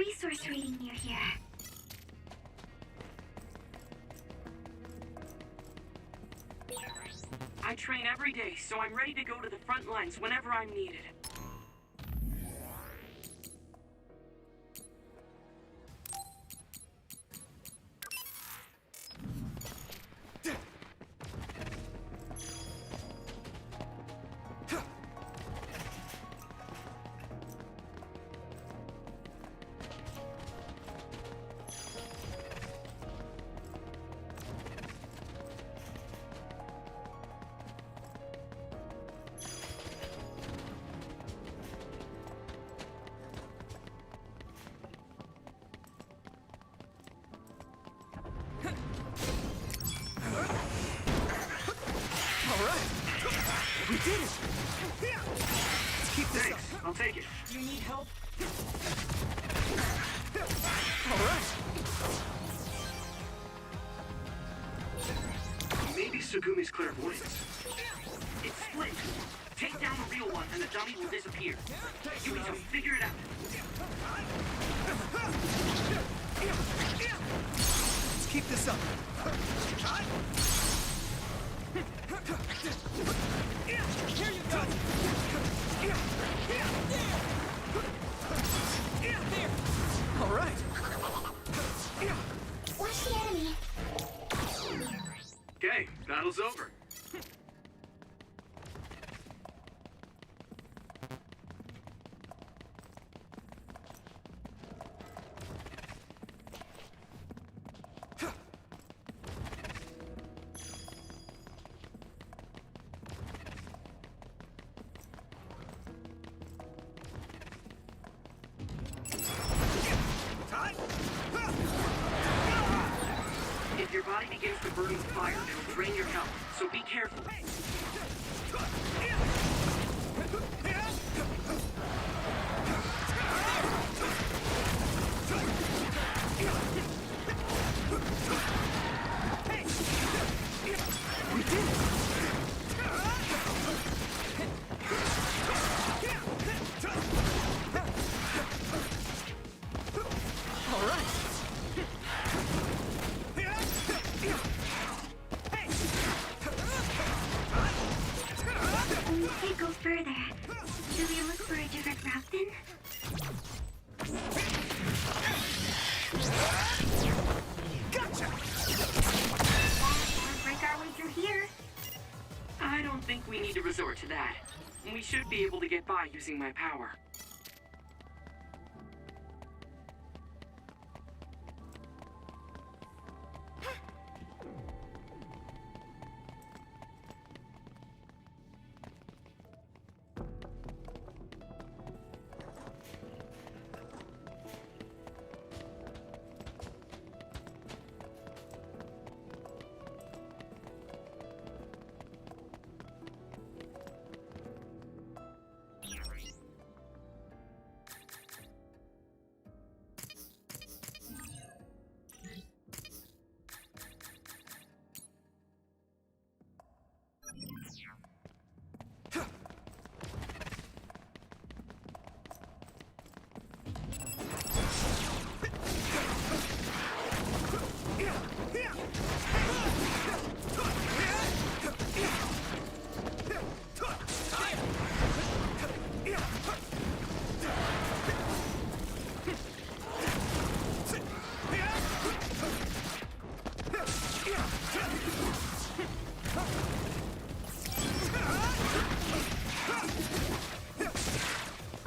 resource reading near here. I train every day, so I'm ready to go to the front lines whenever I'm needed. We did it! Let's keep this Thanks, up. I'll take it. Do you need help? Alright! Maybe Sugumi's clairvoyance. It's split. Take down the real one and the dummy will disappear. Yuito, figure it out. Let's keep this up. Here you go! All right. Watch the enemy. Okay, battle's over. If your body begins to burn with fire, it'll drain your health, so be careful. We did it! All right. We can't go further. Do we look for a different route then? Gotcha! Or break our way through here? I don't think we need to resort to that. We should be able to get by using my power.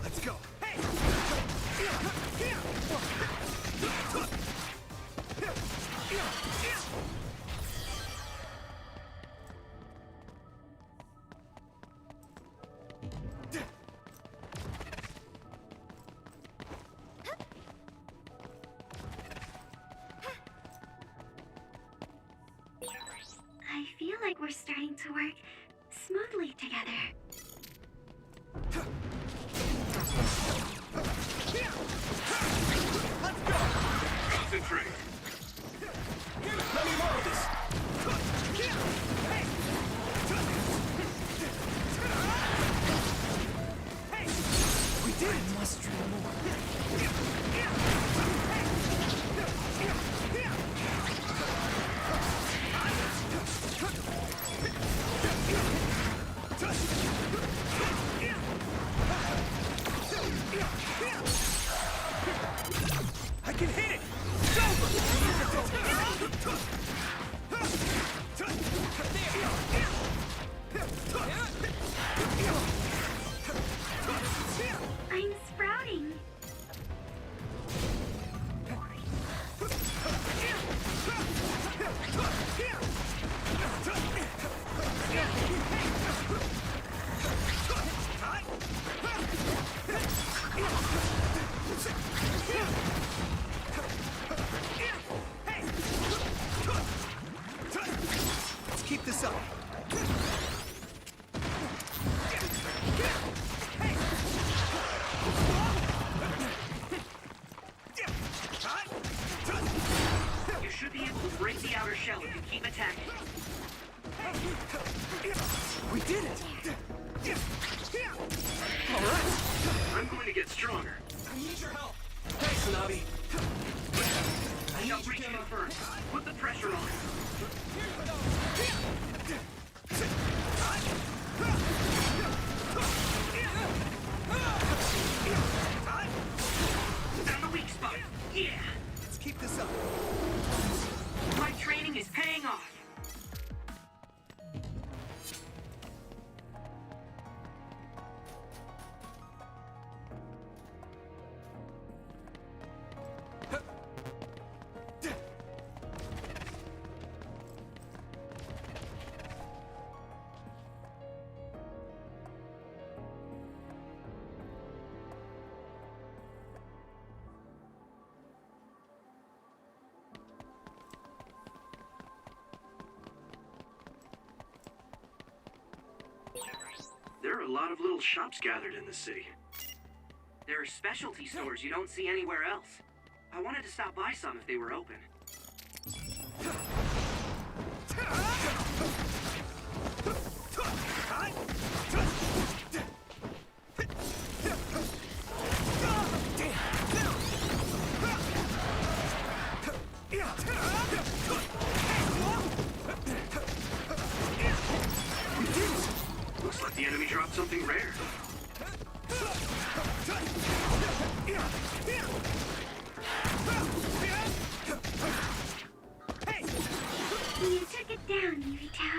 Let's go. I feel like we're starting to work smoothly together. Concentrate. Let me roll this. We did it. I must try more. shell if you keep attacking. We did it! Alright! I'm going to get stronger. I need your help! Thanks, Hanabi! Jump breach confirmed. Put the pressure on. Found the weak spot. Yeah! Let's keep this up. My training is paying off. There are a lot of little shops gathered in the city. There are specialty stores you don't see anywhere else. I wanted to stop by some if they were open. Looks like the enemy dropped something rare. You took it down, Yuito.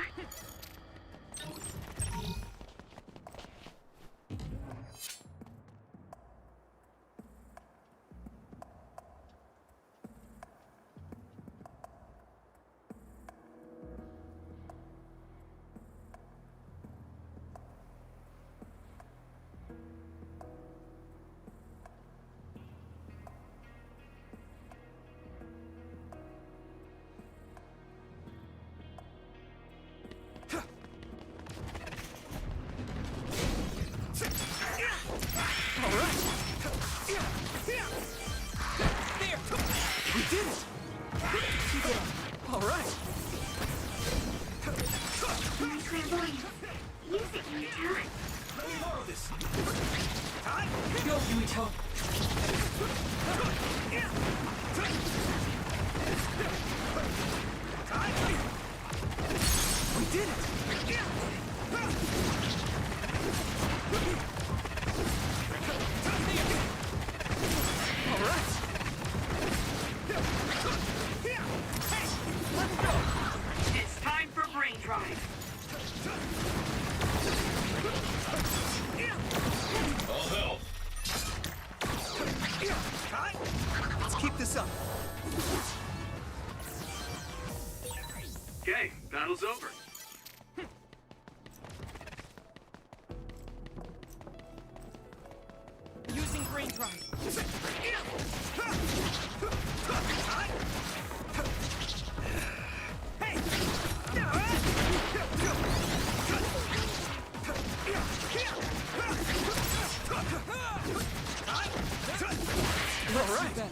We did it! Keep it up. Alright! My clairvoyance. Use it, Yuito. Let me borrow this! Go, Yuito. We did it! Alright! Let's go! It's time for brain drive. I'll help. Let's keep this up. Okay, battle's over. Using brain drive. All right. Better.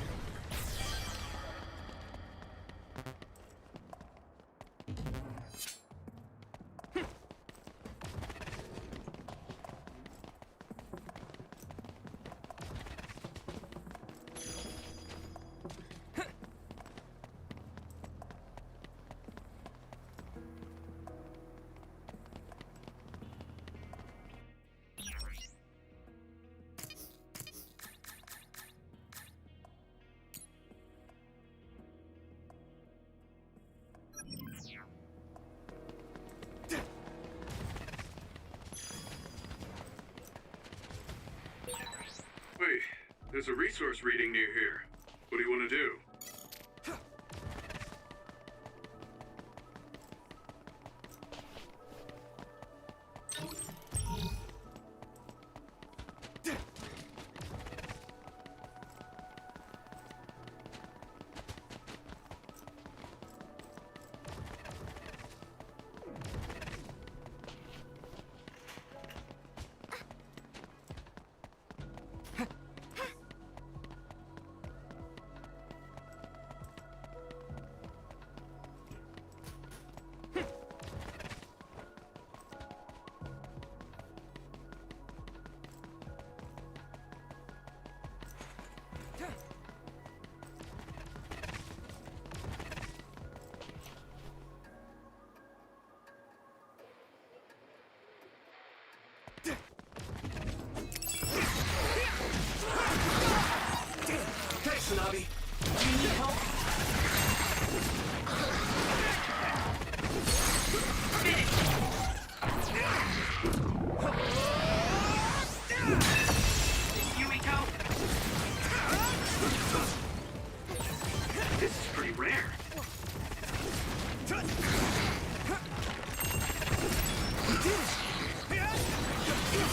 Wait, there's a resource reading near here. What do you want to do? Tsunabe. Do you need help? Yuito! This is pretty rare.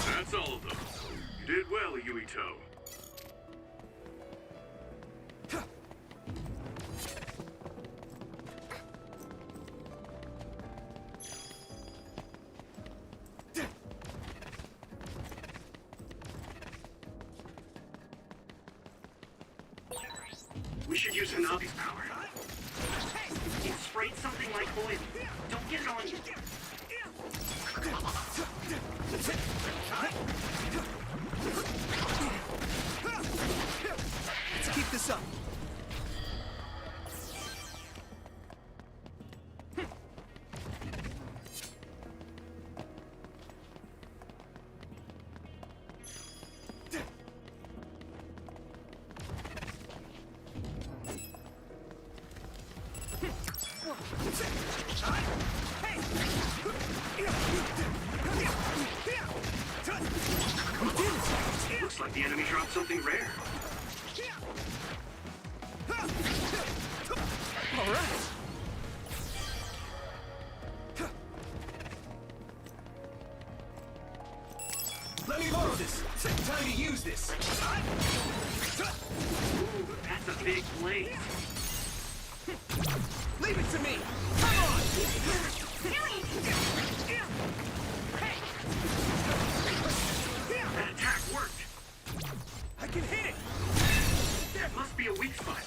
That's all of them. You did well, Yuito. We should use Hanabi's power. It sprayed something like oil. Don't get it on you. Let's keep this up. Looks like the enemy dropped something rare. All right. Let me borrow this. Time to use this. Ooh, that's a big blade. Leave it to me. That attack worked. I can hit it. That must be a weak spot.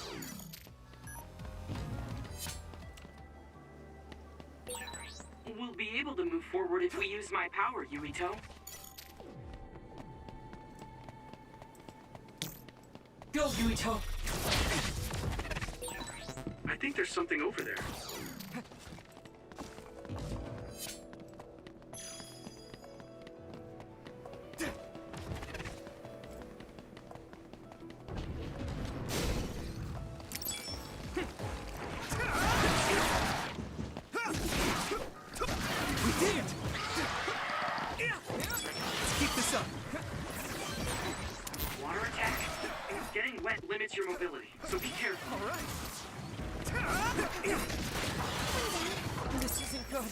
We'll be able to move forward if we use my power, Yuito. Go, Yuito. I think there's something over there. We did it. Let's keep this up. Water attack? Getting wet limits your mobility, so be careful. All right. This isn't good.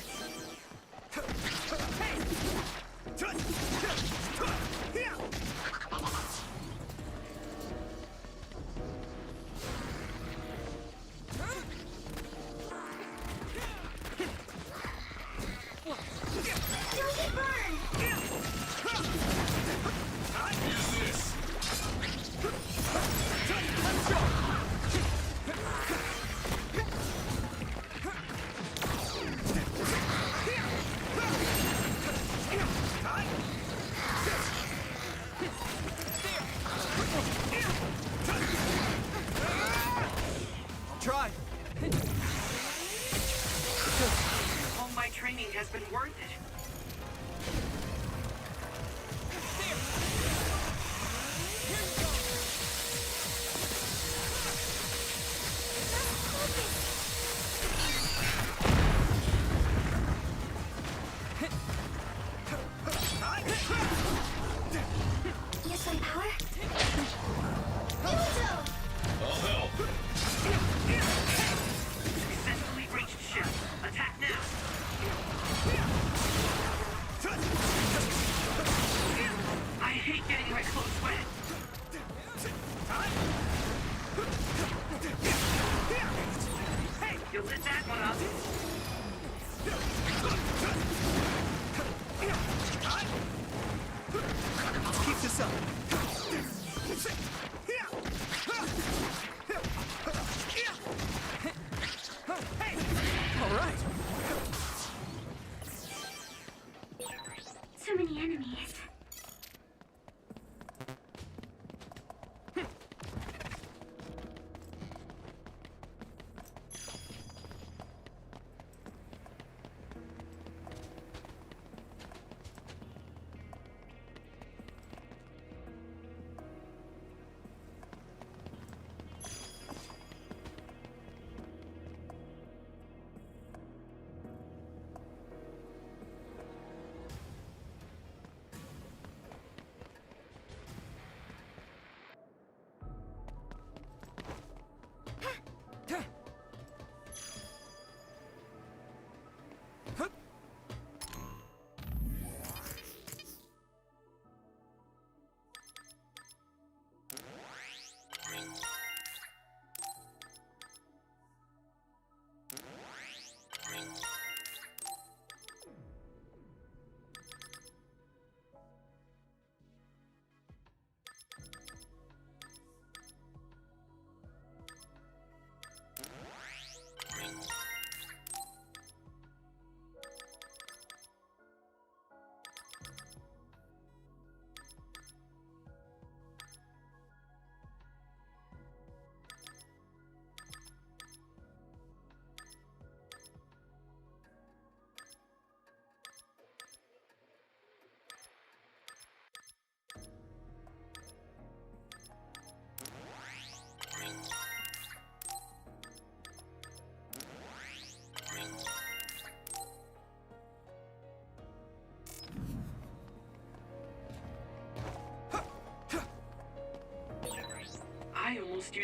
Try. All my training has been worth it. Use my power? Yuito! I'll help. Successfully reached ship. Attack now. I hate getting my clothes wet. Hey, you lit that one up. Let's keep this up. All right. So many enemies.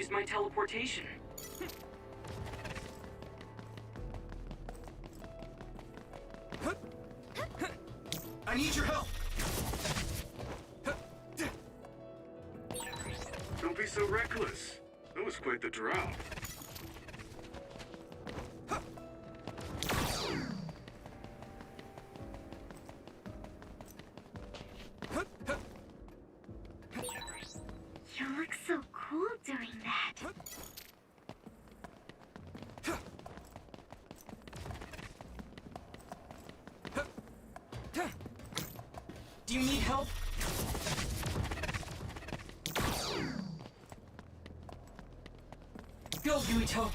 used my teleportation. I need your help. Don't be so reckless. That was quite the drop. You look so cool doing that. Do you need help? Go, Yuito.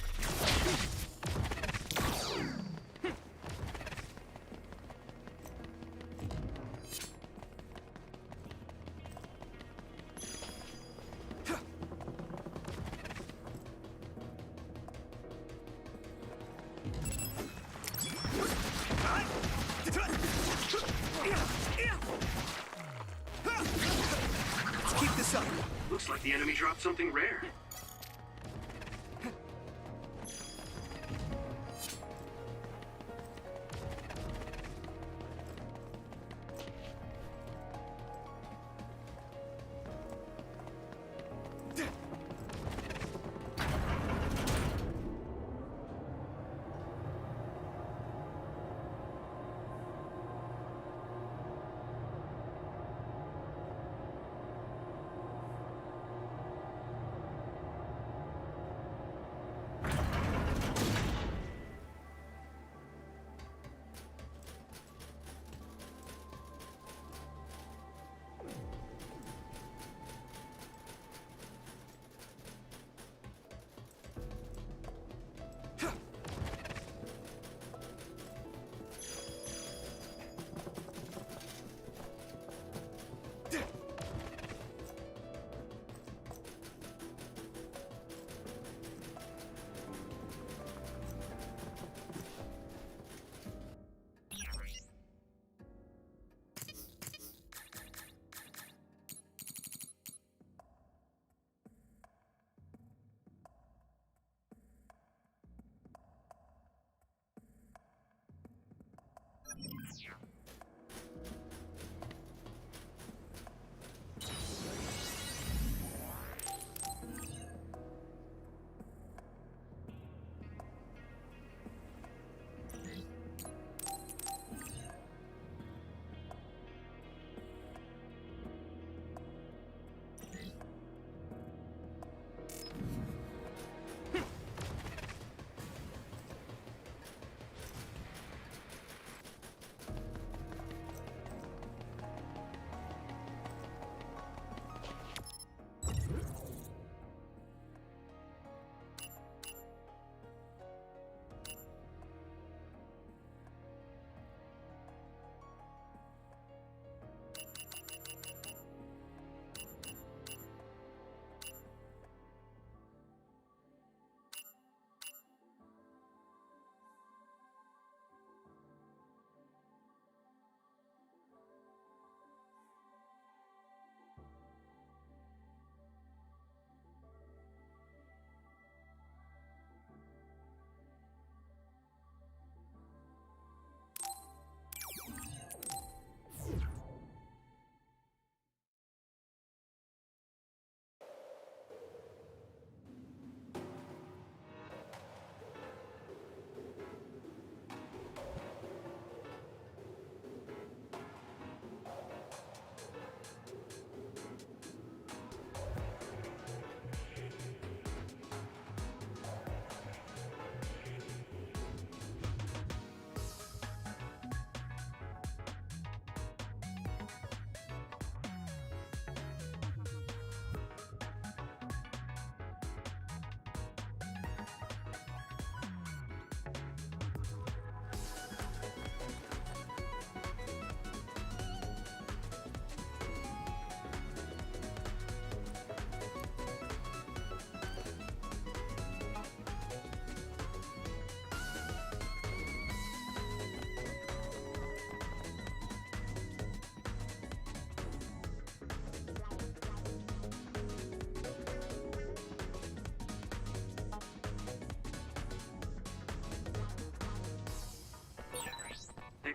Let's keep this up. Looks like the enemy dropped something rare.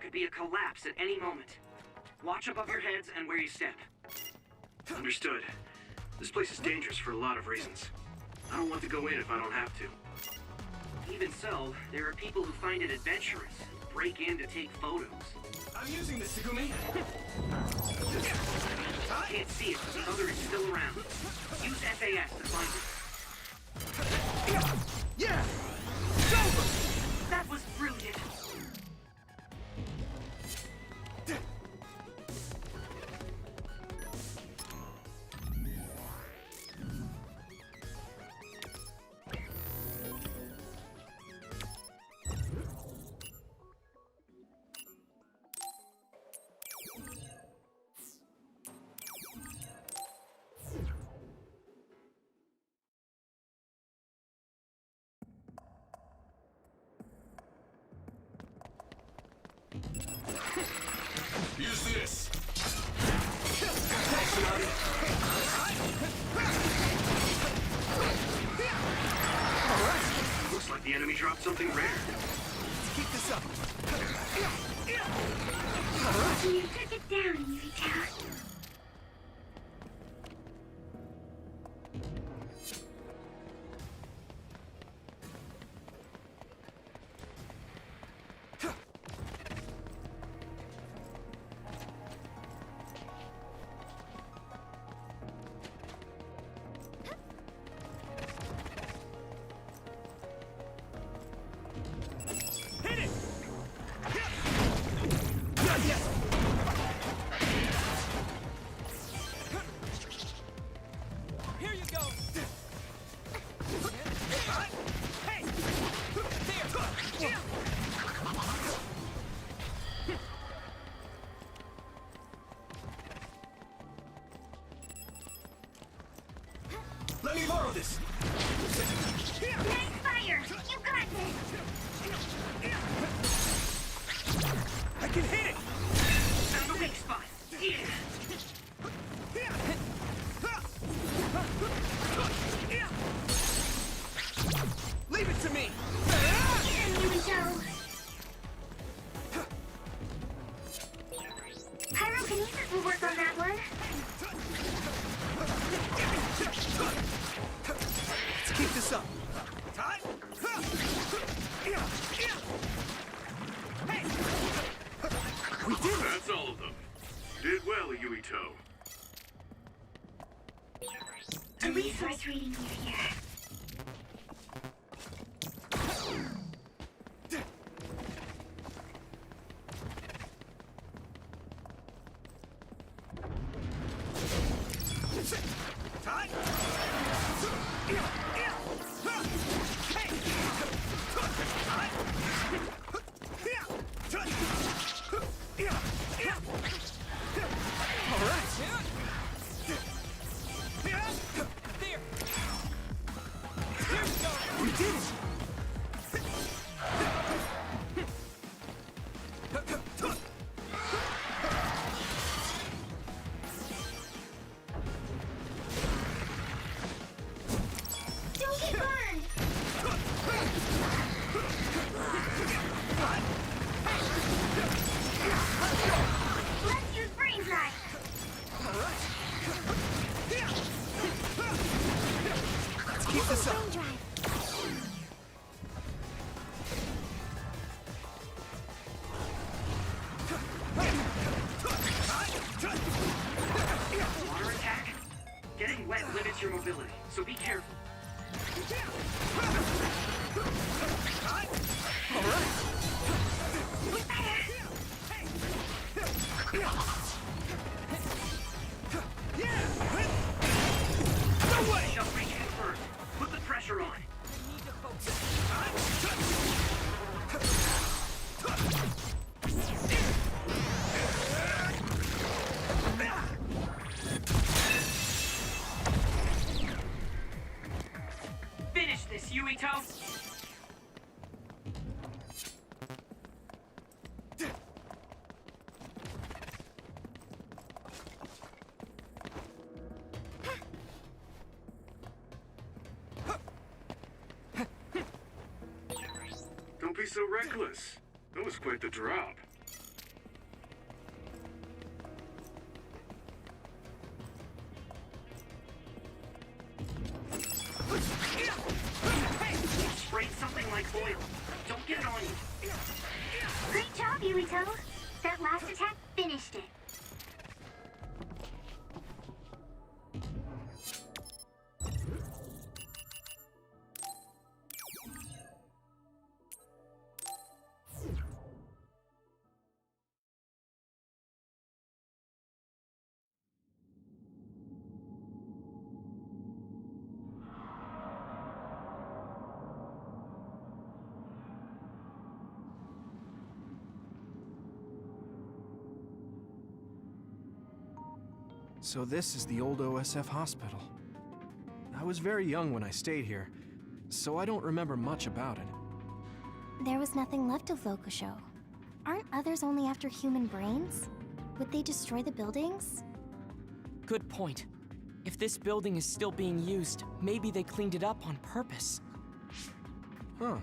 could be a collapse at any moment. Watch above your heads and where you step. Understood. This place is dangerous for a lot of reasons. I don't want to go in if I don't have to. Even so, there are people who find it adventurous, break in to take photos. I'm using this, Takumi. I can't see it, but the other is still around. Use FAS to find it. Yeah! It's over! That was brilliant. Use this. Looks like the enemy dropped something rare. Let's keep this up. You took it down, Yuito. Hit it! Here you go! Hey! There! Let me borrow this. Nice fire! You got this! I can hit it! Found a weak spot. Yeah. Leave it to me! Yuito! Pyrokinesis will work on that one. Let's keep this up. We did it! That's all of them. You did well, Yuito. A resource reading you here. All right! There! Here we go! We did it! Don't get burned! Let's use brain drive! All right! Let's keep this up. Brain drive! Water attack? Getting wet limits your mobility, so be careful. All right! No way! Shall reach in first. Put the pressure on. Finish this, Yuito! Don't be so reckless. That was quite the drop. like oil. Don't get it on you. Great job, Yuito. That last attack finished it. So this is the old OSF hospital. I was very young when I stayed here, so I don't remember much about it. There was nothing left of Lokusho. Aren't others only after human brains? Would they destroy the buildings? Good point. If this building is still being used, maybe they cleaned it up on purpose. Huh.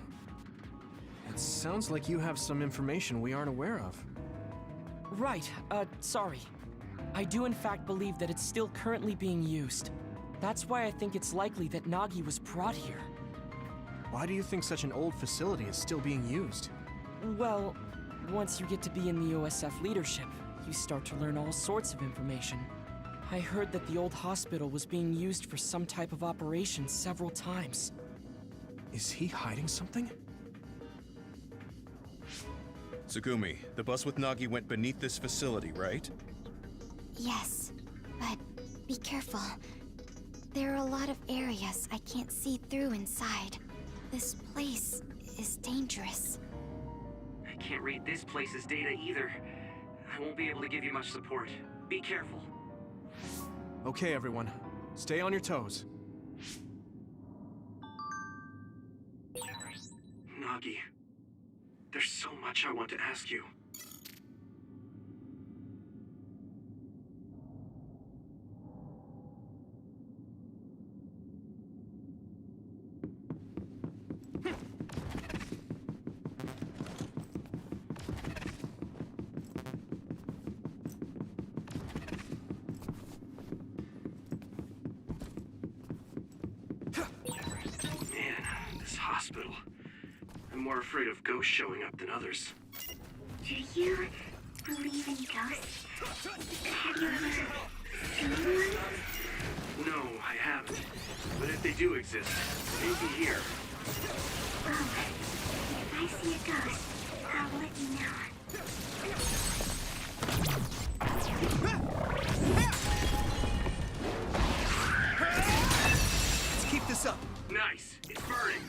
It sounds like you have some information we aren't aware of. Right, sorry. I do in fact believe that it's still currently being used. That's why I think it's likely that Nagi was brought here. Why do you think such an old facility is still being used? Well, once you get to be in the OSF leadership, you start to learn all sorts of information. I heard that the old hospital was being used for some type of operation several times. Is he hiding something? Tsugumi, the bus with Nagi went beneath this facility, right? Yes, but be careful. There are a lot of areas I can't see through inside. This place is dangerous. I can't read this place's data either. I won't be able to give you much support. Be careful. Okay, everyone. Stay on your toes. Nagi, there's so much I want to ask you. I'm more afraid of ghosts showing up than others. Do you believe in ghosts? Have you ever seen one? No, I haven't. But if they do exist, maybe here. Well, if I see a ghost, I'll let you know. Let's keep this up. Nice! It's burning!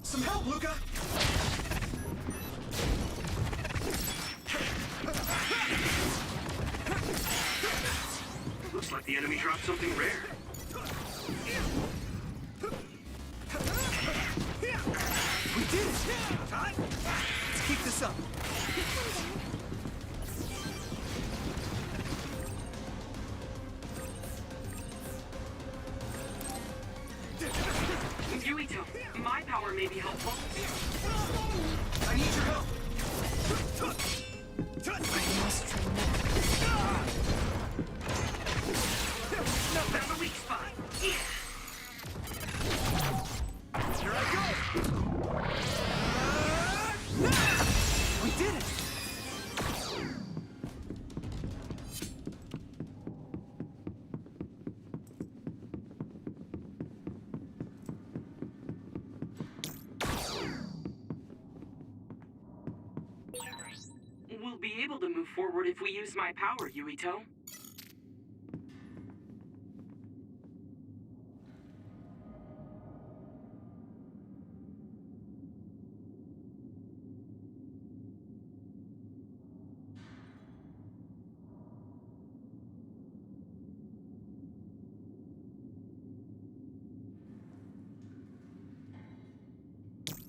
Some help, Luca! Looks like the enemy dropped something rare. We did it! Todd, let's keep this up. Yuito, my power may be helpful. I need your help. Found the weak spot. Yeah. Here I go! We did it! forward if we use my power, Yuito.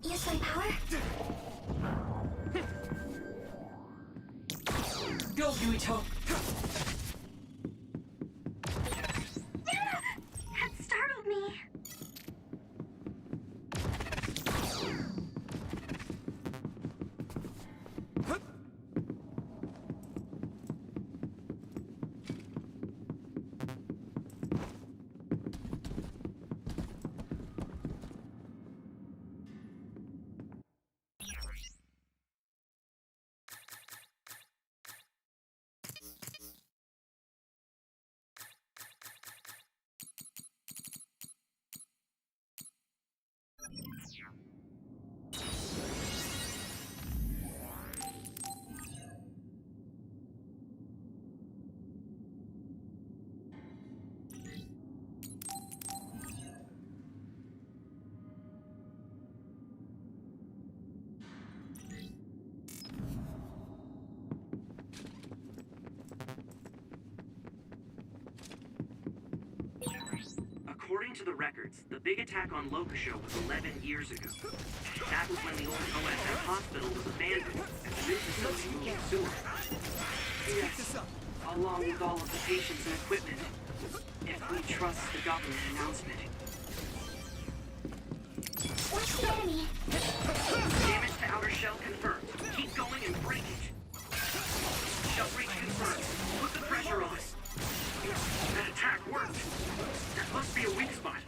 Use my power? Go, Yuito! That startled me. According to the records, the big attack on Locusho was 11 years ago. That was when the old OSF hospital was abandoned and the new facility moved to sewer. Yes, along with all of the patients and equipment. If we trust the government announcement. What's the enemy? Damage to outer shell confirmed. Keep going and break it. Shell breach confirmed. Put the pressure on. That attack worked. That must be a weak spot.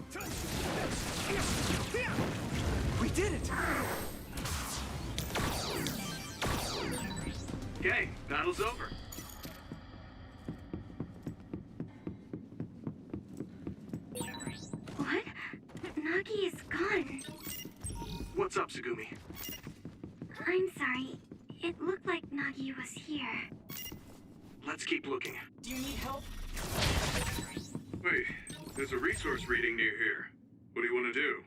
We did it! Okay, battle's over. What? Nagi is gone. What's up, Tsugumi? I'm sorry. It looked like Nagi was here. Let's keep looking. Do you need help? Wait, there's a resource reading near here. What do you want to do?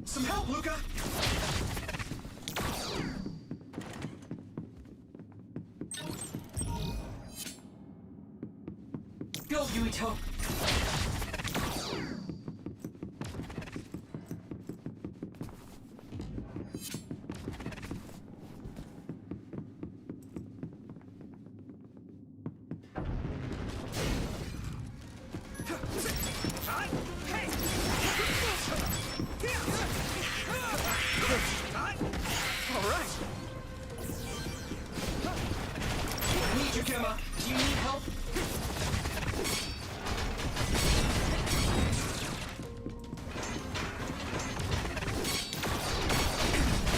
Some help, Luca! Go, Yuito! Do you need help?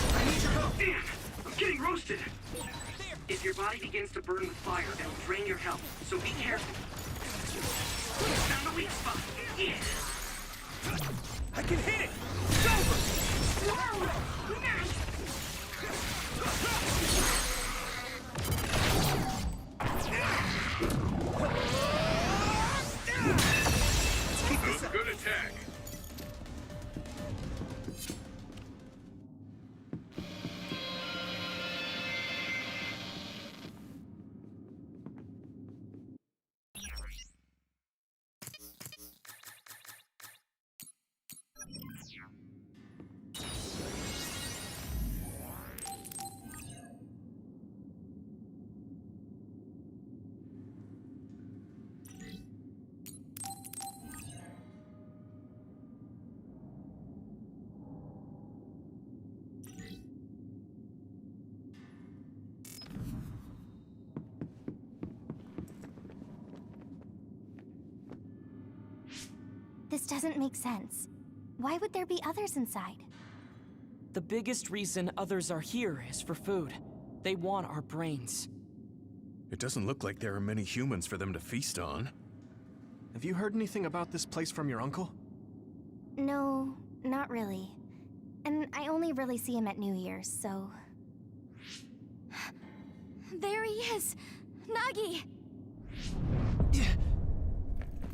I need your help! Damn! I'm getting roasted! If your body begins to burn with fire, it'll drain your health, so be careful. Found a weak spot. Yeah. I can hit it! It's over! Whoa! Nice! Let's keep this up. Good attack. This doesn't make sense. Why would there be others inside? The biggest reason others are here is for food. They want our brains. It doesn't look like there are many humans for them to feast on. Have you heard anything about this place from your uncle? No, not really. And I only really see him at New Year's, so... There he is! Nagi!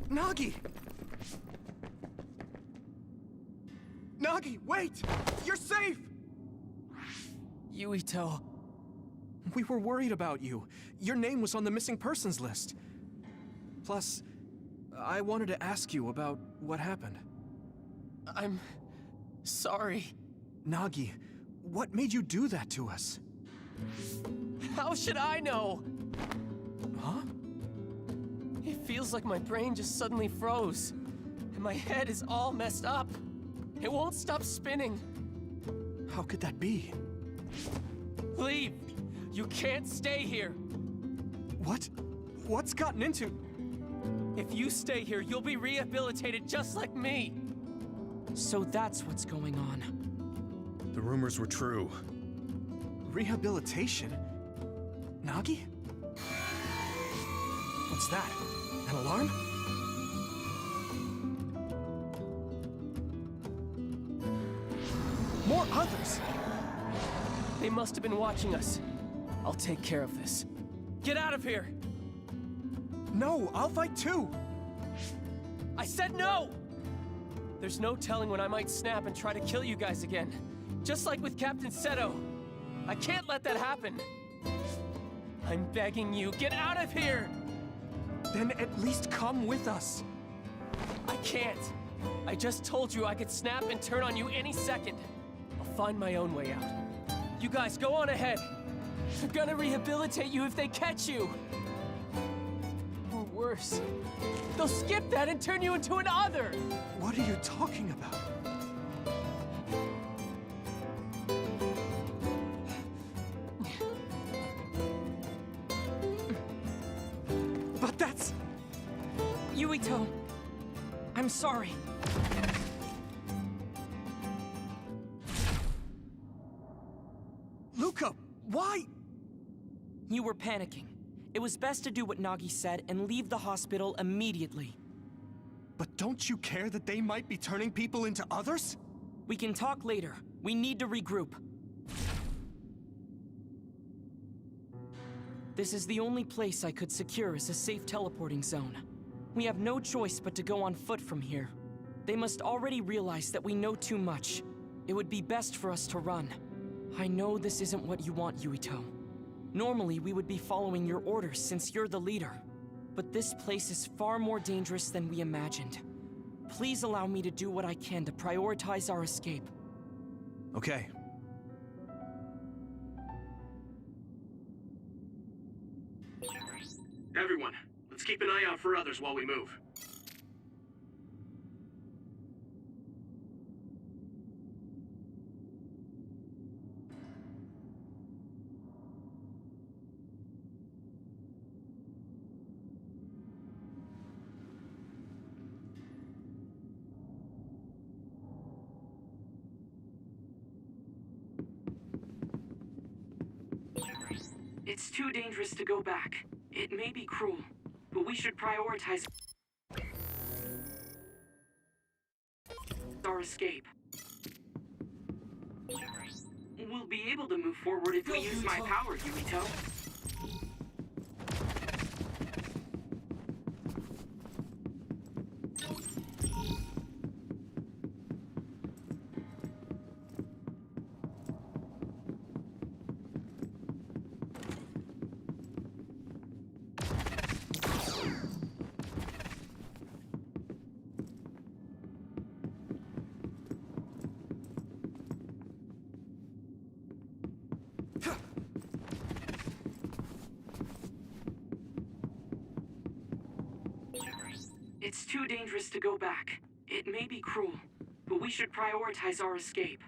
Nagi! Nagi, wait! You're safe! Yuito. We were worried about you. Your name was on the missing persons list. Plus, I wanted to ask you about what happened. I'm... sorry. Nagi, what made you do that to us? How should I know? Huh? It feels like my brain just suddenly froze. And my head is all messed up. It won't stop spinning. How could that be? Leave! You can't stay here! What? What's gotten into... If you stay here, you'll be rehabilitated just like me! So that's what's going on. The rumors were true. Rehabilitation? Nagi? What's that? An alarm? More others! They must have been watching us. I'll take care of this. Get out of here! No, I'll fight too! I said no! There's no telling when I might snap and try to kill you guys again. Just like with Captain Seto. I can't let that happen. I'm begging you, get out of here! Then at least come with us. I can't. I just told you I could snap and turn on you any second. I'll find my own way out. You guys, go on ahead. They're gonna rehabilitate you if they catch you. Or worse, they'll skip that and turn you into an other. What are you talking about? But that's... Yuito, I'm sorry. Luca, why? You were panicking. It was best to do what Nagi said and leave the hospital immediately. But don't you care that they might be turning people into others? We can talk later. We need to regroup. This is the only place I could secure as a safe teleporting zone. We have no choice but to go on foot from here. They must already realize that we know too much. It would be best for us to run. I know this isn't what you want, Yuito. Normally, we would be following your orders since you're the leader. But this place is far more dangerous than we imagined. Please allow me to do what I can to prioritize our escape. Okay. Everyone, let's keep an eye out for others while we move. It's too dangerous to go back. It may be cruel, but we should prioritize our escape. We'll be able to move forward if we use my power, Yuito. It's too dangerous to go back. It may be cruel, but we should prioritize our escape.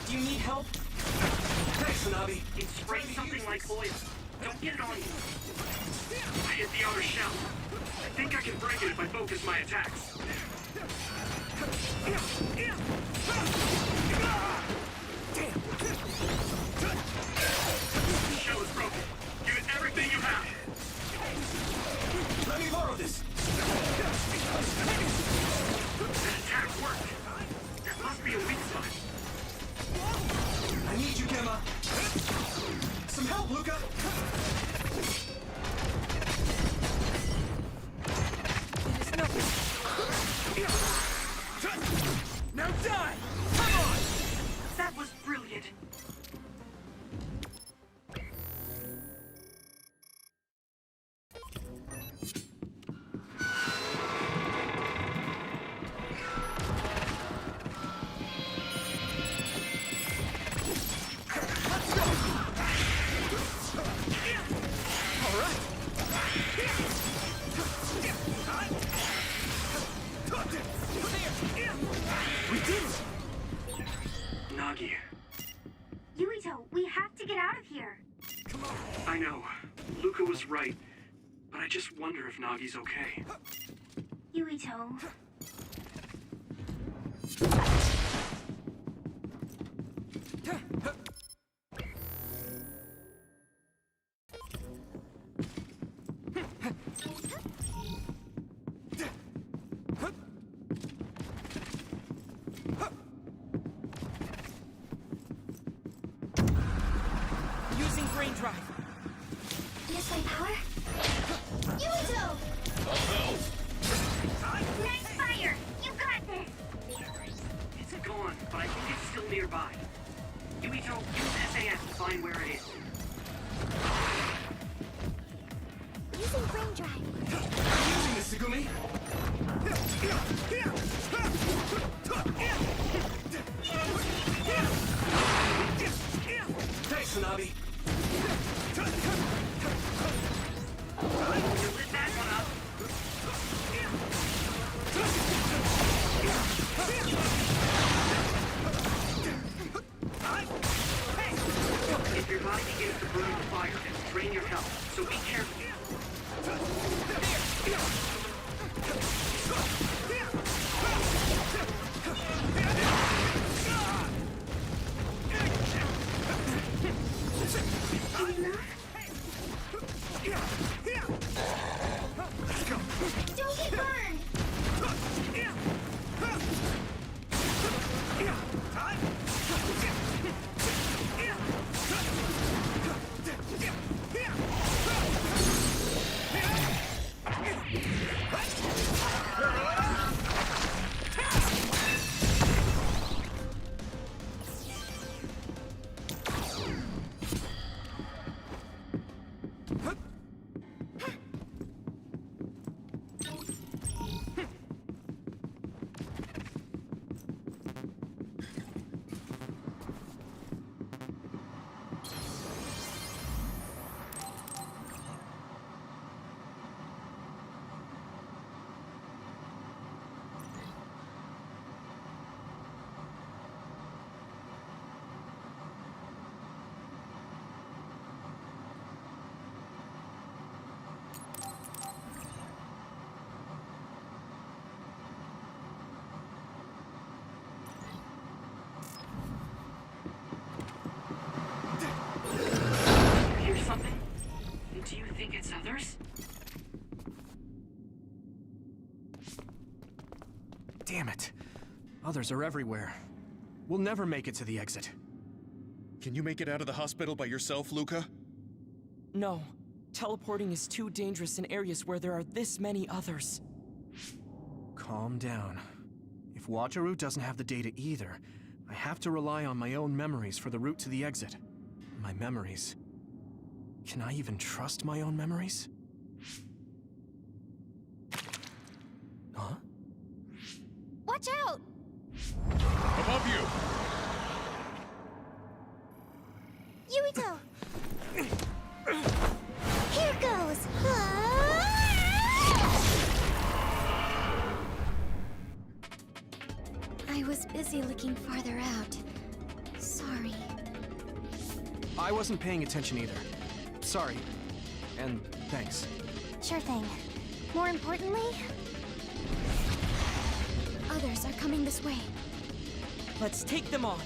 Do you need help? Thanks, Hanabi. It sprays something like oil. Don't get it on you. I hit the outer shell. I think I can break it if I focus my attacks. The shell is broken. Give it everything you have. Let me borrow this. That attack worked. There must be a weak spot. I need you, Gemma. Some help, Luca. Now die! Come on! That was brilliant. We did it! Nagi, Yuito, we have to get out of here. I know. Luca was right. But I just wonder if Nagi's okay. Yuito. Yuito! Damn it. Others are everywhere. We'll never make it to the exit. Can you make it out of the hospital by yourself, Luca? No. Teleporting is too dangerous in areas where there are this many others. Calm down. If Wataru doesn't have the data either, I have to rely on my own memories for the route to the exit. My memories. Can I even trust my own memories? Huh? Watch out! Above you! Yuito! Here goes! I was busy looking farther out. Sorry. I wasn't paying attention either. Sorry. And thanks. Sure thing. More importantly, others are coming this way. Let's take them on.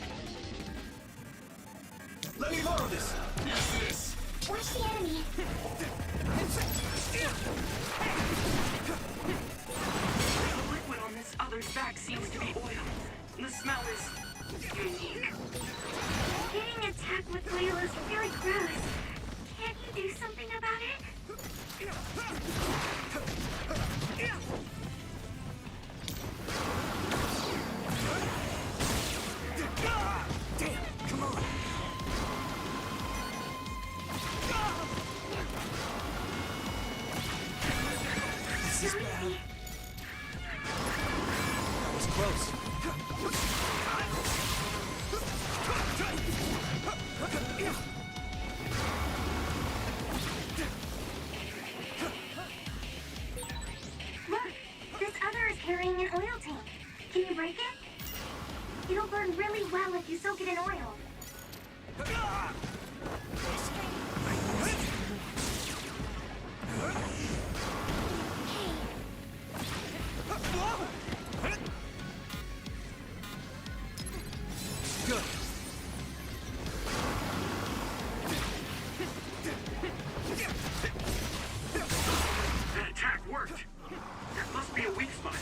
Let me borrow this. Use this. Watch the enemy. The liquid on this other's back seems to be oil. And the smell is unique. Getting attacked with oil is really gross. Can't you do something about it? Damn, come on. This is bad. That was close. Look, this other is carrying an oil tank. Can you break it? It'll burn really well if you soak it in oil. Good. That attack worked. There must be a weak spot.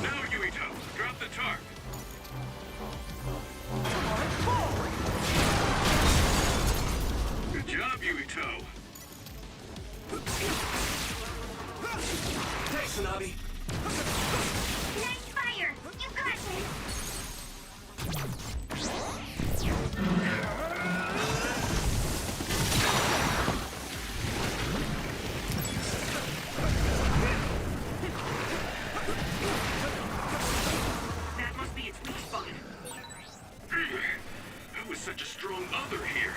Now, Yuito, drop the tarp. Good job, Yuito. Thanks, Hanabi. Nice fire! You got this! That must be its weak spot. Who was such a strong other here?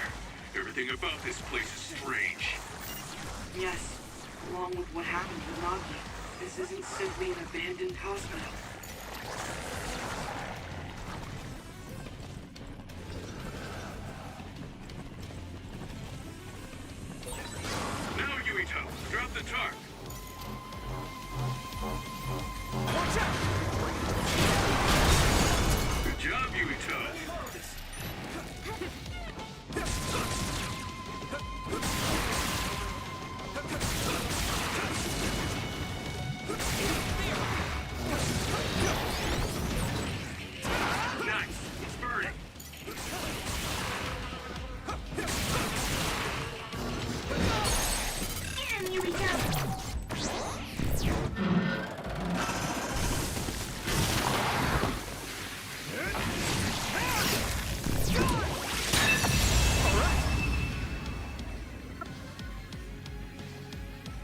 Everything about this place is strange. Yes, along with what happened to Nagi, this isn't simply an abandoned hospital. Now, Yuito, drop the tarp. Watch out! Good job, Yuito. Nice, it's burning. Get him, Yuito!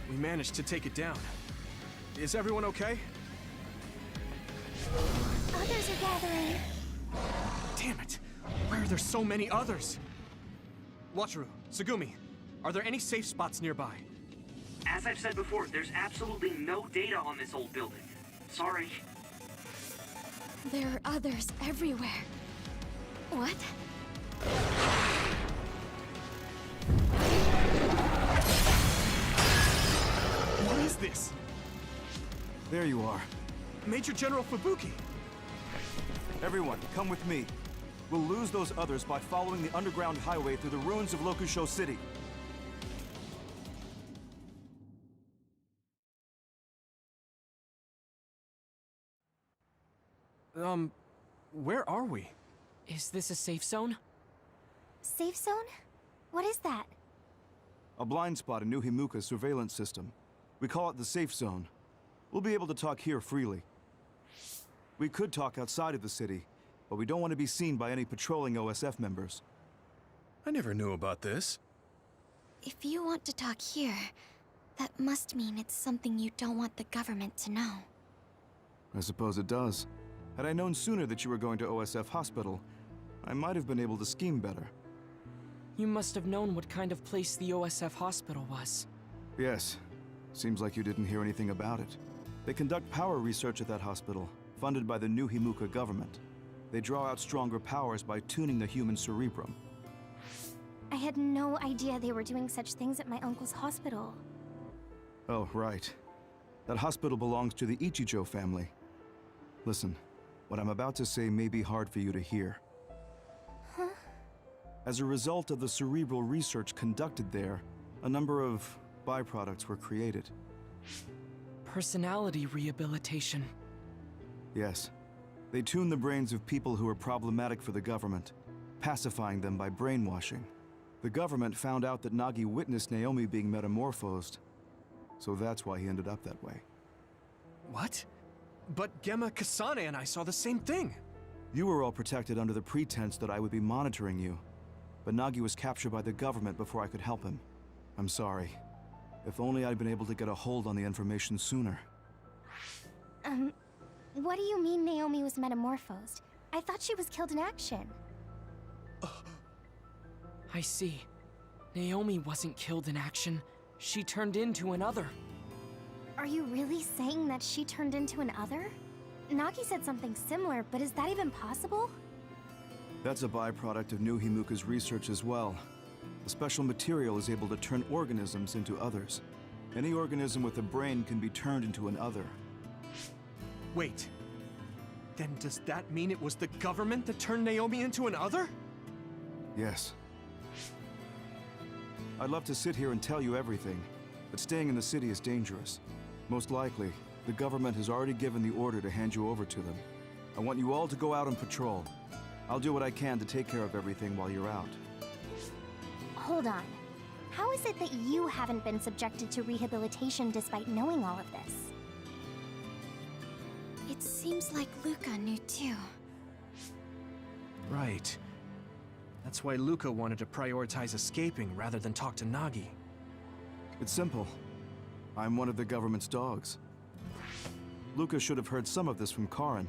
We managed to take it down. Is everyone okay? Others are gathering. Damn it! Why are there so many others? Wataru, Tsugumi, are there any safe spots nearby? As I've said before, there's absolutely no data on this old building. Sorry. There are others everywhere. What? What is this? There you are. Major General Fubuki! Everyone, come with me. We'll lose those others by following the underground highway through the ruins of Lokusho City. Where are we? Is this a safe zone? Safe zone? What is that? A blind spot in New Himuka's surveillance system. We call it the safe zone. We'll be able to talk here freely. We could talk outside of the city, but we don't want to be seen by any patrolling OSF members. I never knew about this. If you want to talk here, that must mean it's something you don't want the government to know. I suppose it does. Had I known sooner that you were going to OSF Hospital, I might have been able to scheme better. You must have known what kind of place the OSF hospital was. Yes. Seems like you didn't hear anything about it. They conduct power research at that hospital, funded by the New Himuka government. They draw out stronger powers by tuning the human cerebrum. I had no idea they were doing such things at my uncle's hospital. Oh, right. That hospital belongs to the Ichijo family. Listen, what I'm about to say may be hard for you to hear. Huh? As a result of the cerebral research conducted there, a number of byproducts were created. Personality rehabilitation. Yes. They tune the brains of people who are problematic for the government, pacifying them by brainwashing. The government found out that Nagi witnessed Naomi being metamorphosed, so that's why he ended up that way. What? But Gemma, Kasane, and I saw the same thing! You were all protected under the pretense that I would be monitoring you, but Nagi was captured by the government before I could help him. I'm sorry. If only I'd been able to get a hold on the information sooner. What do you mean Naomi was metamorphosed? I thought she was killed in action. I see. Naomi wasn't killed in action. She turned into another. Are you really saying that she turned into an other? Nagi said something similar, but is that even possible? That's a byproduct of New Himuka's research as well. The special material is able to turn organisms into others. Any organism with a brain can be turned into an other. Wait. Then does that mean it was the government that turned Naomi into an other? Yes. I'd love to sit here and tell you everything, but staying in the city is dangerous. Most likely, the government has already given the order to hand you over to them. I want you all to go out on patrol. I'll do what I can to take care of everything while you're out. Hold on. How is it that you haven't been subjected to rehabilitation despite knowing all of this? It seems like Luca knew too. Right. That's why Luca wanted to prioritize escaping rather than talk to Nagi. It's simple. I'm one of the government's dogs. Luca should have heard some of this from Karin.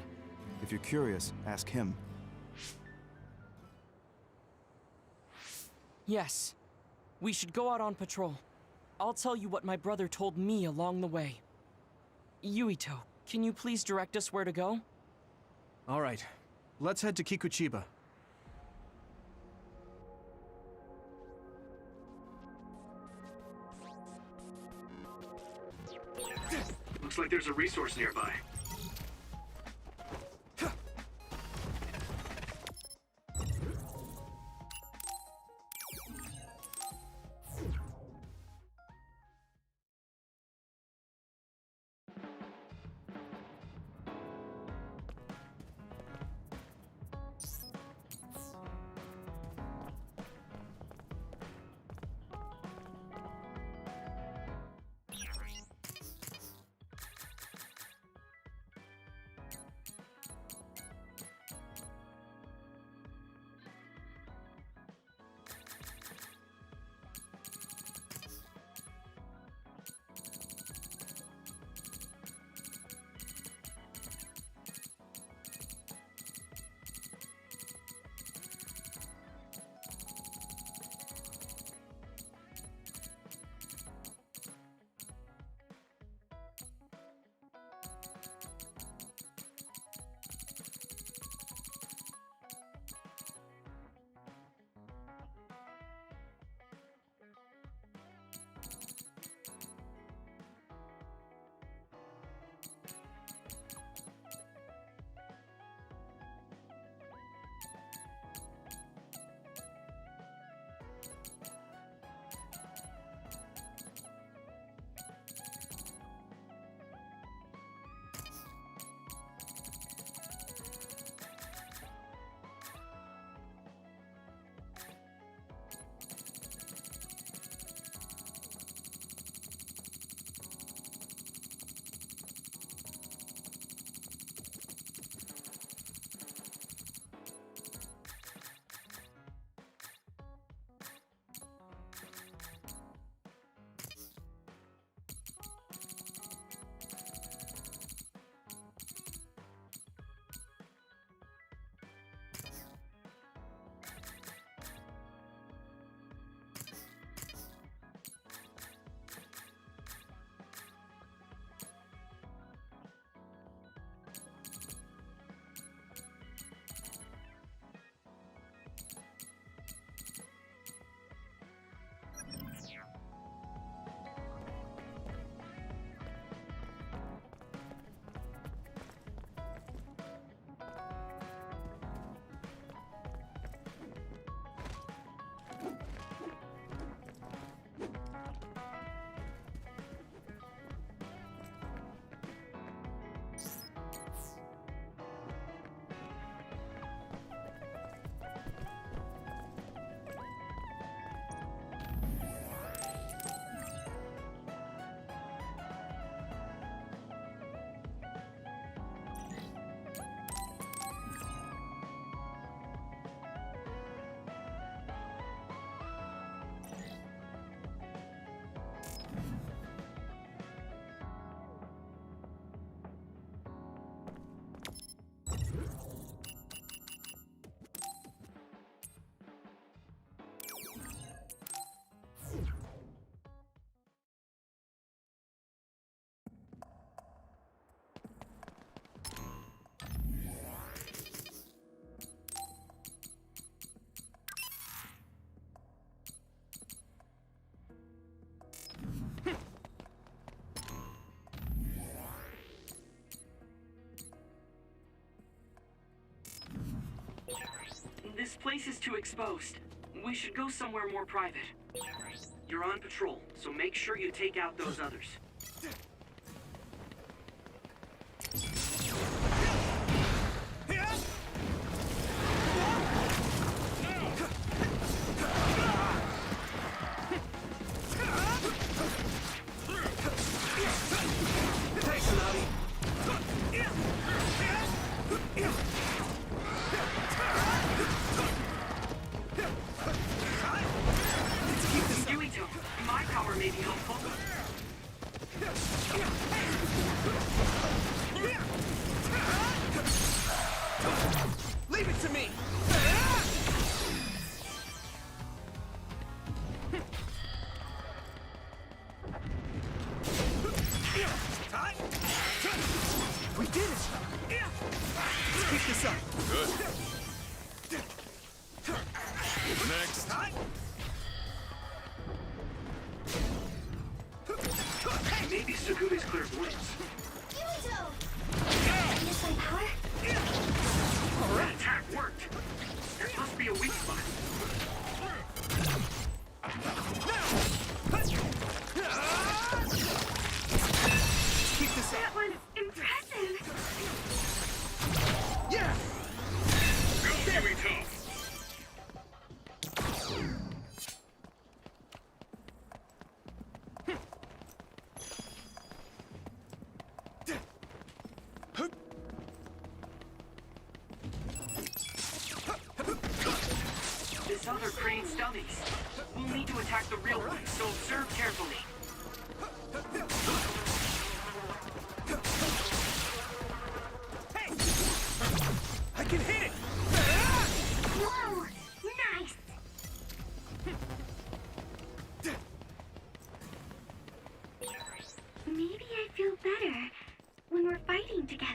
If you're curious, ask him. Yes. We should go out on patrol. I'll tell you what my brother told me along the way. Yuito, can you please direct us where to go? All right. Let's head to Kikuchiba. Looks like there's a resource nearby. This place is too exposed. We should go somewhere more private. You're on patrol, so make sure you take out those others. Yuito, my power may be helpful. Leave it to me! We did it! Let's keep this up. Good. Next. Maybe Sagumi's clairvoyance. Yuito! Use my power? That attack worked. There must be a weak spot. Keep this That up. was impressive! Yeah! Go, Yuito! This other crane's dummies. We'll need to attack the real one, so observe carefully. Hey! I can hit it! Whoa! Nice! Maybe I feel better when we're fighting together.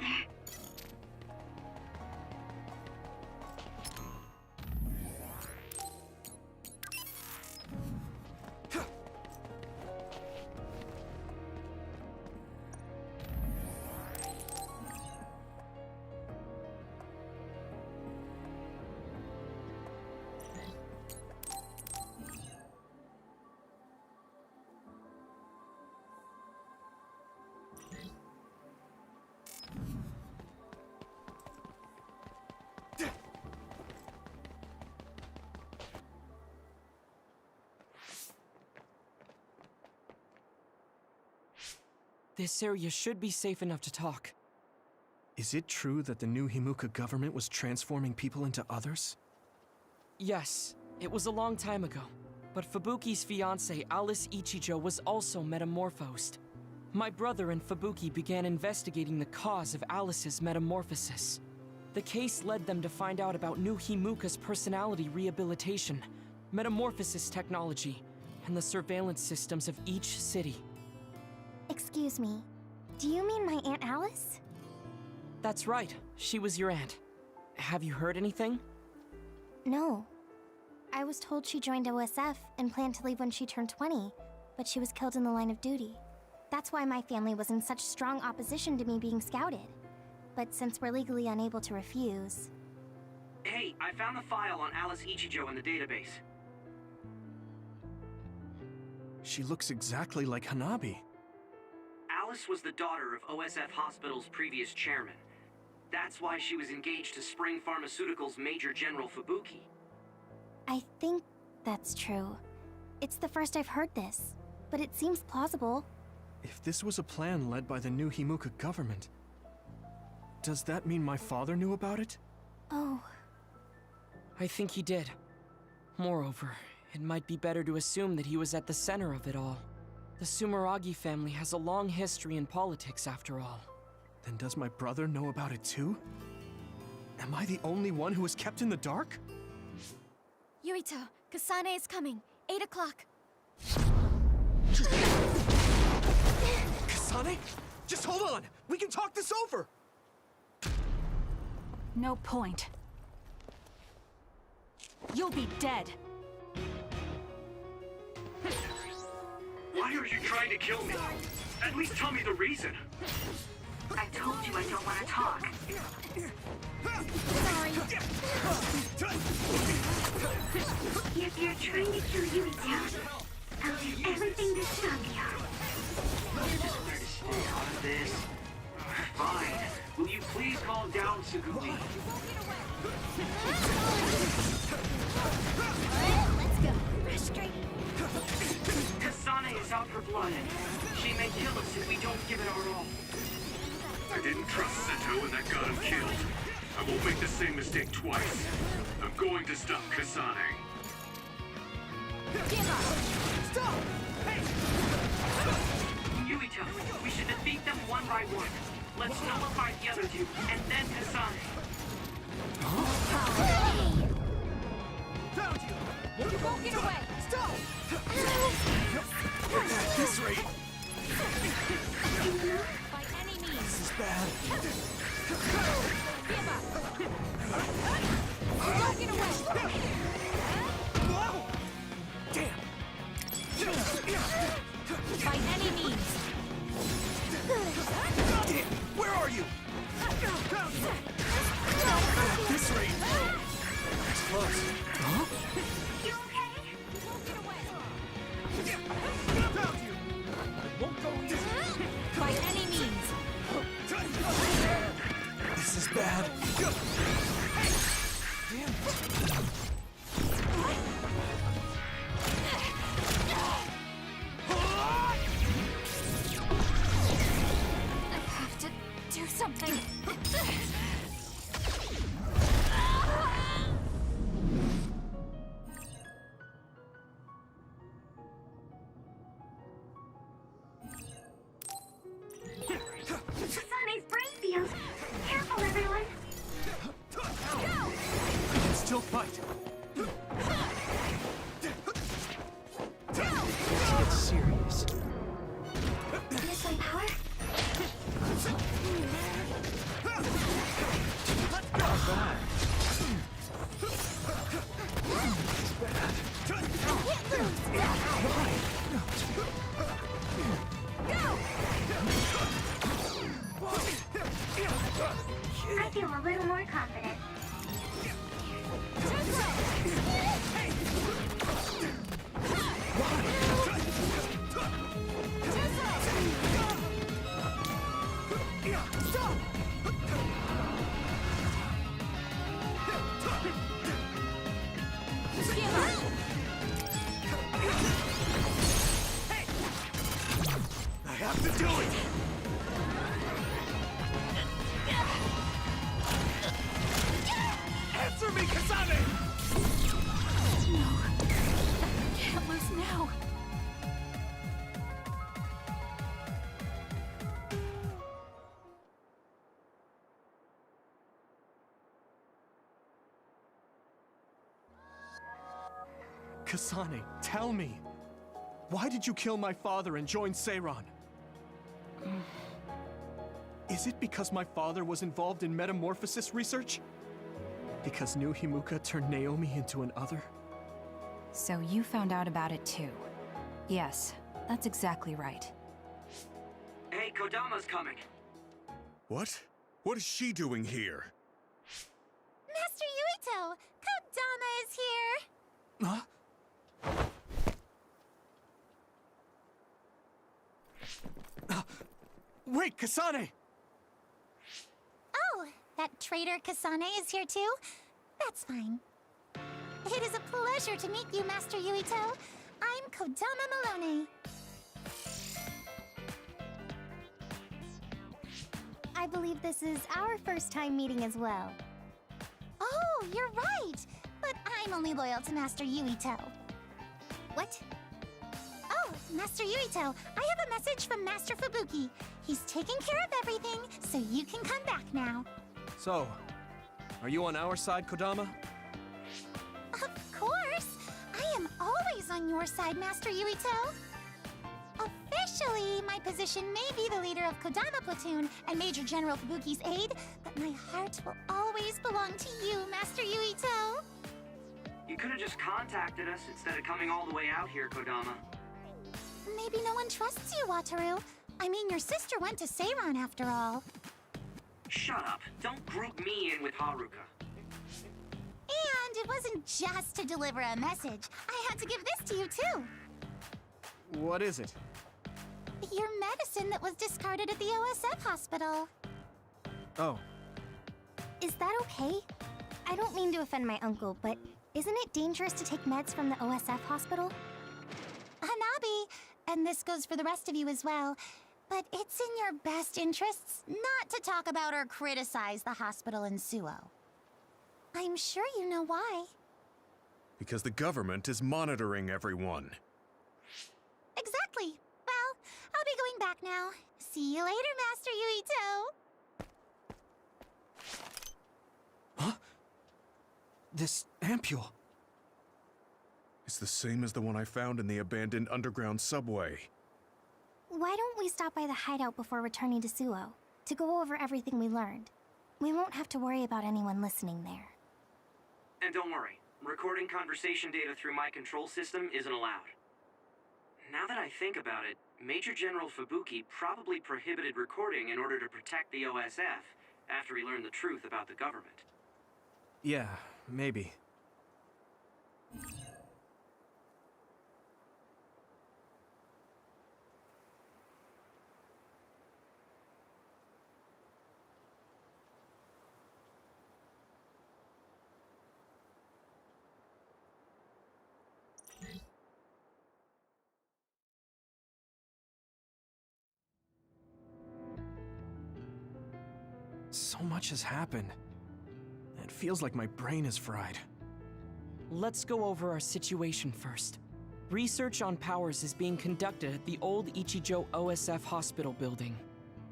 This area should be safe enough to talk. Is it true that the new Himuka government was transforming people into others? Yes, it was a long time ago. But Fubuki's fiancée, Alice Ichijo, was also metamorphosed. My brother and Fubuki began investigating the cause of Alice's metamorphosis. The case led them to find out about new Himuka's personality rehabilitation, metamorphosis technology, and the surveillance systems of each city. Excuse me. Do you mean my Aunt Alice? That's right, she was your aunt. Have you heard anything? No. I was told she joined OSF and planned to leave when she turned 20, but she was killed in the line of duty. That's why my family was in such strong opposition to me being scouted. But since we're legally unable to refuse... Hey, I found the file on Alice Ichijo in the database. She looks exactly like Hanabi. Alice was the daughter of OSF Hospital's previous chairman. That's why she was engaged to Spring Pharmaceuticals Major General Fubuki. I think that's true. It's the first I've heard this, but it seems plausible. If this was a plan led by the new Himuka government, does that mean my father knew about it? Oh. I think he did. Moreover, it might be better to assume that he was at the center of it all. The Sumeragi family has a long history in politics, after all. Then does my brother know about it too? Am I the only one who was kept in the dark? Yuito, Kasane is coming. 8 o'clock. Kasane? Just hold on! We can talk this over! No point. You'll be dead. Why are you trying to kill me? At least tell me the reason. I told you I don't want to talk. Sorry. You're trying to kill Yuito. I'll do everything to stop you. I just wanted to stay out of this. Fine. Will you please calm down, Tsugumi? Let's go. Frustrating. Kasane is out for blood. She may kill us if we don't give it our all. I didn't trust Seto and that got him killed. I won't make the same mistake twice. I'm going to stop Kasane. Give up! Stop! Hey! Yuito, we should defeat them one by one. Let's nullify the other two, and then Kasane. Found you! You won't get away! Stop! At this rate, By any means! this is bad. Give up! You won't get away! Whoa! Damn! By any means! Damn! Where are you? At this rate, it's close. Huh? You okay? You won't get away! Found you! It won't go easy. By any means! This is bad. Damn it. I have to do something! Kasane's brain field. Careful, everyone. I can still fight. It's serious. Miss my power? Not bad. I feel a little more confident. I have to do it! Answer me, Kasane! Can't lose now! Kasane, tell me. Why did you kill my father and join Seiran? Is it because my father was involved in metamorphosis research? Because New Himuka turned Naomi into an other? So you found out about it too. Yes, that's exactly right. Hey, Kodama's coming. What? What is she doing here? Master Yuito! Kodama is here! Huh? Wait, Kasane! Oh, that traitor Kasane is here too? That's fine. It is a pleasure to meet you, Master Yuito. I'm Kodama Malone. I believe this is our first time meeting as well. Oh, you're right! But I'm only loyal to Master Yuito. What? Oh, Master Yuito, I have a message from Master Fubuki. He's taking care of everything, so you can come back now. So, are you on our side, Kodama? Of course! I am always on your side, Master Yuito. Officially, my position may be the leader of Kodama Platoon and Major General Fubuki's aide, but my heart will always belong to you, Master Yuito. You could have just contacted us instead of coming all the way out here, Kodama. Maybe no one trusts you, Wataru. I mean, your sister went to Seiran after all. Shut up. Don't group me in with Haruka. And it wasn't just to deliver a message. I had to give this to you, too. What is it? Your medicine that was discarded at the OSF hospital. Oh, Is that okay? I don't mean to offend my uncle, but isn't it dangerous to take meds from the OSF hospital? Hanabi, and this goes for the rest of you as well, but it's in your best interests not to talk about or criticize the hospital in Suo. I'm sure you know why. Because the government is monitoring everyone. Exactly. Well, I'll be going back now. See you later, Master Yuito. huh? This ampule. It's the same as the one I found in the abandoned underground subway. Why don't we stop by the hideout before returning to Suo to go over everything we learned? We won't have to worry about anyone listening there. And don't worry, recording conversation data through my control system isn't allowed. Now that I think about it, Major General Fubuki probably prohibited recording in order to protect the OSF after he learned the truth about the government. Yeah, maybe. So much has happened. It feels like my brain is fried. Let's go over our situation first. Research on powers is being conducted at the old Ichijo OSF hospital building.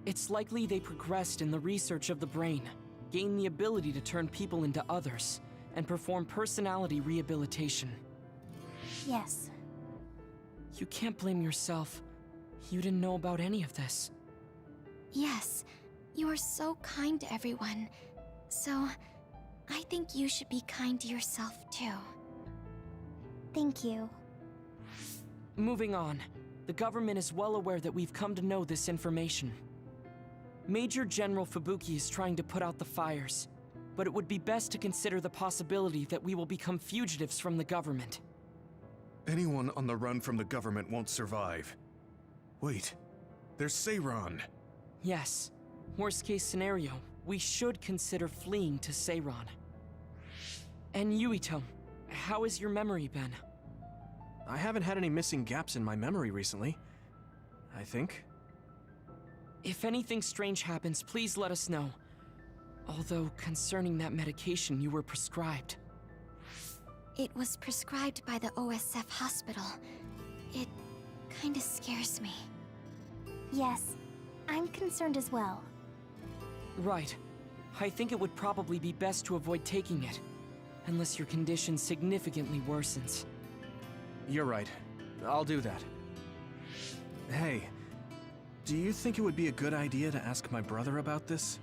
It's likely they progressed in the research of the brain, gained the ability to turn people into others, and perform personality rehabilitation. Yes. You can't blame yourself. You didn't know about any of this. Yes, you are so kind to everyone. So, I think you should be kind to yourself too. Thank you. Moving on, the government is well aware that we've come to know this information. Major General Fubuki is trying to put out the fires, but it would be best to consider the possibility that we will become fugitives from the government. Anyone on the run from the government won't survive. Wait, there's Seiran. Yes. Worst case scenario, we should consider fleeing to Seiran. And Yuito, how has your memory been? I haven't had any missing gaps in my memory recently, I think. If anything strange happens, please let us know. Although, concerning that medication you were prescribed. It was prescribed by the OSF hospital. It kinda scares me. Yes, I'm concerned as well. Right. I think it would probably be best to avoid taking it, unless your condition significantly worsens. You're right. I'll do that. Hey, do you think it would be a good idea to ask my brother about this?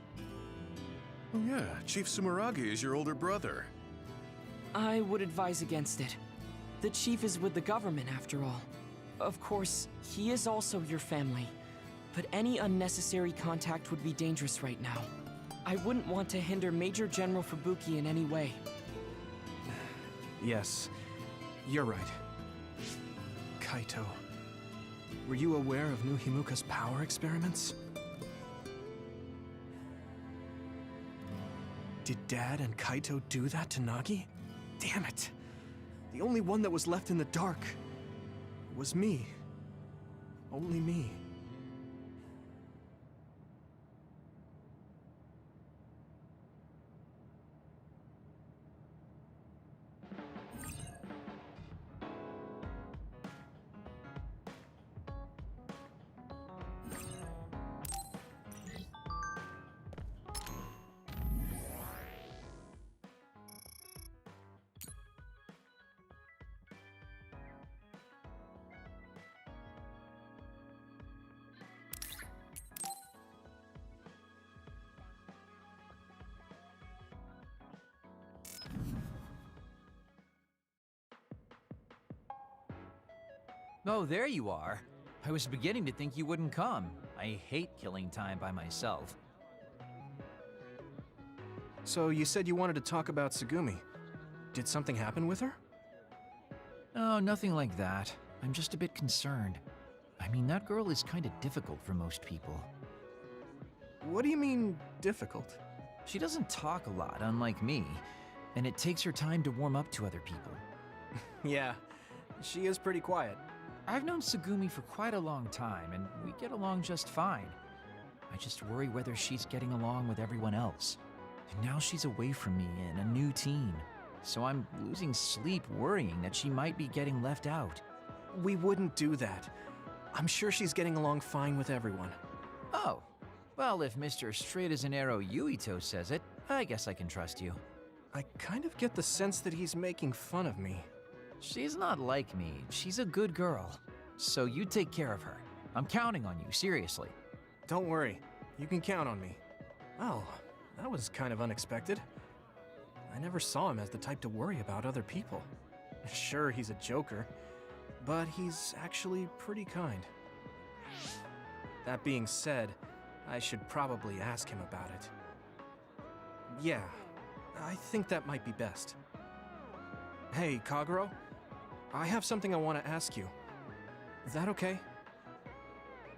Oh yeah, Chief Sumeragi is your older brother. I would advise against it. The chief is with the government, after all. Of course, he is also your family, but any unnecessary contact would be dangerous right now. I wouldn't want to hinder Major General Fubuki in any way. Yes, you're right. Kaito, were you aware of New Himuka's power experiments? Did Dad and Kaito do that to Nagi? Damn it! The only one that was left in the dark was me. Only me. Oh, there you are. I was beginning to think you wouldn't come. I hate killing time by myself. So you said you wanted to talk about Tsugumi. Did something happen with her? Oh, nothing like that. I'm just a bit concerned. I mean, that girl is kind of difficult for most people. What do you mean, difficult? She doesn't talk a lot, unlike me, and it takes her time to warm up to other people. Yeah, she is pretty quiet. I've known Tsugumi for quite a long time, and we get along just fine. I just worry whether she's getting along with everyone else. And now she's away from me and a new teen, so I'm losing sleep worrying that she might be getting left out. We wouldn't do that. I'm sure she's getting along fine with everyone. Oh, well, if Mr. Straight as an Arrow Yuito says it, I guess I can trust you. I kind of get the sense that he's making fun of me. She's not like me. She's a good girl. So you take care of her. I'm counting on you, seriously. Don't worry. You can count on me. Well, that was kind of unexpected. I never saw him as the type to worry about other people. Sure, he's a joker, but he's actually pretty kind. That being said, I should probably ask him about it. Yeah, I think that might be best. Hey, Kagero, I have something I want to ask you. Is that okay?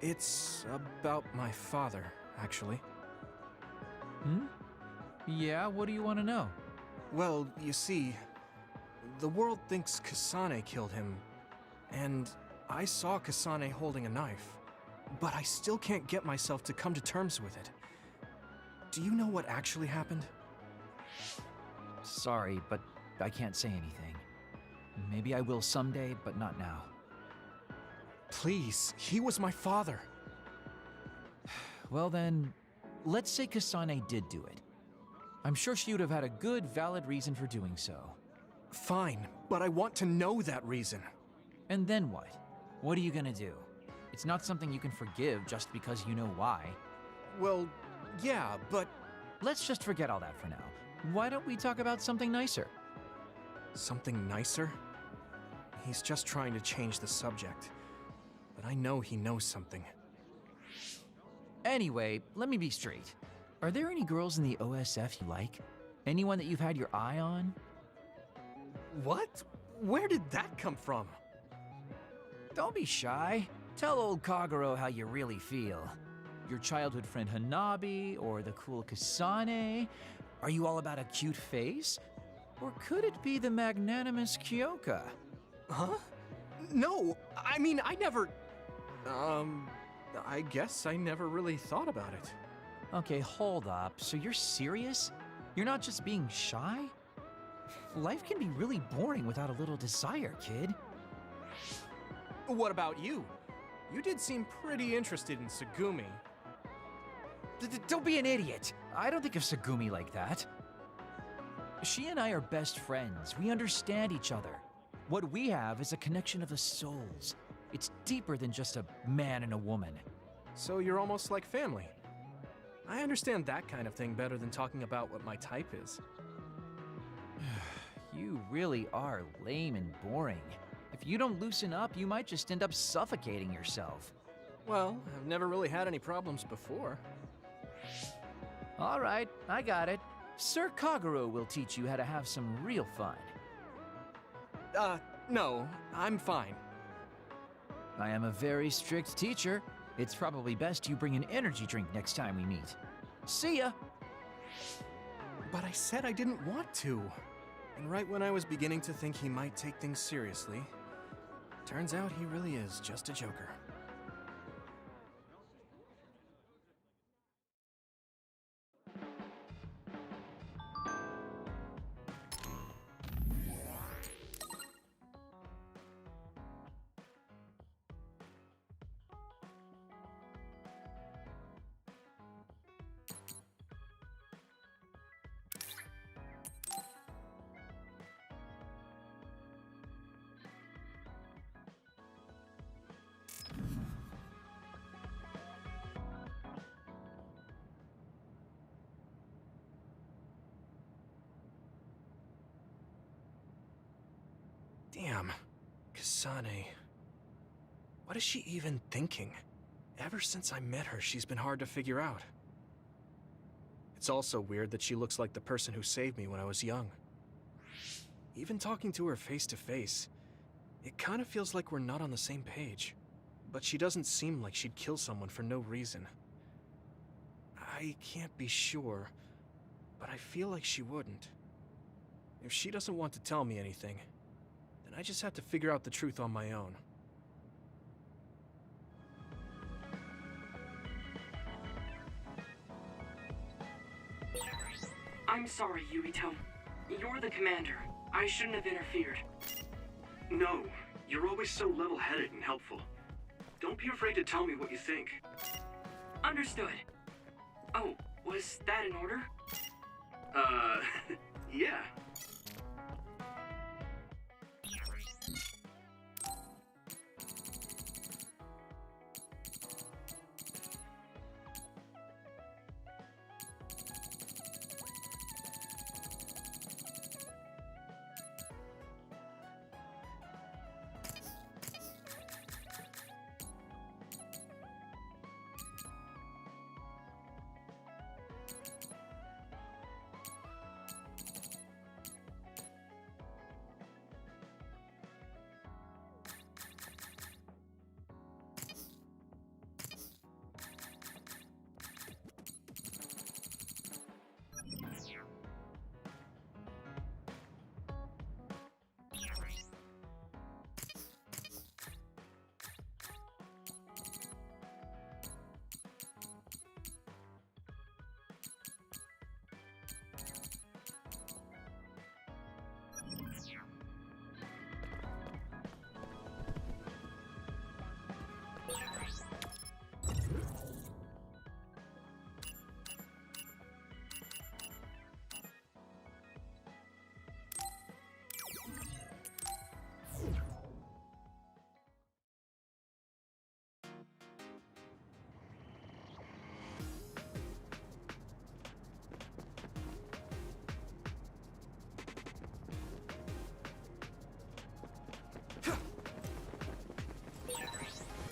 It's about my father, actually. Hmm? Yeah, what do you want to know? Well, you see, the world thinks Kasane killed him, and I saw Kasane holding a knife, but I still can't get myself to come to terms with it. Do you know what actually happened? Sorry, but I can't say anything. Maybe I will someday, but not now. Please, he was my father. Well then, let's say Kasane did do it. I'm sure she would have had a good, valid reason for doing so. Fine, but I want to know that reason. And then what? What are you gonna do? It's not something you can forgive just because you know why. Well, yeah, but... Let's just forget all that for now. Why don't we talk about something nicer? Something nicer? He's just trying to change the subject. But I know he knows something. Anyway, let me be straight. Are there any girls in the OSF you like? Anyone that you've had your eye on? What? Where did that come from? Don't be shy. Tell old Kagero how you really feel. Your childhood friend Hanabi, or the cool Kasane? Are you all about a cute face? Or could it be the magnanimous Kyoka? Huh? No, I mean, I never... I guess I never really thought about it. Okay, hold up. So you're serious? You're not just being shy? Life can be really boring without a little desire, kid. What about you? You did seem pretty interested in Tsugumi. Don't be an idiot. I don't think of Tsugumi like that. She and I are best friends. We understand each other. What we have is a connection of the souls. It's deeper than just a man and a woman. So you're almost like family. I understand that kind of thing better than talking about what my type is. You really are lame and boring. If you don't loosen up, you might just end up suffocating yourself. Well, I've never really had any problems before. All right, I got it. Sir Kagero will teach you how to have some real fun. No, I'm fine. I am a very strict teacher. It's probably best you bring an energy drink next time we meet. See ya! But I said I didn't want to. And right when I was beginning to think he might take things seriously, turns out he really is just a joker. Damn, Kasane. What is she even thinking? Ever since I met her, she's been hard to figure out. It's also weird that she looks like the person who saved me when I was young. Even talking to her face to face, it kind of feels like we're not on the same page. But she doesn't seem like she'd kill someone for no reason. I can't be sure, but I feel like she wouldn't. If she doesn't want to tell me anything, then I just have to figure out the truth on my own. I'm sorry, Yuito. You're the commander. I shouldn't have interfered. No, you're always so level-headed and helpful. Don't be afraid to tell me what you think. Understood. Oh, was that in order? Yeah.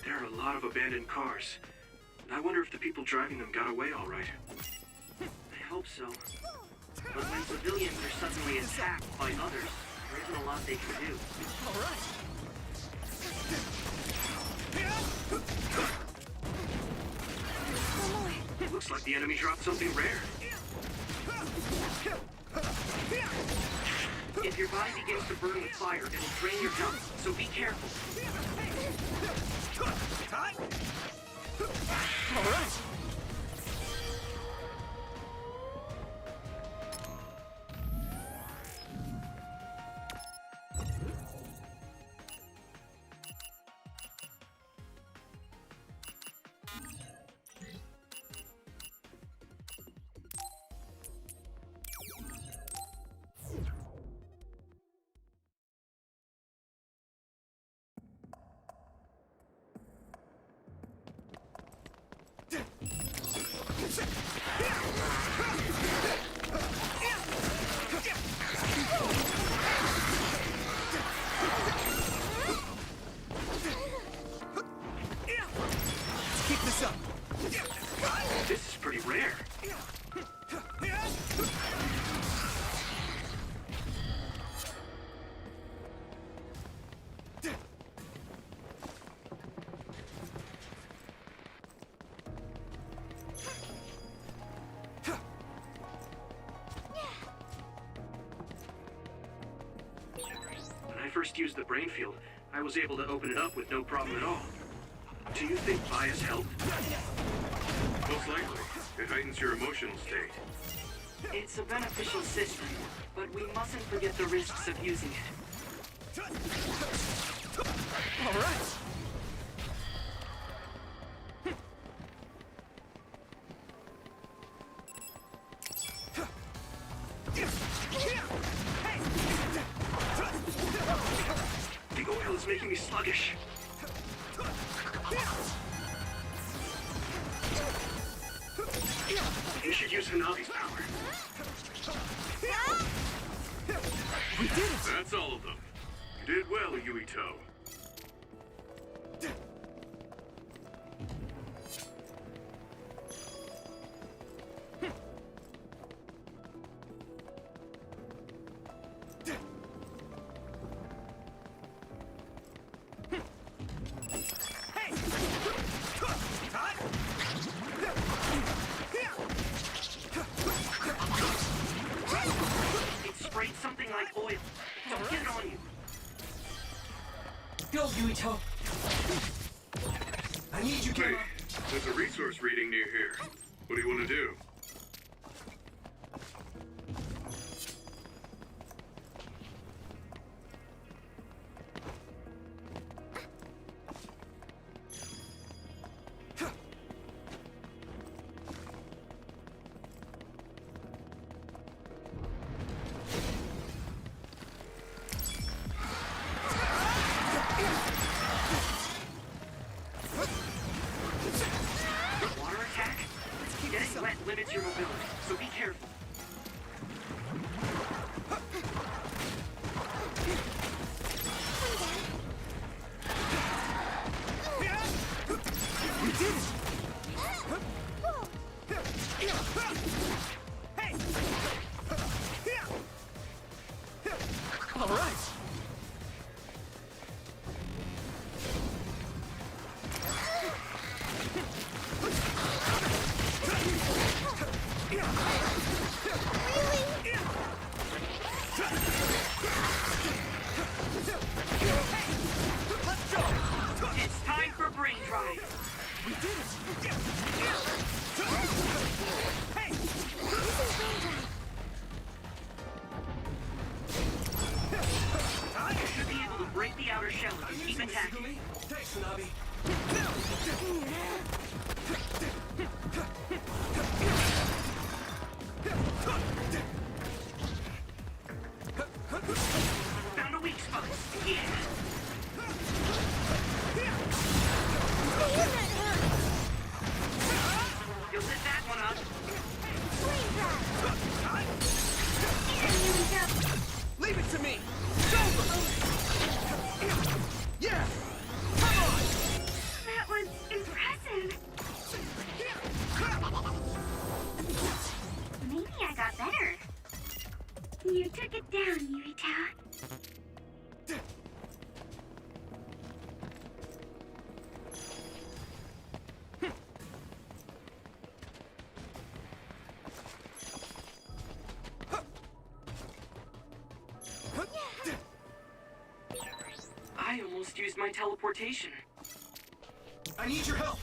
There are a lot of abandoned cars. I wonder if the people driving them got away all right. I hope so. But when civilians are suddenly attacked by others, there isn't a lot they can do. All right. Looks like the enemy dropped something rare. If your body begins to burn with fire, it'll drain your health, so be careful. All right. Keep this up. This is pretty rare. When I first used the brain field, I was able to open it up with no problem at all. Do you think bias helped? Most likely. It heightens your emotional state. It's a beneficial system, but we mustn't forget the risks of using it. All right. The oil is making me sluggish. You should use Hanabi's power. We did it. That's all of them. You did well, Yuito. operate something like oil. Don't get it on you. Go, Yuito! I need you, Hey, Gamma! there's a resource reading near here. What do you want to do? Water attack? Getting wet limits your mobility, so be careful. We did it! Hey! All right! It's time for brain drive. We did it! Hey! You should be able to break the outer shell if you keep attacking. Thanks, Nabi. Found a weak spot. Yeah. You'll lit that one up. Leave it to me! It's over! Yeah! Come on! That was impressive. Maybe I got better. You took it down, Yuito. I almost used my teleportation. I need your help!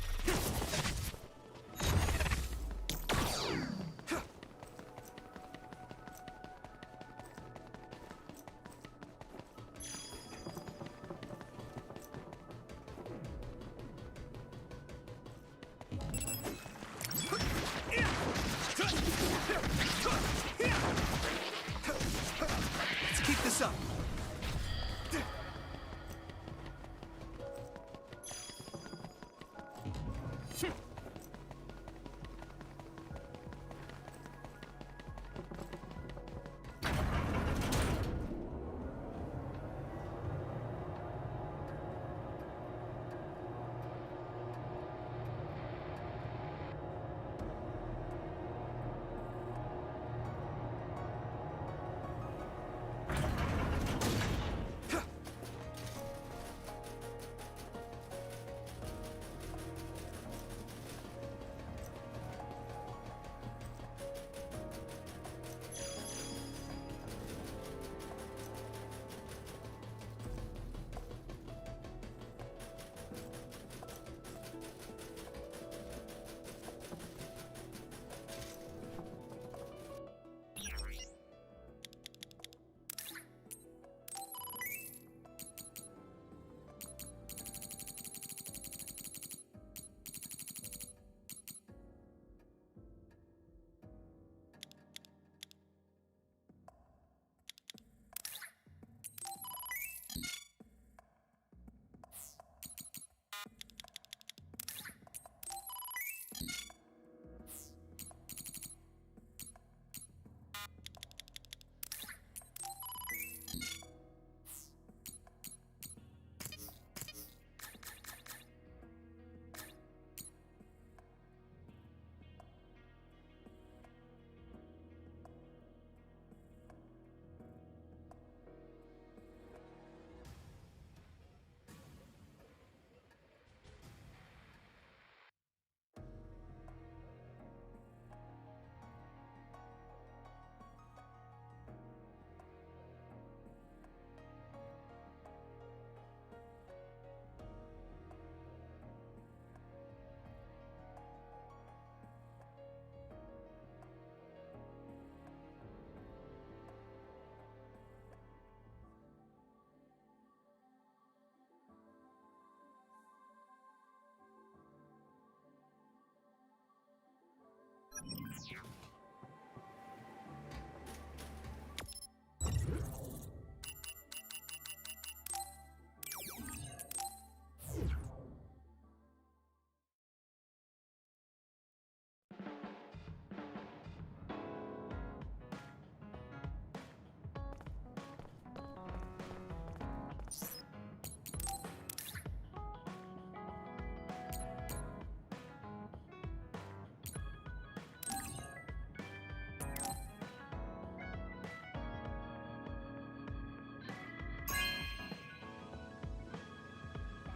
Let's keep this up.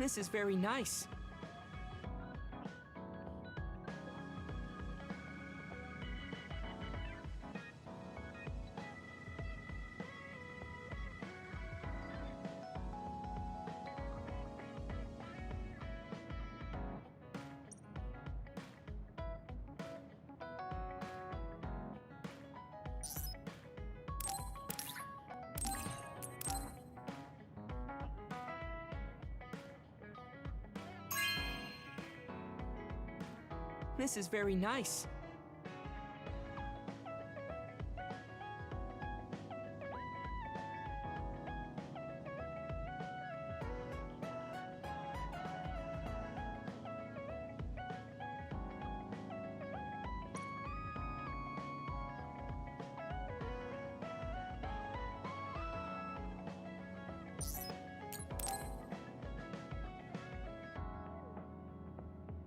This is very nice. This is very nice.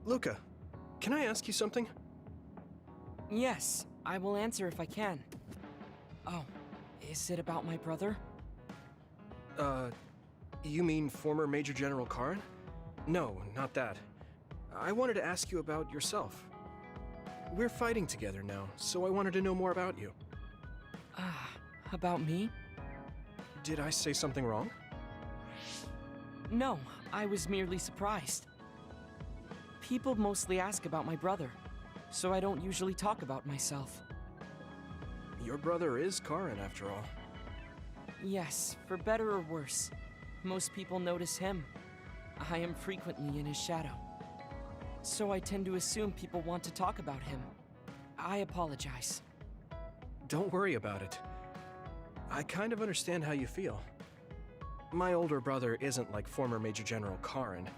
Luca, can I ask you something? Yes, I will answer if I can. Oh, is it about my brother? You mean former Major General Karin? No, not that. I wanted to ask you about yourself. We're fighting together now, so I wanted to know more about you. Ah, about me? Did I say something wrong? No, I was merely surprised. People mostly ask about my brother, so I don't usually talk about myself. Your brother is Karin, after all. Yes, for better or worse. Most people notice him. I am frequently in his shadow. So I tend to assume people want to talk about him. I apologize. Don't worry about it. I kind of understand how you feel. My older brother isn't like former Major General Karin,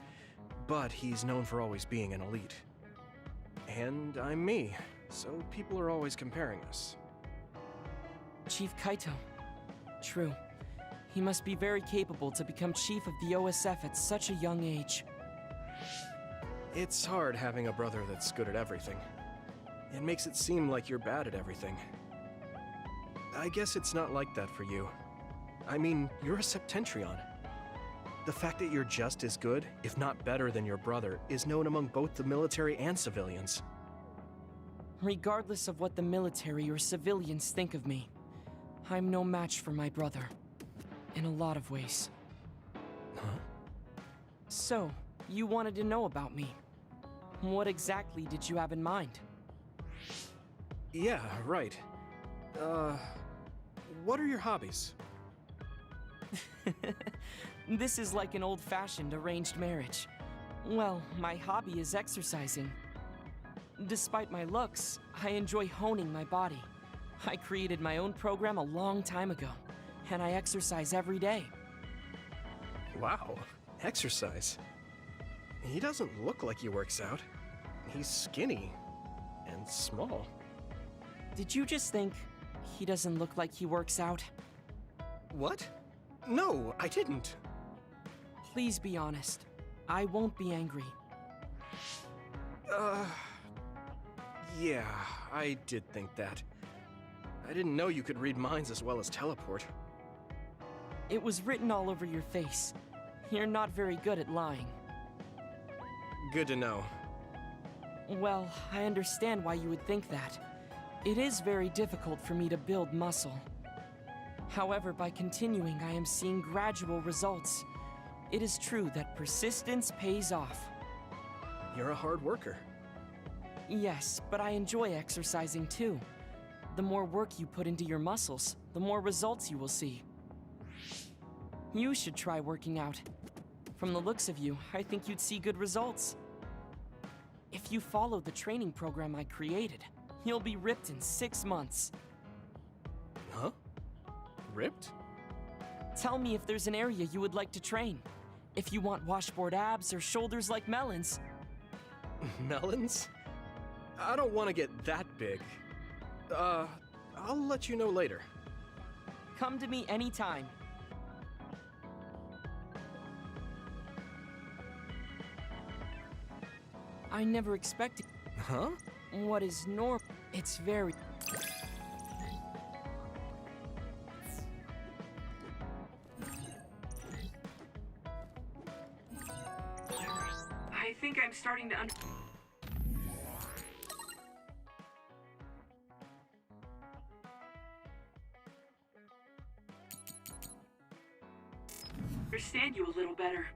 but he's known for always being an elite. And I'm me, so people are always comparing us. Chief Kaito. True. He must be very capable to become chief of the OSF at such a young age. It's hard having a brother that's good at everything. It makes it seem like you're bad at everything. I guess it's not like that for you. I mean, you're a Septentrion. The fact that you're just as good, if not better than your brother, is known among both the military and civilians. Regardless of what the military or civilians think of me, I'm no match for my brother. In a lot of ways. Huh? So, you wanted to know about me. What exactly did you have in mind? Yeah, right. What are your hobbies? This is like an old-fashioned arranged marriage. Well, my hobby is exercising. Despite my looks, I enjoy honing my body. I created my own program a long time ago, and I exercise every day. Wow, exercise. He doesn't look like he works out. He's skinny and small. Did you just think he doesn't look like he works out? What? No, I didn't. Please be honest. I won't be angry. Yeah, I did think that. I didn't know you could read minds as well as teleport. It was written all over your face. You're not very good at lying. Good to know. Well, I understand why you would think that. It is very difficult for me to build muscle. However, by continuing, I am seeing gradual results. It is true that persistence pays off. You're a hard worker. Yes, but I enjoy exercising too. The more work you put into your muscles, the more results you will see. You should try working out. From the looks of you, I think you'd see good results. If you follow the training program I created, you'll be ripped in 6 months. Huh? Ripped? Tell me if there's an area you would like to train. If you want washboard abs or shoulders like melons. Melons? I don't want to get that big. I'll let you know later. Come to me anytime. I never expected... Huh? What is normal? It's very... think I'm starting to understand you a little better.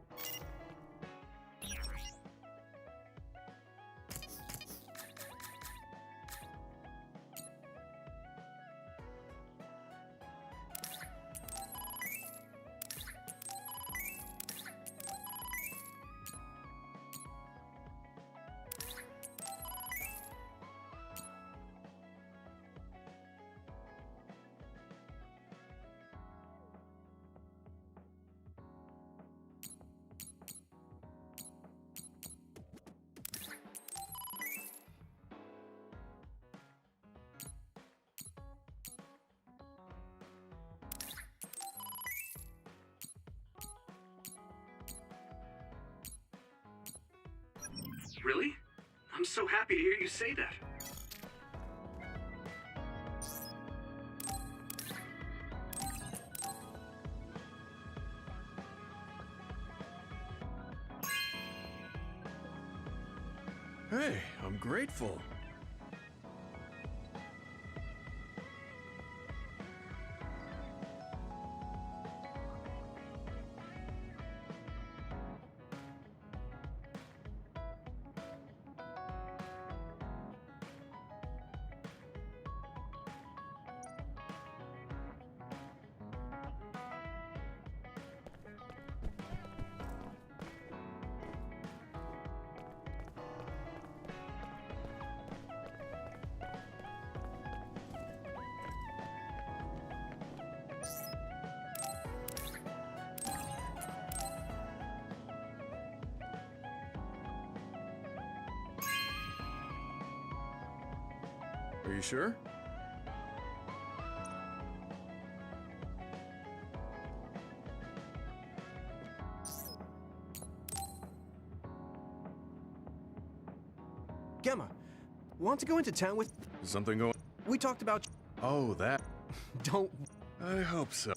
Really? I'm so happy to hear you say that. Hey, I'm grateful. Are you sure? Gemma, want to go into town with... Something going... We talked about... Oh, that... Don't... I hope so.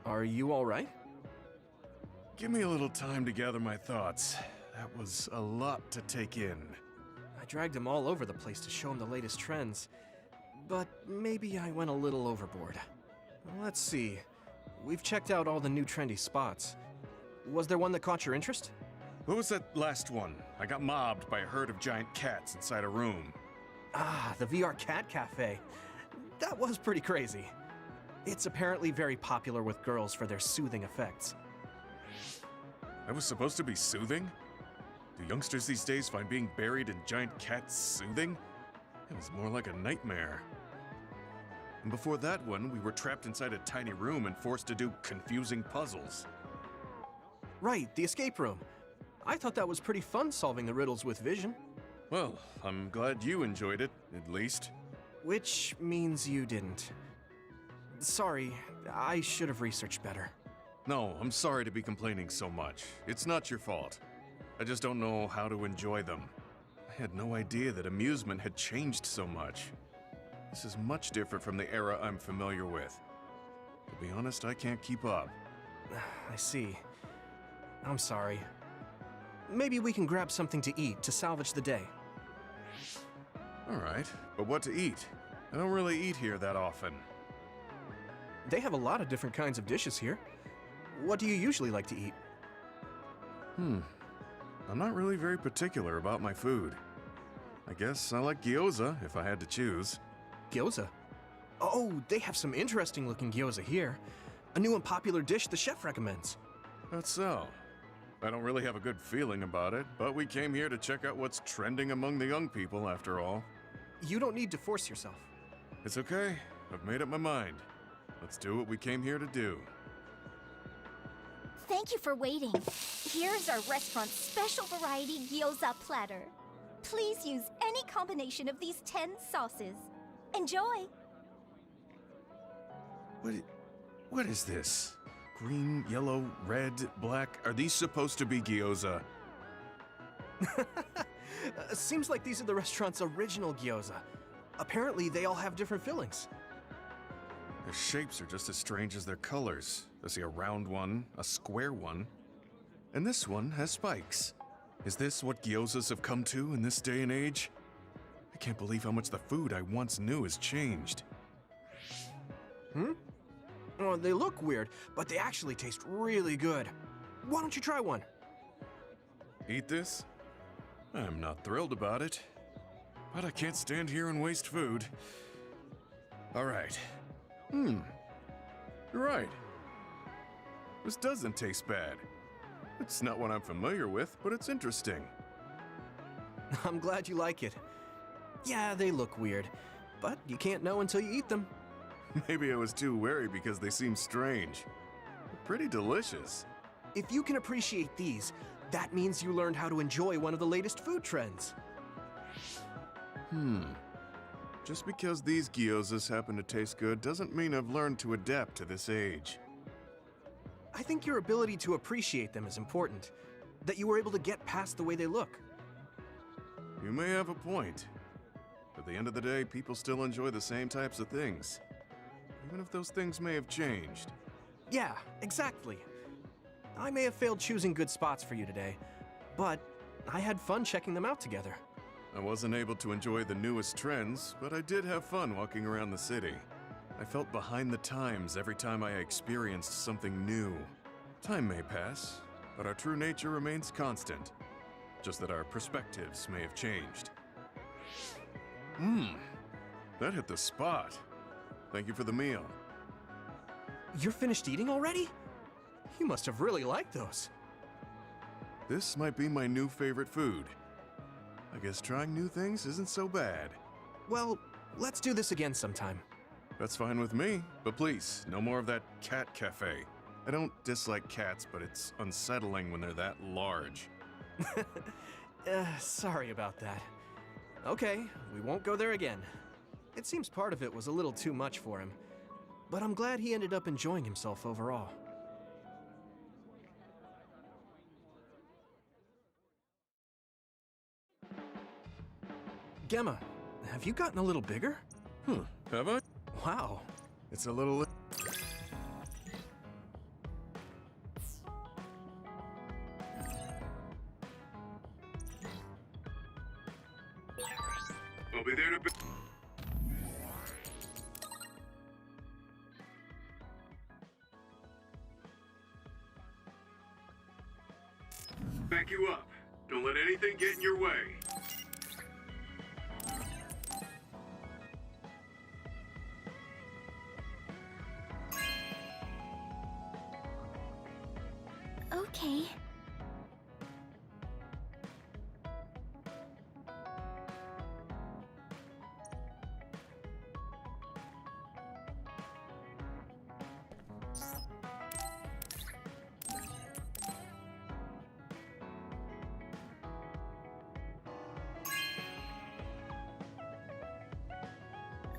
Are you all right? Give me a little time to gather my thoughts. That was a lot to take in. I dragged him all over the place to show him the latest trends, but maybe I went a little overboard. Let's see. We've checked out all the new trendy spots. Was there one that caught your interest? What was that last one? I got mobbed by a herd of giant cats inside a room. Ah, the VR Cat Cafe. That was pretty crazy. It's apparently very popular with girls for their soothing effects. That was supposed to be soothing? Do youngsters these days find being buried in giant cats soothing? It was more like a nightmare. And before that one, we were trapped inside a tiny room and forced to do confusing puzzles. Right, the escape room. I thought that was pretty fun solving the riddles with vision. Well, I'm glad you enjoyed it, at least. Which means you didn't. Sorry, I should have researched better. No, I'm sorry to be complaining so much. It's not your fault. I just don't know how to enjoy them. I had no idea that amusement had changed so much. This is much different from the era I'm familiar with. To be honest, I can't keep up. I see. I'm sorry. Maybe we can grab something to eat to salvage the day. All right, but what to eat? I don't really eat here that often. They have a lot of different kinds of dishes here. What do you usually like to eat? I'm not really very particular about my food. I guess I like gyoza if I had to choose. Gyoza? Oh, they have some interesting looking gyoza here. A new and popular dish the chef recommends. That's so. I don't really have a good feeling about it, but we came here to check out what's trending among the young people after all. You don't need to force yourself. It's okay. I've made up my mind. Let's do what we came here to do. Thank you for waiting. Here's our restaurant's special variety gyoza platter. Please use any combination of these 10 sauces. Enjoy! What is this? Green, yellow, red, black. Are these supposed to be gyoza? Seems like these are the restaurant's original gyoza. Apparently, they all have different fillings. Their shapes are just as strange as their colors. I see a round one, a square one, and this one has spikes. Is this what gyozas have come to in this day and age? I can't believe how much the food I once knew has changed. Oh, they look weird, but they actually taste really good. Why don't you try one? Eat this? I'm not thrilled about it, but I can't stand here and waste food. All right. You're right. This doesn't taste bad. It's not what I'm familiar with, but it's interesting. I'm glad you like it. Yeah, they look weird, but you can't know until you eat them. Maybe I was too wary because they seem strange. They're pretty delicious. If you can appreciate these, that means you learned how to enjoy one of the latest food trends. Just because these gyozas happen to taste good doesn't mean I've learned to adapt to this age. I think your ability to appreciate them is important. That you were able to get past the way they look. You may have a point. At the end of the day, people still enjoy the same types of things. Even if those things may have changed. Yeah, exactly. I may have failed choosing good spots for you today, but I had fun checking them out together. I wasn't able to enjoy the newest trends, but I did have fun walking around the city. I felt behind the times every time I experienced something new. Time may pass, but our true nature remains constant. Just that our perspectives may have changed. That hit the spot. Thank you for the meal. You're finished eating already? You must have really liked those. This might be my new favorite food. I guess trying new things isn't so bad. Well, let's do this again sometime. That's fine with me, but please, no more of that cat cafe. I don't dislike cats, but it's unsettling when they're that large. Sorry about that. Okay, we won't go there again. It seems part of it was a little too much for him, but I'm glad he ended up enjoying himself overall. Gemma, have you gotten a little bigger? Have I? Wow. It's a little... I'll be there to... Back you up. Don't let anything get in your way. Okay.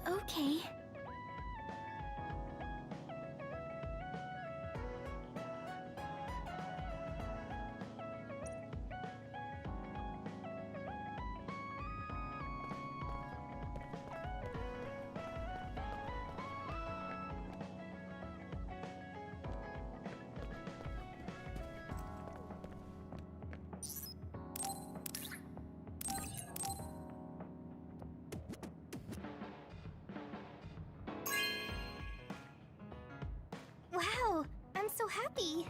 Okay. Wow, I'm so happy.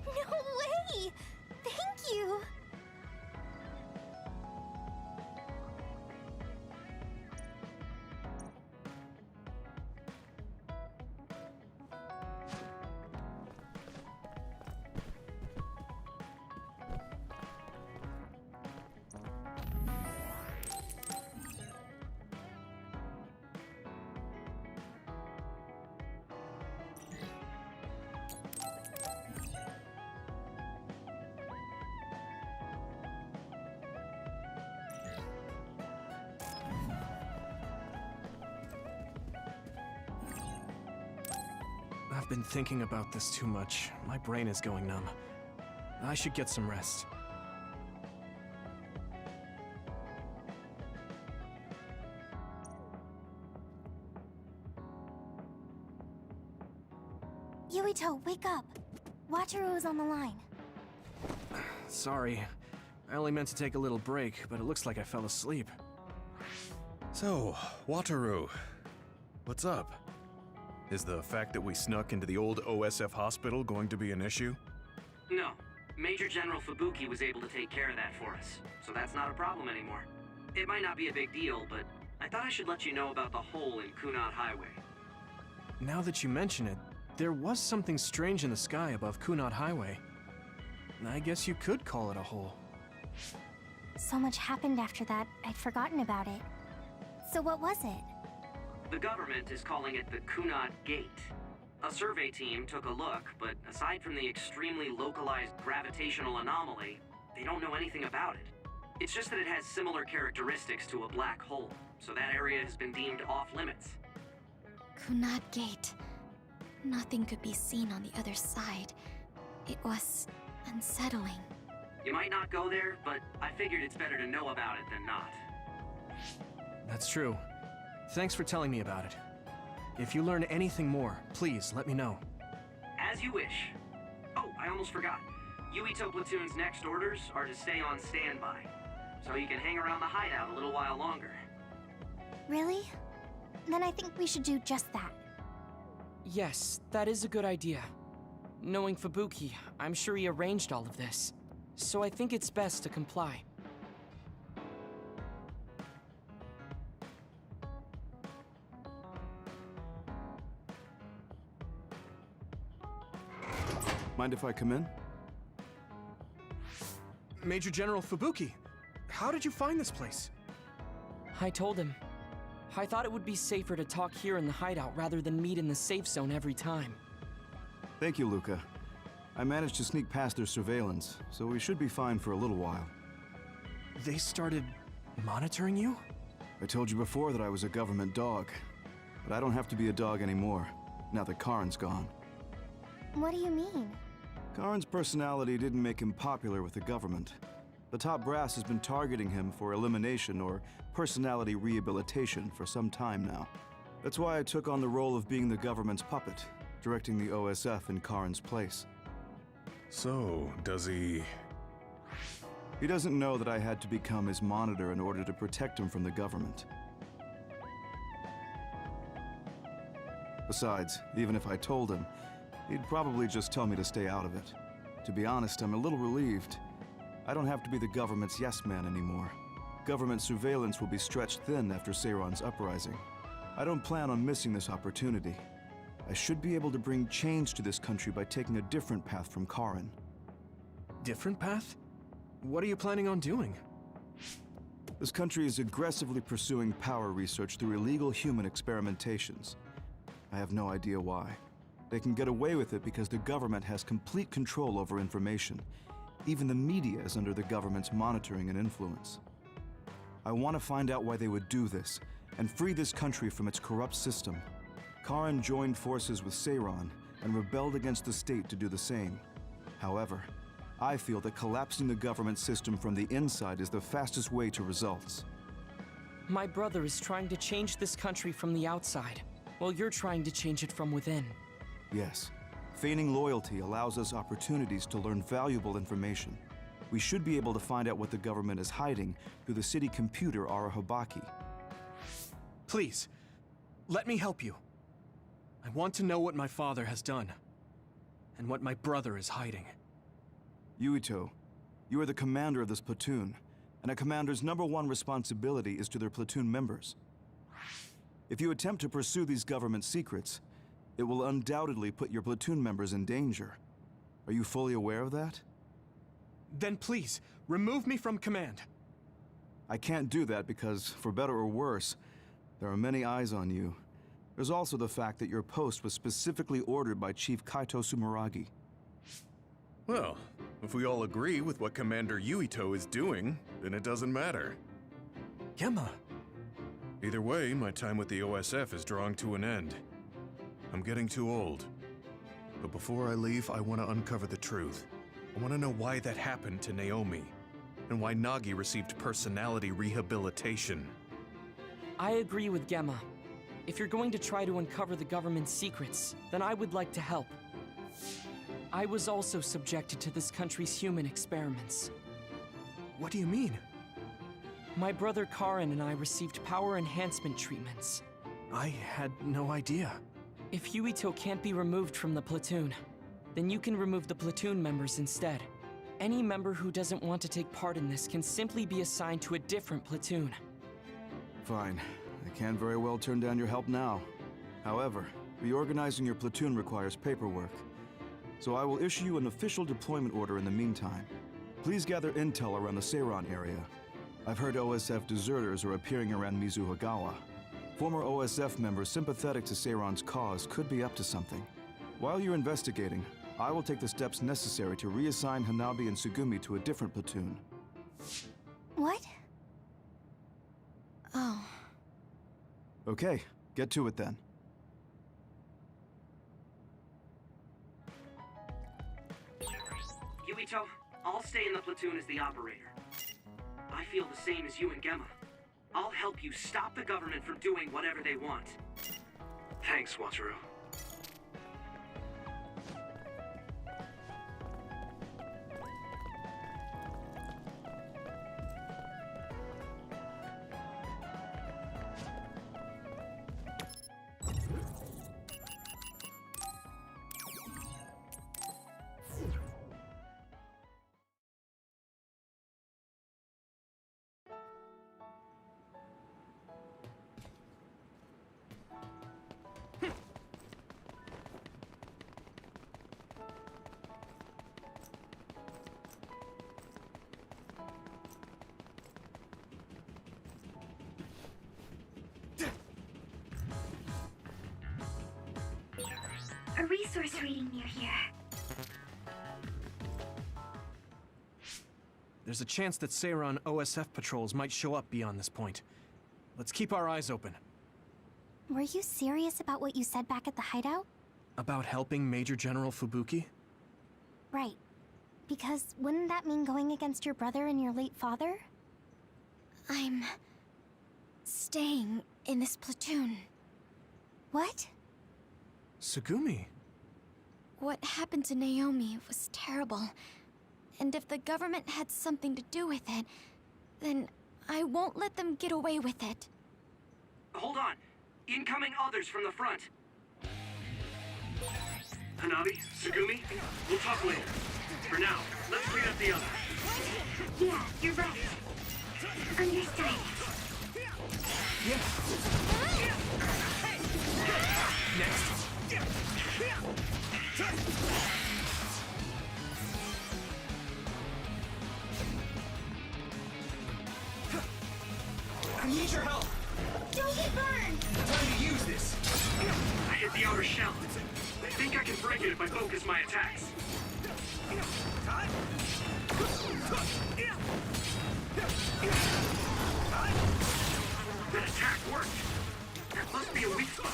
No way! Thank you! I've been thinking about this too much. My brain is going numb. I should get some rest. Yuito, wake up! Wataru is on the line. Sorry. I only meant to take a little break, but it looks like I fell asleep. So, Wataru, what's up? Is the fact that we snuck into the old OSF hospital going to be an issue? No. Major General Fubuki was able to take care of that for us, so that's not a problem anymore. It might not be a big deal, but I thought I should let you know about the hole in Kunad Highway. Now that you mention it, there was something strange in the sky above Kunad Highway. I guess you could call it a hole. So much happened after that, I'd forgotten about it. So what was it? The government is calling it the Kunad Gate. A survey team took a look, but aside from the extremely localized gravitational anomaly, they don't know anything about it. It's just that it has similar characteristics to a black hole, so that area has been deemed off-limits. Kunad Gate. Nothing could be seen on the other side. It was unsettling. You might not go there, but I figured it's better to know about it than not. That's true. Thanks for telling me about it. If you learn anything more, please let me know. As you wish. Oh, I almost forgot. Yuito Platoon's next orders are to stay on standby, so you can hang around the hideout a little while longer. Really? Then I think we should do just that. Yes, that is a good idea. Knowing Fubuki, I'm sure he arranged all of this. So I think it's best to comply. Mind if I come in? Major General Fubuki, how did you find this place? I told him. I thought it would be safer to talk here in the hideout rather than meet in the safe zone every time. Thank you, Luca. I managed to sneak past their surveillance, so we should be fine for a little while. They started monitoring you? I told you before that I was a government dog, but I don't have to be a dog anymore, now that Karin's gone. What do you mean? Karin's personality didn't make him popular with the government. The top brass has been targeting him for elimination or personality rehabilitation for some time now. That's why I took on the role of being the government's puppet, directing the OSF in Karin's place. So, does he... He doesn't know that I had to become his monitor in order to protect him from the government. Besides, even if I told him, he'd probably just tell me to stay out of it. To be honest, I'm a little relieved. I don't have to be the government's yes man anymore. Government surveillance will be stretched thin after Seiron's uprising. I don't plan on missing this opportunity. I should be able to bring change to this country by taking a different path from Karin. Different path? What are you planning on doing? This country is aggressively pursuing power research through illegal human experimentations. I have no idea why. They can get away with it because the government has complete control over information. Even the media is under the government's monitoring and influence. I want to find out why they would do this, and free this country from its corrupt system. Karin joined forces with Seiron and rebelled against the state to do the same. However, I feel that collapsing the government system from the inside is the fastest way to results. My brother is trying to change this country from the outside, while you're trying to change it from within. Yes. Feigning loyalty allows us opportunities to learn valuable information. We should be able to find out what the government is hiding through the city computer Arahobaki. Please, let me help you. I want to know what my father has done, and what my brother is hiding. Yuito, you are the commander of this platoon, and a commander's #1 responsibility is to their platoon members. If you attempt to pursue these government secrets, it will undoubtedly put your platoon members in danger. Are you fully aware of that? Then please, remove me from command. I can't do that because, for better or worse, there are many eyes on you. There's also the fact that your post was specifically ordered by Chief Kaito Sumeragi. Well, if we all agree with what Commander Yuito is doing, then it doesn't matter. Gemma. Either way, my time with the OSF is drawing to an end. I'm getting too old. But before I leave, I want to uncover the truth. I want to know why that happened to Naomi, and why Nagi received personality rehabilitation. I agree with Gemma. If you're going to try to uncover the government's secrets, then I would like to help. I was also subjected to this country's human experiments. What do you mean? My brother Karin and I received power enhancement treatments. I had no idea. If Yuito can't be removed from the platoon, then you can remove the platoon members instead. Any member who doesn't want to take part in this can simply be assigned to a different platoon. Fine. I can't very well turn down your help now. However, reorganizing your platoon requires paperwork. So I will issue you an official deployment order in the meantime. Please gather intel around the Seiran area. I've heard OSF deserters are appearing around Mizuhagawa. Former OSF members sympathetic to Seiran's cause could be up to something. While you're investigating, I will take the steps necessary to reassign Hanabi and Tsugumi to a different platoon. What? Oh. Okay, get to it then. Yuito, I'll stay in the platoon as the operator. I feel the same as you and Gemma. I'll help you stop the government from doing whatever they want. Thanks, Wataru. A resource reading near here. There's a chance that Seiran OSF patrols might show up beyond this point. Let's keep our eyes open. Were you serious about what you said back at the hideout? About helping Major General Fubuki? Right. Because wouldn't that mean going against your brother and your late father? I'm staying in this platoon. What? Tsugumi. What happened to Naomi was terrible. And if the government had something to do with it, then I won't let them get away with it. Hold on. Incoming others from the front. Hanabi, Tsugumi, we'll talk later. For now, let's clean up the others. Yeah, you're right. Understood. Next. I need your help! Don't get burned! Time to use this! I hit the outer shell. I think I can break it if I focus my attacks. That attack worked. That must be a weak spot.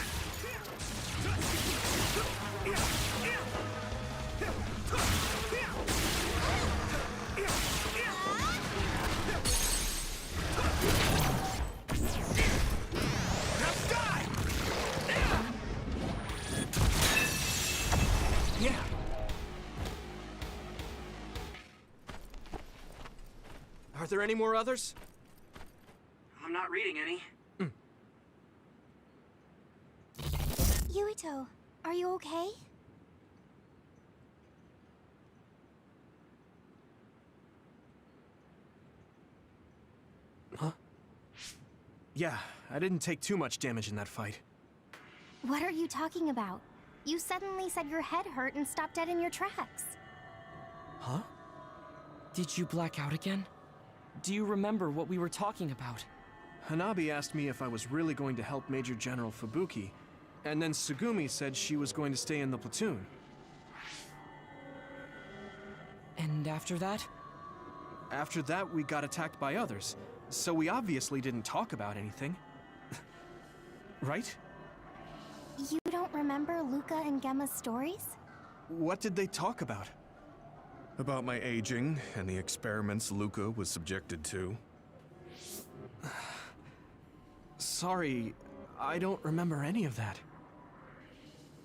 Yeah. Are there any more others? I'm not reading any. Yuito, are you okay? Huh? Yeah, I didn't take too much damage in that fight. What are you talking about? You suddenly said your head hurt and stopped dead in your tracks. Huh? Did you black out again? Do you remember what we were talking about? Hanabi asked me if I was really going to help Major General Fubuki, and then Tsugumi said she was going to stay in the platoon. And after that? After that, we got attacked by others, so we obviously didn't talk about anything. Right? You don't remember Luca and Gemma's stories? What did they talk about? About my aging and the experiments Luca was subjected to. Sorry, I don't remember any of that.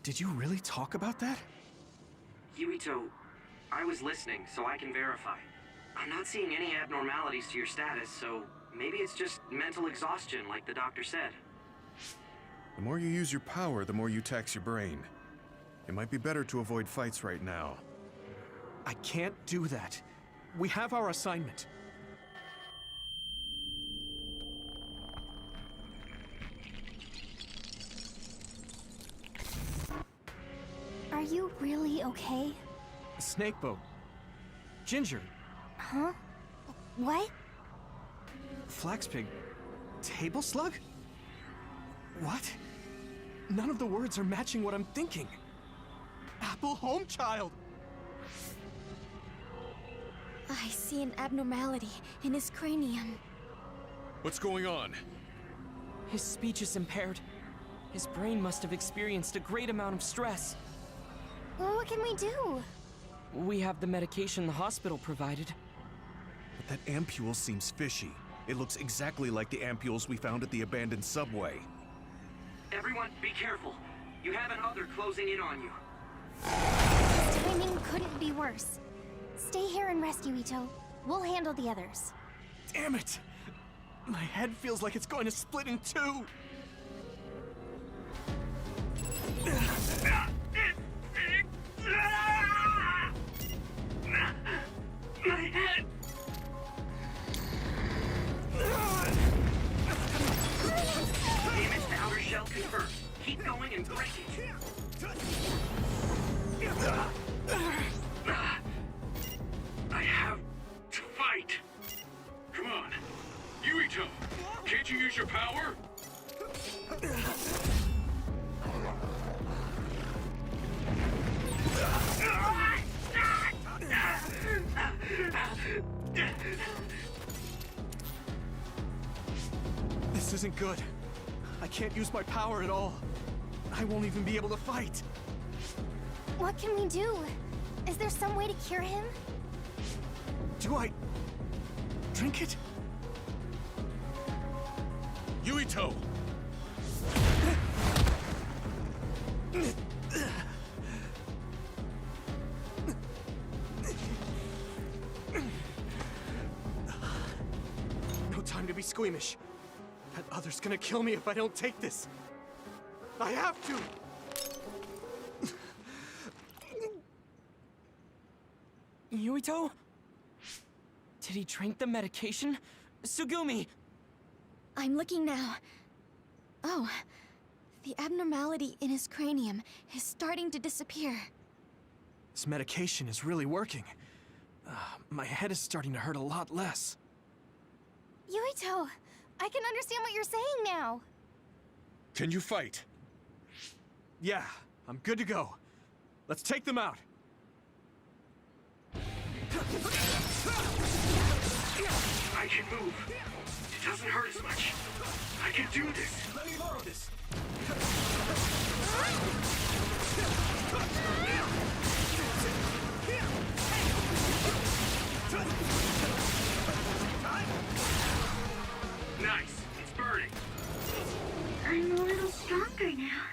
Did you really talk about that? Yuito, I was listening, so I can verify. I'm not seeing any abnormalities to your status, so maybe it's just mental exhaustion, like the doctor said. The more you use your power, the more you tax your brain. It might be better to avoid fights right now. I can't do that. We have our assignment. Are you really okay? Snakeboat. Ginger. Huh? What? Flaxpig. Table slug? What? None of the words are matching what I'm thinking. Apple Homechild! I see an abnormality in his cranium. What's going on? His speech is impaired. His brain must have experienced a great amount of stress. Well, what can we do? We have the medication the hospital provided. But that ampule seems fishy. It looks exactly like the ampules we found at the abandoned subway. Everyone, be careful. You have an other closing in on you. His timing couldn't be worse. Stay here and rest, Yuito. We'll handle the others. Damn it! My head feels like it's going to split in two! My head! Damage to outer shell confirmed. Keep going and break it. I have to fight. Come on. Yuito, can't you use your power? This isn't good. I can't use my power at all. I won't even be able to fight. What can we do? Is there some way to cure him? Do I... drink it? Yuito! No time to be squeamish. That other's gonna kill me if I don't take this. I have to! Yuito? Did he drink the medication? Sugumi! I'm looking now. Oh, the abnormality in his cranium is starting to disappear. This medication is really working. My head is starting to hurt a lot less. Yuito, I can understand what you're saying now. Can you fight? Yeah, I'm good to go. Let's take them out. I can move. It doesn't hurt as much. I can do this. Let me borrow this. Nice. It's burning. I'm a little stronger now.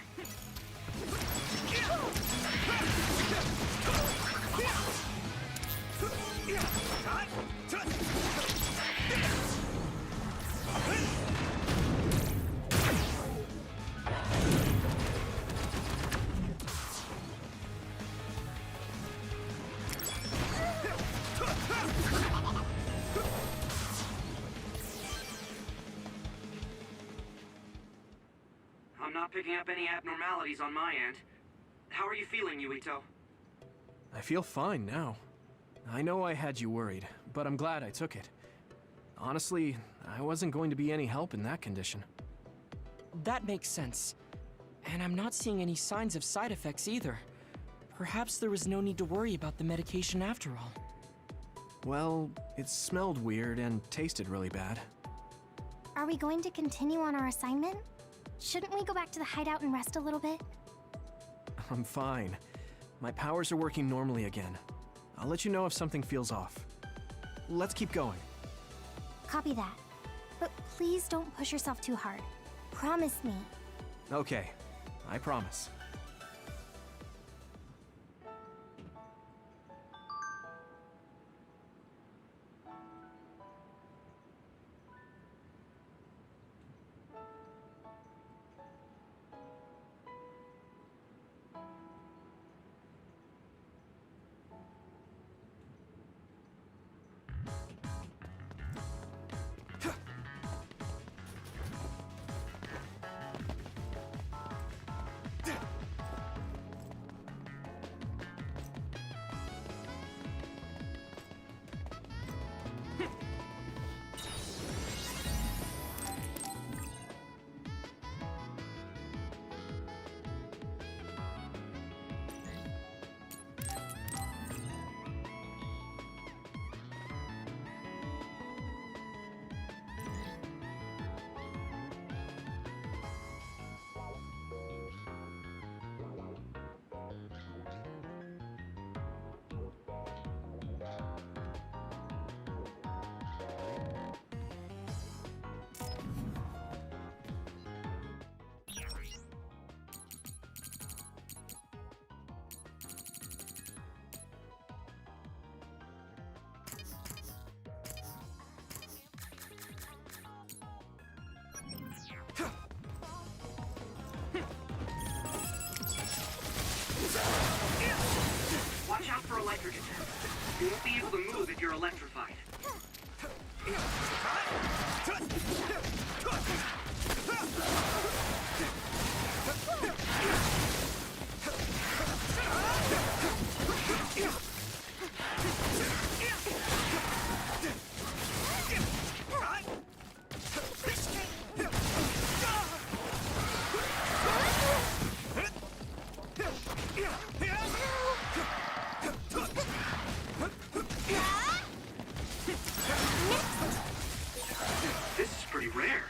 I'm not picking up any abnormalities on my end. How are you feeling, Yuito? I feel fine now. I know I had you worried, but I'm glad I took it. Honestly, I wasn't going to be any help in that condition. That makes sense. And I'm not seeing any signs of side effects either. Perhaps there was no need to worry about the medication after all. Well, it smelled weird and tasted really bad. Are we going to continue on our assignment? Shouldn't we go back to the hideout and rest a little bit? I'm fine. My powers are working normally again. I'll let you know if something feels off. Let's keep going. Copy that. But please don't push yourself too hard. Promise me. Okay, I promise. Watch out for electric attacks. You won't be able to move if you're electrified. This is pretty rare.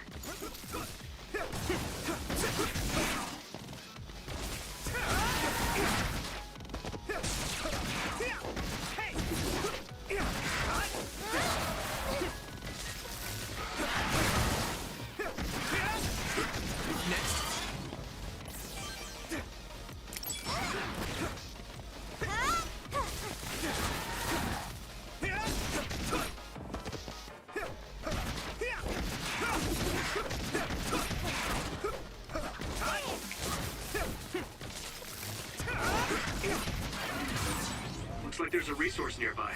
Looks like there's a resource nearby.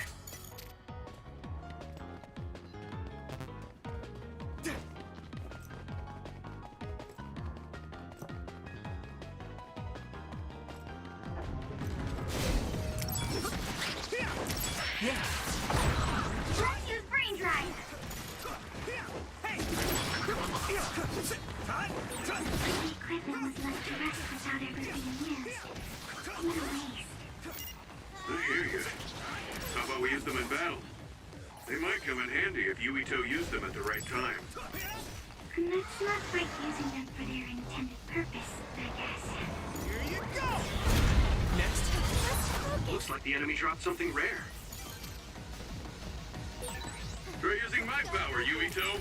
Let's use brain drive. The equipment was left to rest without ever being used. What a waste. I hear you. How about we use them in battle? They might come in handy if Yuito used them at the right time. And that's not quite using them for their intended purpose, I guess. Here you go! Looks like the enemy dropped something rare. Try using my power, Yuito.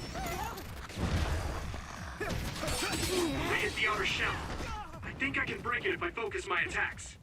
I hit the outer shell. I think I can break it if I focus my attacks.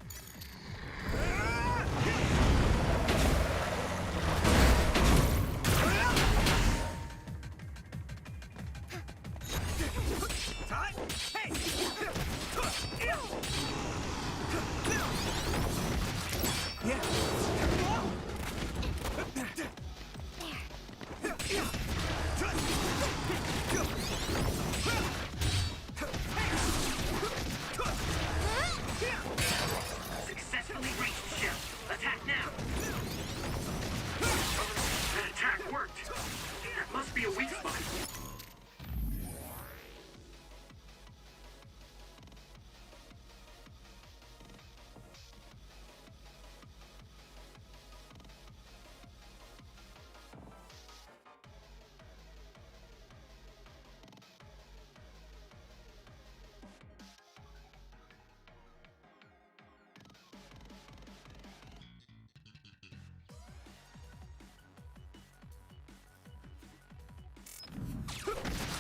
Successfully reached shell. Attack now. That attack worked. That must be a weak spot.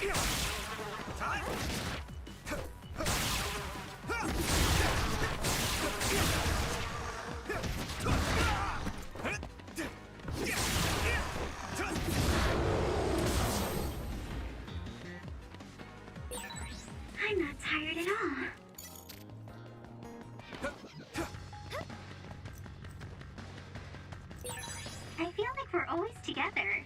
I'm not tired at all. I feel like we're always together.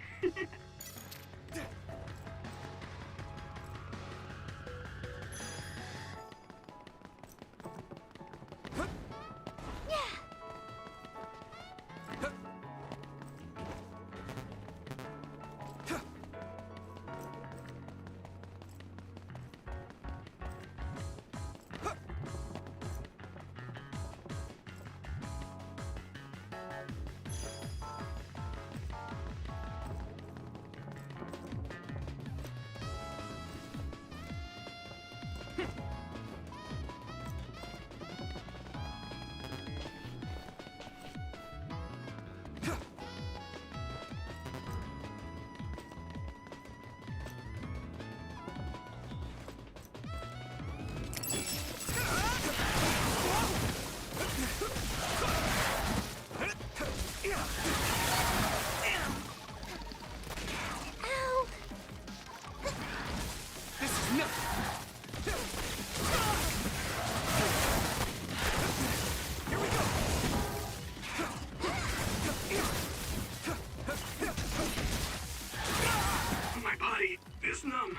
My body is numb.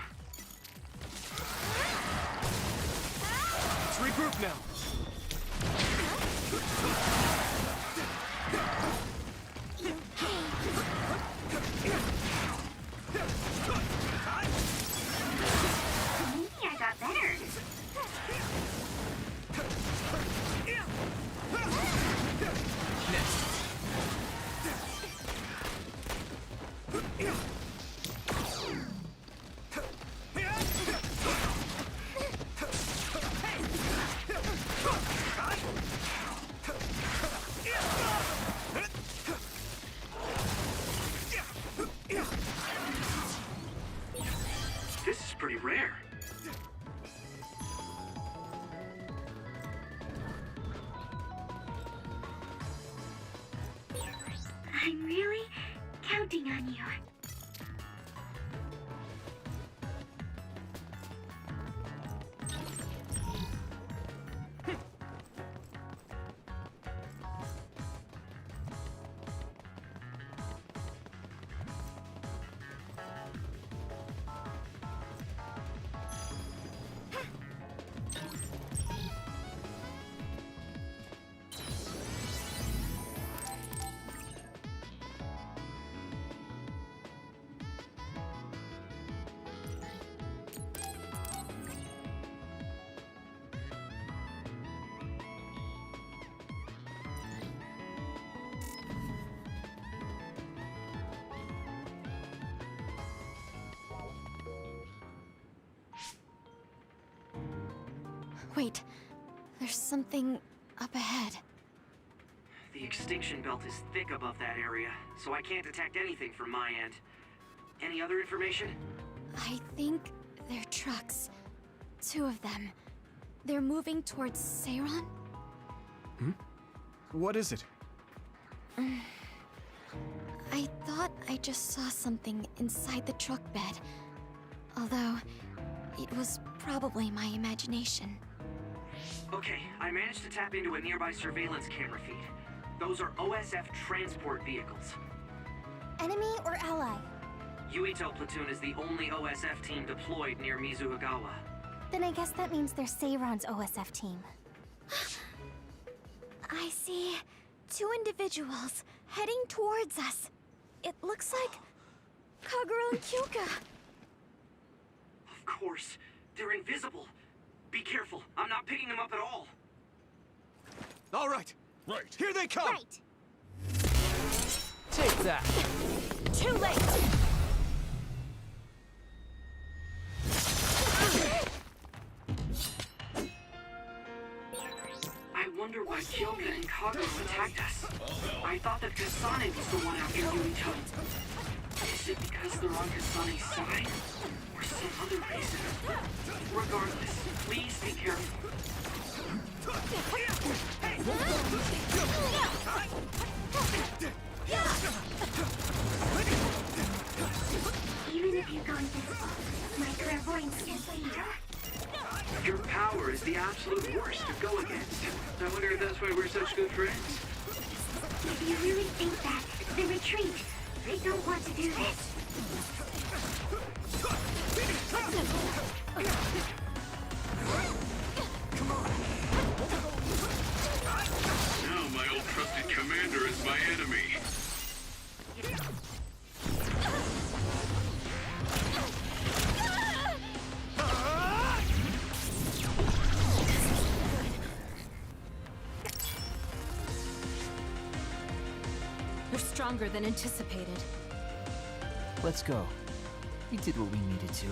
Let's regroup now. Maybe I got better. This is pretty rare. I'm really counting on you. Wait, there's something up ahead. The extinction belt is thick above that area, so I can't detect anything from my end. Any other information? I think they're trucks. 2 of them. They're moving towards Seiron? What is it? I thought I just saw something inside the truck bed. Although, it was probably my imagination. Okay, I managed to tap into a nearby surveillance camera feed. Those are OSF transport vehicles. Enemy or ally? Yuito platoon is the only OSF team deployed near Mizuhagawa. Then I guess that means they're Seiron's OSF team. I see 2 individuals heading towards us. It looks like Kagura and Kyuka. Of course, they're invisible. Be careful, I'm not picking them up at all. All right. Right. Here they come. Right! Take that. Too late! I wonder why Kyoka and Kagura attacked us. I thought that Kasane was the one after Yuito. Is it because they're on Kasane's side? Or some other reason. Regardless, please be careful. Even if you've gone this far, my clairvoyance can't lead her. Your power is the absolute worst to go against. I wonder if that's why we're such good friends. If you really think that, then retreat. They don't want to do this. Now my old trusted commander is my enemy. You're stronger than anticipated. Let's go. We did what we needed to.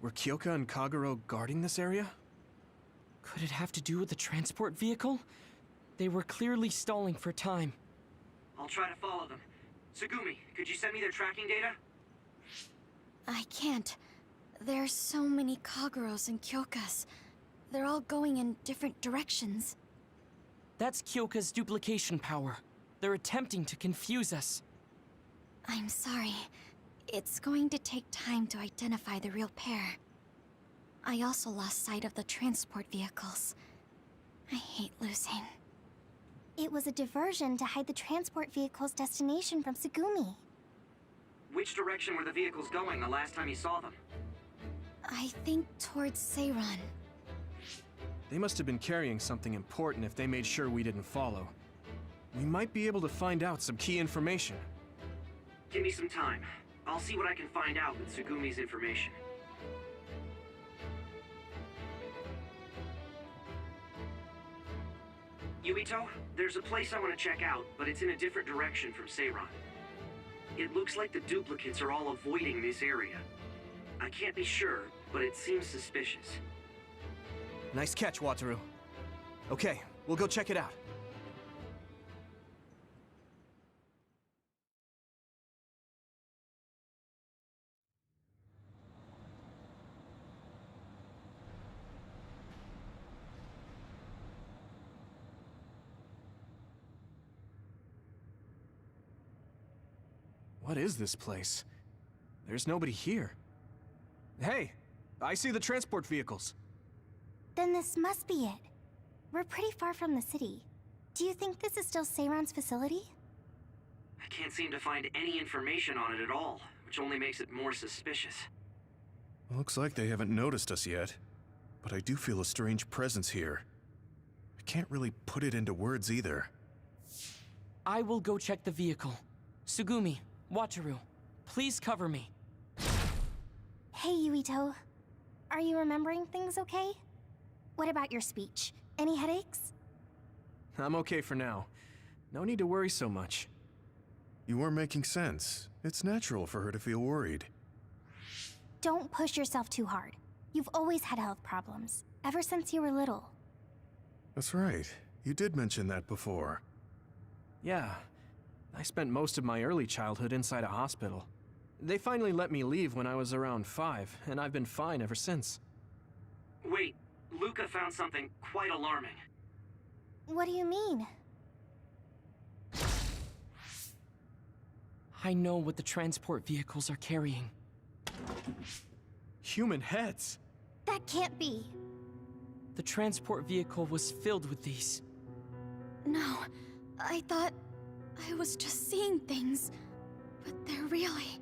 Were Kyoka and Kagero guarding this area? Could it have to do with the transport vehicle? They were clearly stalling for time. I'll try to follow them. Tsugumi, could you send me their tracking data? I can't. There's so many Kageros and Kyokas. They're all going in different directions. That's Kyoka's duplication power. They're attempting to confuse us. I'm sorry. It's going to take time to identify the real pair. I also lost sight of the transport vehicles. I hate losing. It was a diversion to hide the transport vehicle's destination from Tsugumi. Which direction were the vehicles going the last time you saw them? I think towards Seiran. They must have been carrying something important if they made sure we didn't follow. We might be able to find out some key information. Give me some time. I'll see what I can find out with Tsugumi's information. Yuito, there's a place I want to check out, but it's in a different direction from Seiran. It looks like the duplicates are all avoiding this area. I can't be sure, but it seems suspicious. Nice catch, Wataru. Okay, we'll go check it out. What is this place? There's nobody here. Hey, I see the transport vehicles. Then this must be it. We're pretty far from the city. Do you think this is still Seiran's facility? I can't seem to find any information on it at all, which only makes it more suspicious. Looks like they haven't noticed us yet, but I do feel a strange presence here. I can't really put it into words either. I will go check the vehicle. Tsugumi, Wataru, please cover me. Hey, Yuito. Are you remembering things okay? What about your speech? Any headaches? I'm okay for now. No need to worry so much. You are making sense. It's natural for her to feel worried. Don't push yourself too hard. You've always had health problems, ever since you were little. That's right. You did mention that before. Yeah. I spent most of my early childhood inside a hospital. They finally let me leave when I was around 5, and I've been fine ever since. Wait, Luca found something quite alarming. What do you mean? I know what the transport vehicles are carrying. Human heads? That can't be. The transport vehicle was filled with these. No, I thought I was just seeing things, but they're really...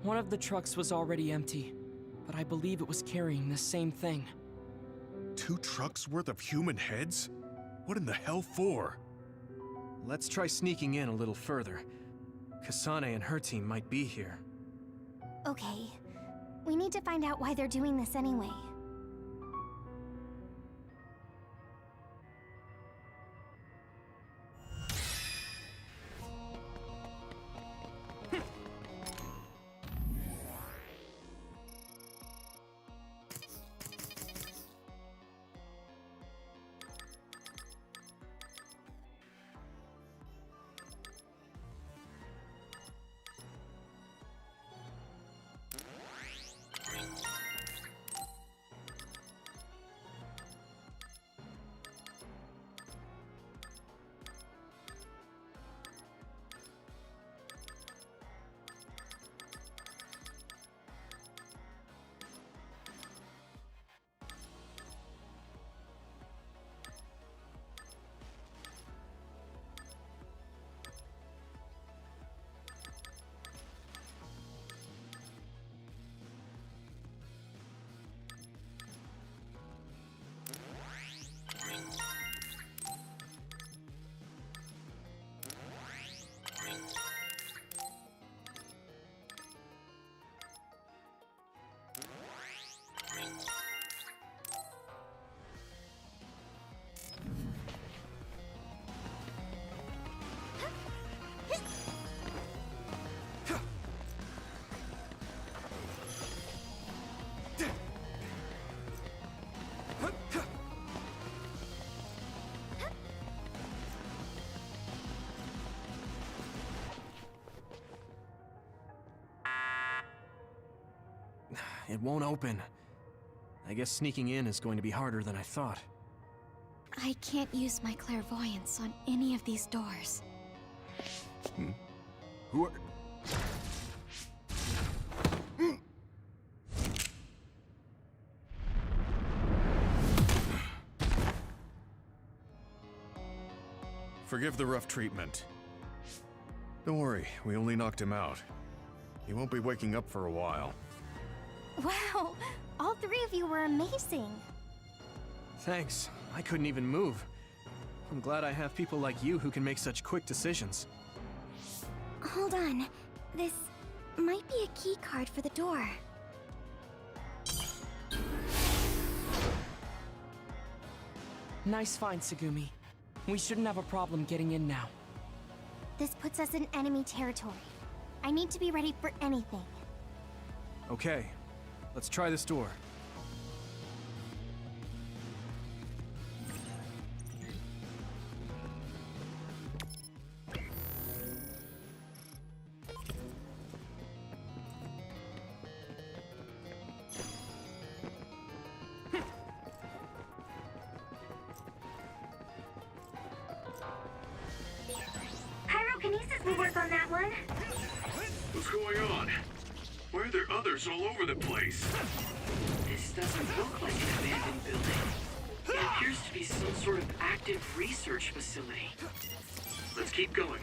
One of the trucks was already empty, but I believe it was carrying the same thing. 2 trucks worth of human heads? What in the hell for? Let's try sneaking in a little further. Kasane and her team might be here. Okay. We need to find out why they're doing this anyway. It won't open. I guess sneaking in is going to be harder than I thought. I can't use my clairvoyance on any of these doors. Who are... Forgive the rough treatment. Don't worry, we only knocked him out. He won't be waking up for a while. Wow, all three of you were amazing. Thanks. I couldn't even move. I'm glad I have people like you who can make such quick decisions. Hold on. This might be a key card for the door. Nice find, Tsugumi. We shouldn't have a problem getting in now. This puts us in enemy territory. I need to be ready for anything. Okay, let's try this door. Pyrokinesis will work on that one. What's going on? Why are there others all over the place? This doesn't look like an abandoned building. It appears to be some sort of active research facility. Let's keep going.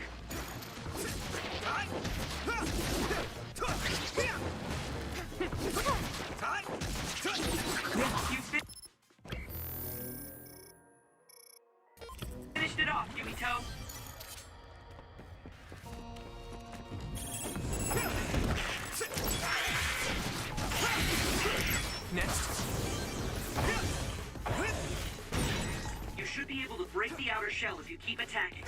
Finished it off, Yuito. Next. You should be able to break the outer shell if you keep attacking.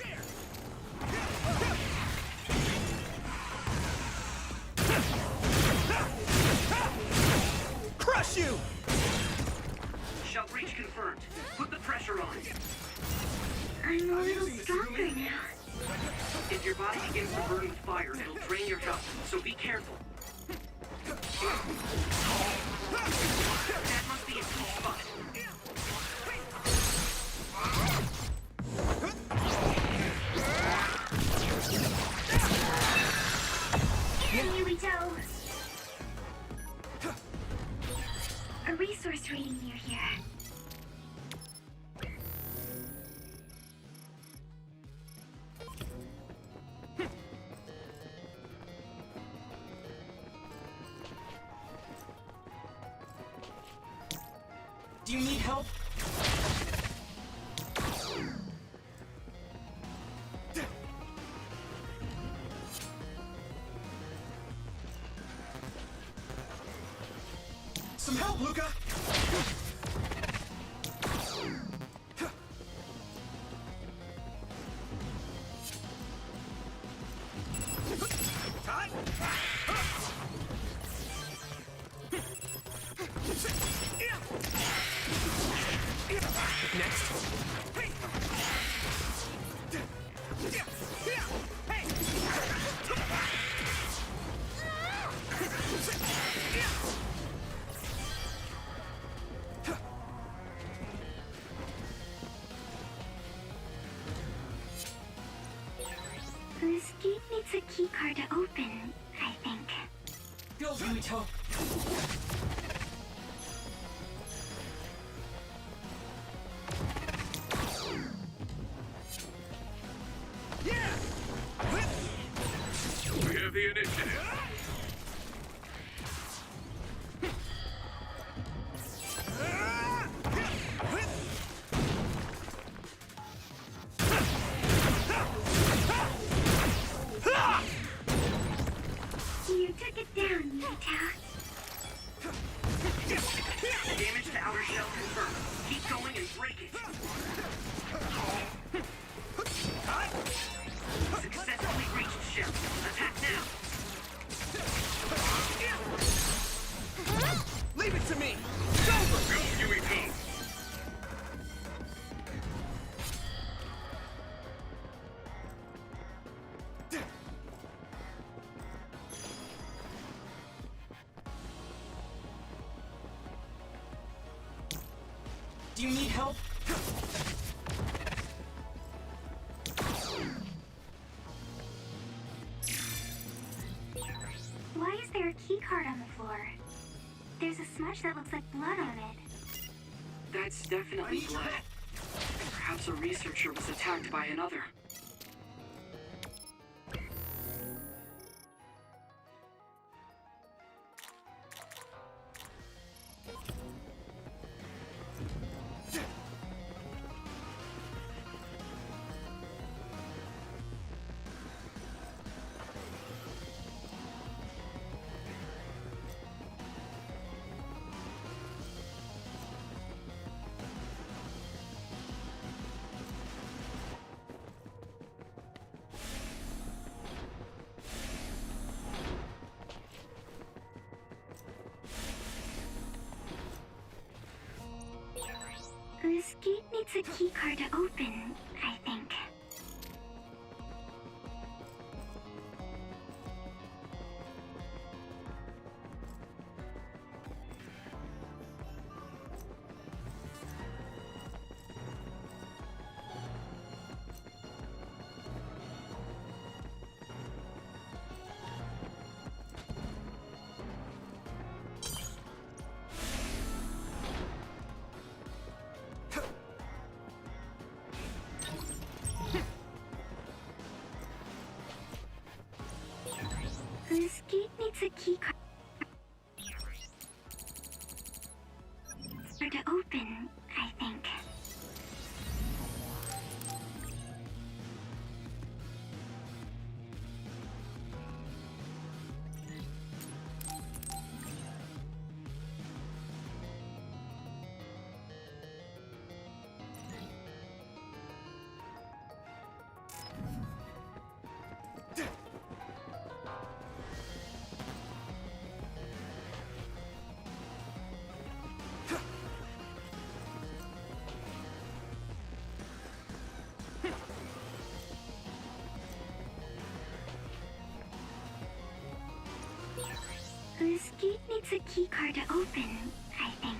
Crush you! Shell breach confirmed. Put the pressure on. I'm a little stronger now. If your body begins to burn with fire, it'll drain your health, so be careful. That must be a key spot. Here, Yuito. A resource reading near here. Do you need help? Some help, Luca! This gate needs a key card to open, I think. Go, Yuito. We have the initiative. You took it down, Yuito. Damage to outer shell confirmed. Keep going and break it. Successfully reached shell. Attack now. Leave it to me! Go, Yuito! Do you need help? Why is there a keycard on the floor? There's a smudge that looks like blood on it. That's definitely blood. Perhaps a researcher was attacked by another. This gate needs a keycard to open, I think. This gate needs a keycard to open, I think. This gate needs a keycard to open, I think.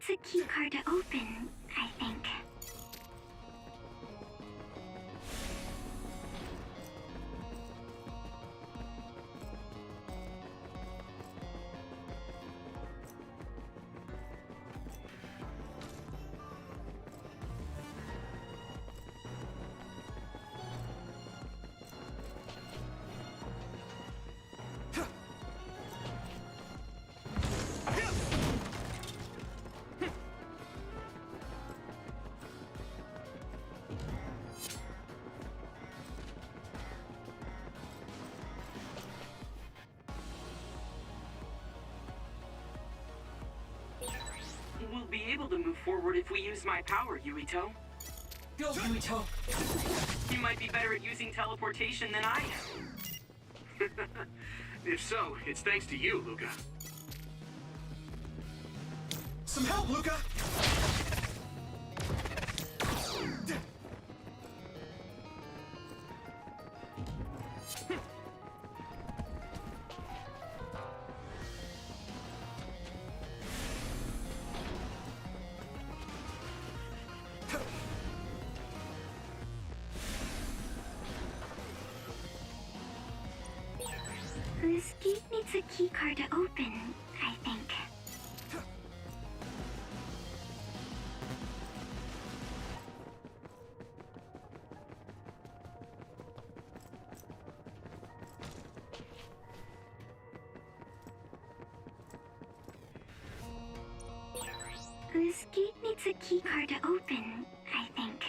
needs a keycard to open, I think. We'll be able to move forward if we use my power, Yuito. Go, Yuito! You might be better at using teleportation than I am. If so, it's thanks to you, Luca. Some help, Luca! This gate needs a keycard to open, I think. This gate needs a keycard to open, I think.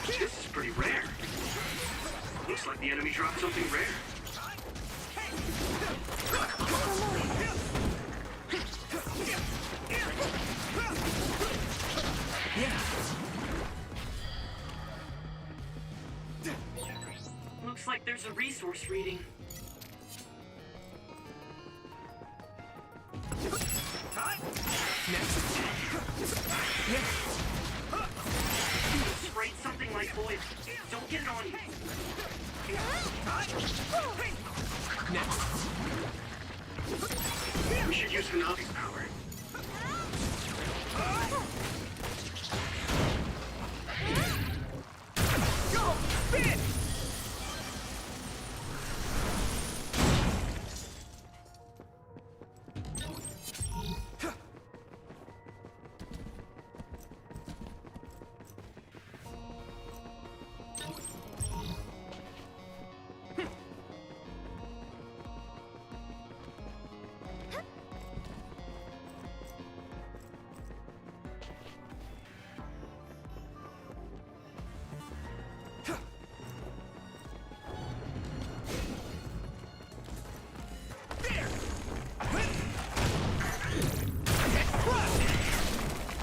This is pretty rare. Looks like the enemy dropped something rare. Looks like there's a resource reading. Sprayed something like oil. Don't get it on you. We should use Hanabi's power. Go! Spin!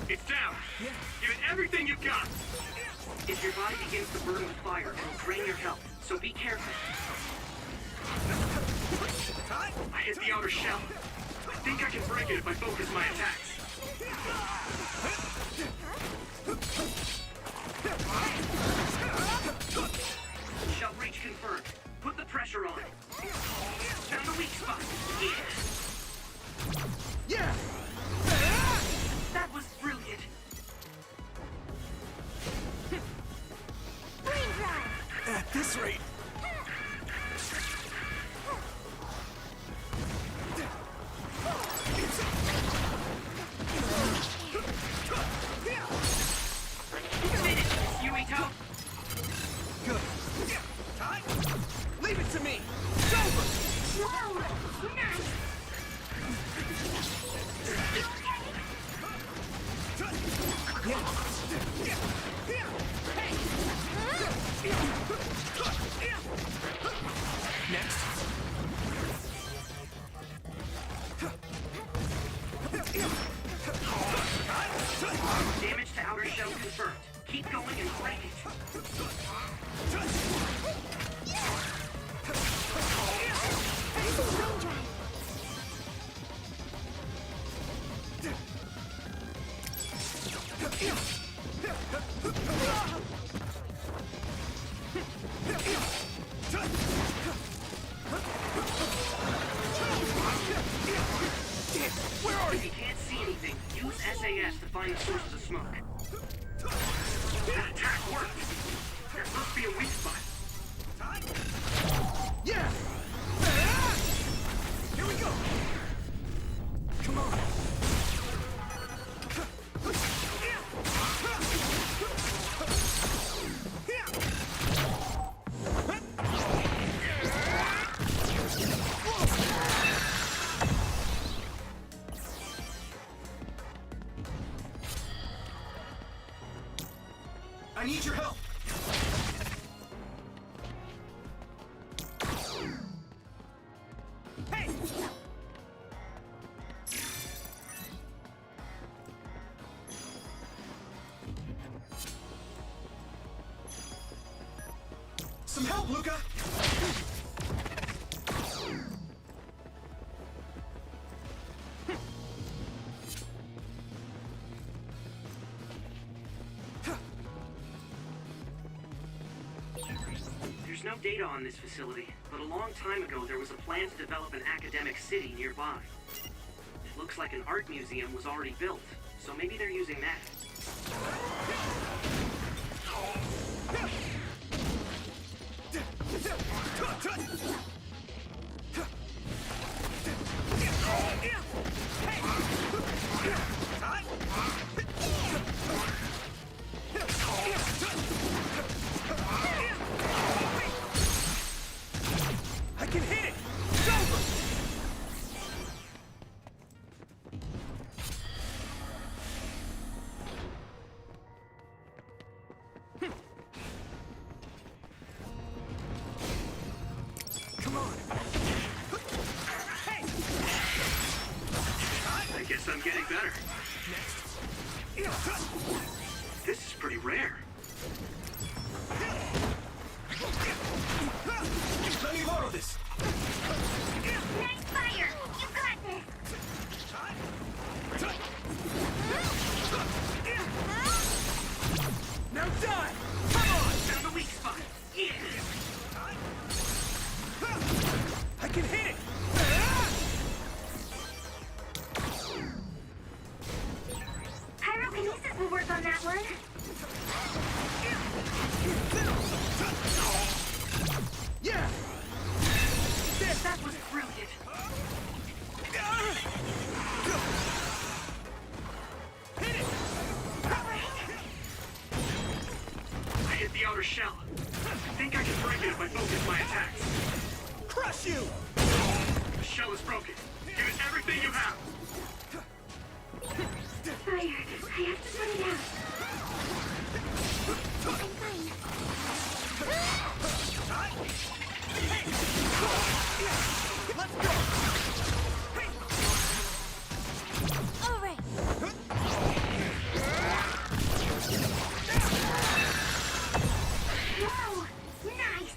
It's down. Give it everything you've got. If your body begins to burn with fire, it'll drain your health, so be careful. I hit the outer shell. I think I can break it if I focus my attacks. Shell breach confirmed. Put the pressure on. Found the weak spot. Yeah! That was brilliant. At this rate... Finish this, Yuito. Good. Leave it to me! It's over! Whoa! Nice! Next. Damage to outer shell confirmed. Keep going and break it. Where are If you can't see anything, use SAS to find the sources of smoke. That attack worked. There must be a weak spot. Yeah! Here we go! Come on! I need your help! Hey! Some help, Luca! There's no data on this facility, but a long time ago there was a plan to develop an academic city nearby. It looks like an art museum was already built, so maybe they're using that. I can hit it! It's over! Come on! Hey! I guess I'm getting better. This is pretty rare. Let me borrow this! Nice fire! You got this! Now die! Come on! Found the weak spot. Yeah. I can hit it! Pyrokinesis will work on that one. Yeah! That was brilliant. Hit it! I hit the outer shell. I think I can break it if I focus my attacks. Crush you! The shell is broken. Give it everything you have. Fire. I have to put it out. I'm fine. Let's go! All right. Whoa! Nice!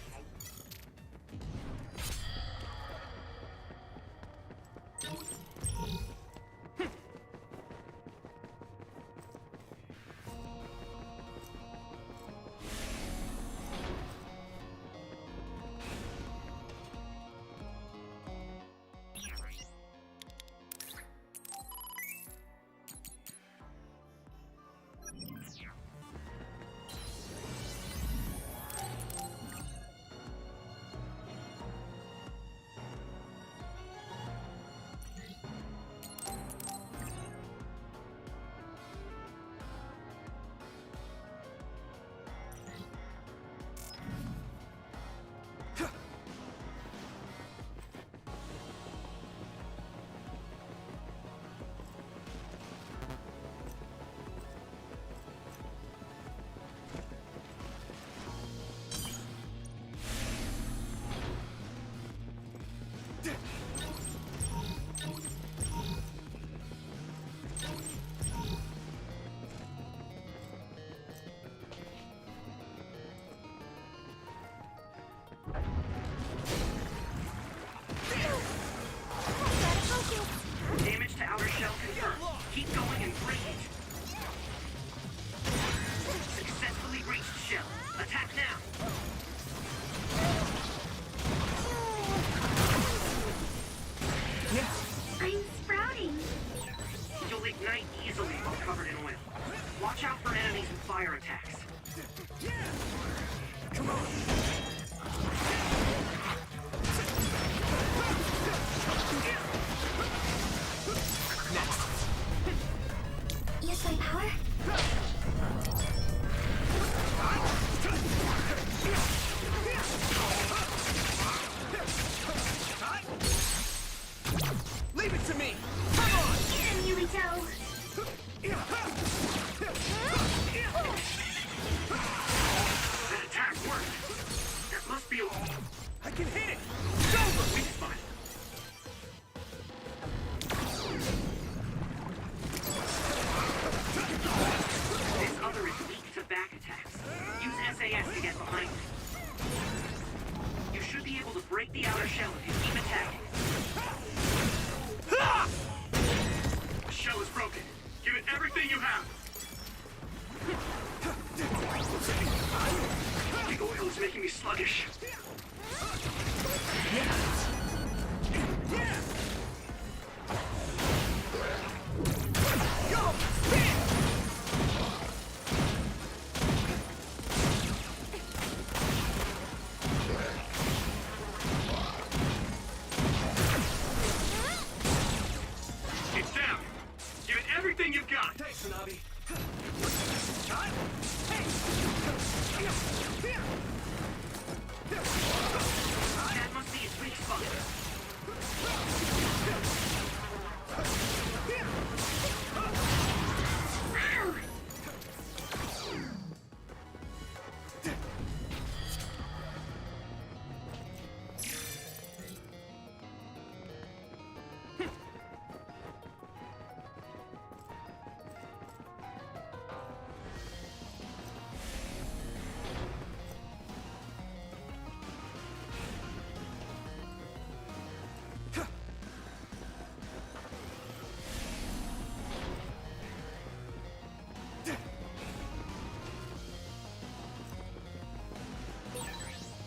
these with fire attacks. Come on! Use my power? Leave it to me! Come on! Get him, Yuito! That attack worked. There must be a... I can hit it! It's over! weak spot. This other is weak to back attacks. Use SAS to get behind it. You should be able to break the outer shell if you keep attacking. The shell is broken. Give it everything you have. The oil is making me sluggish. Go! Spin! It's down. Give it everything you've got. Thanks, Hanabi. That must be its weak spot.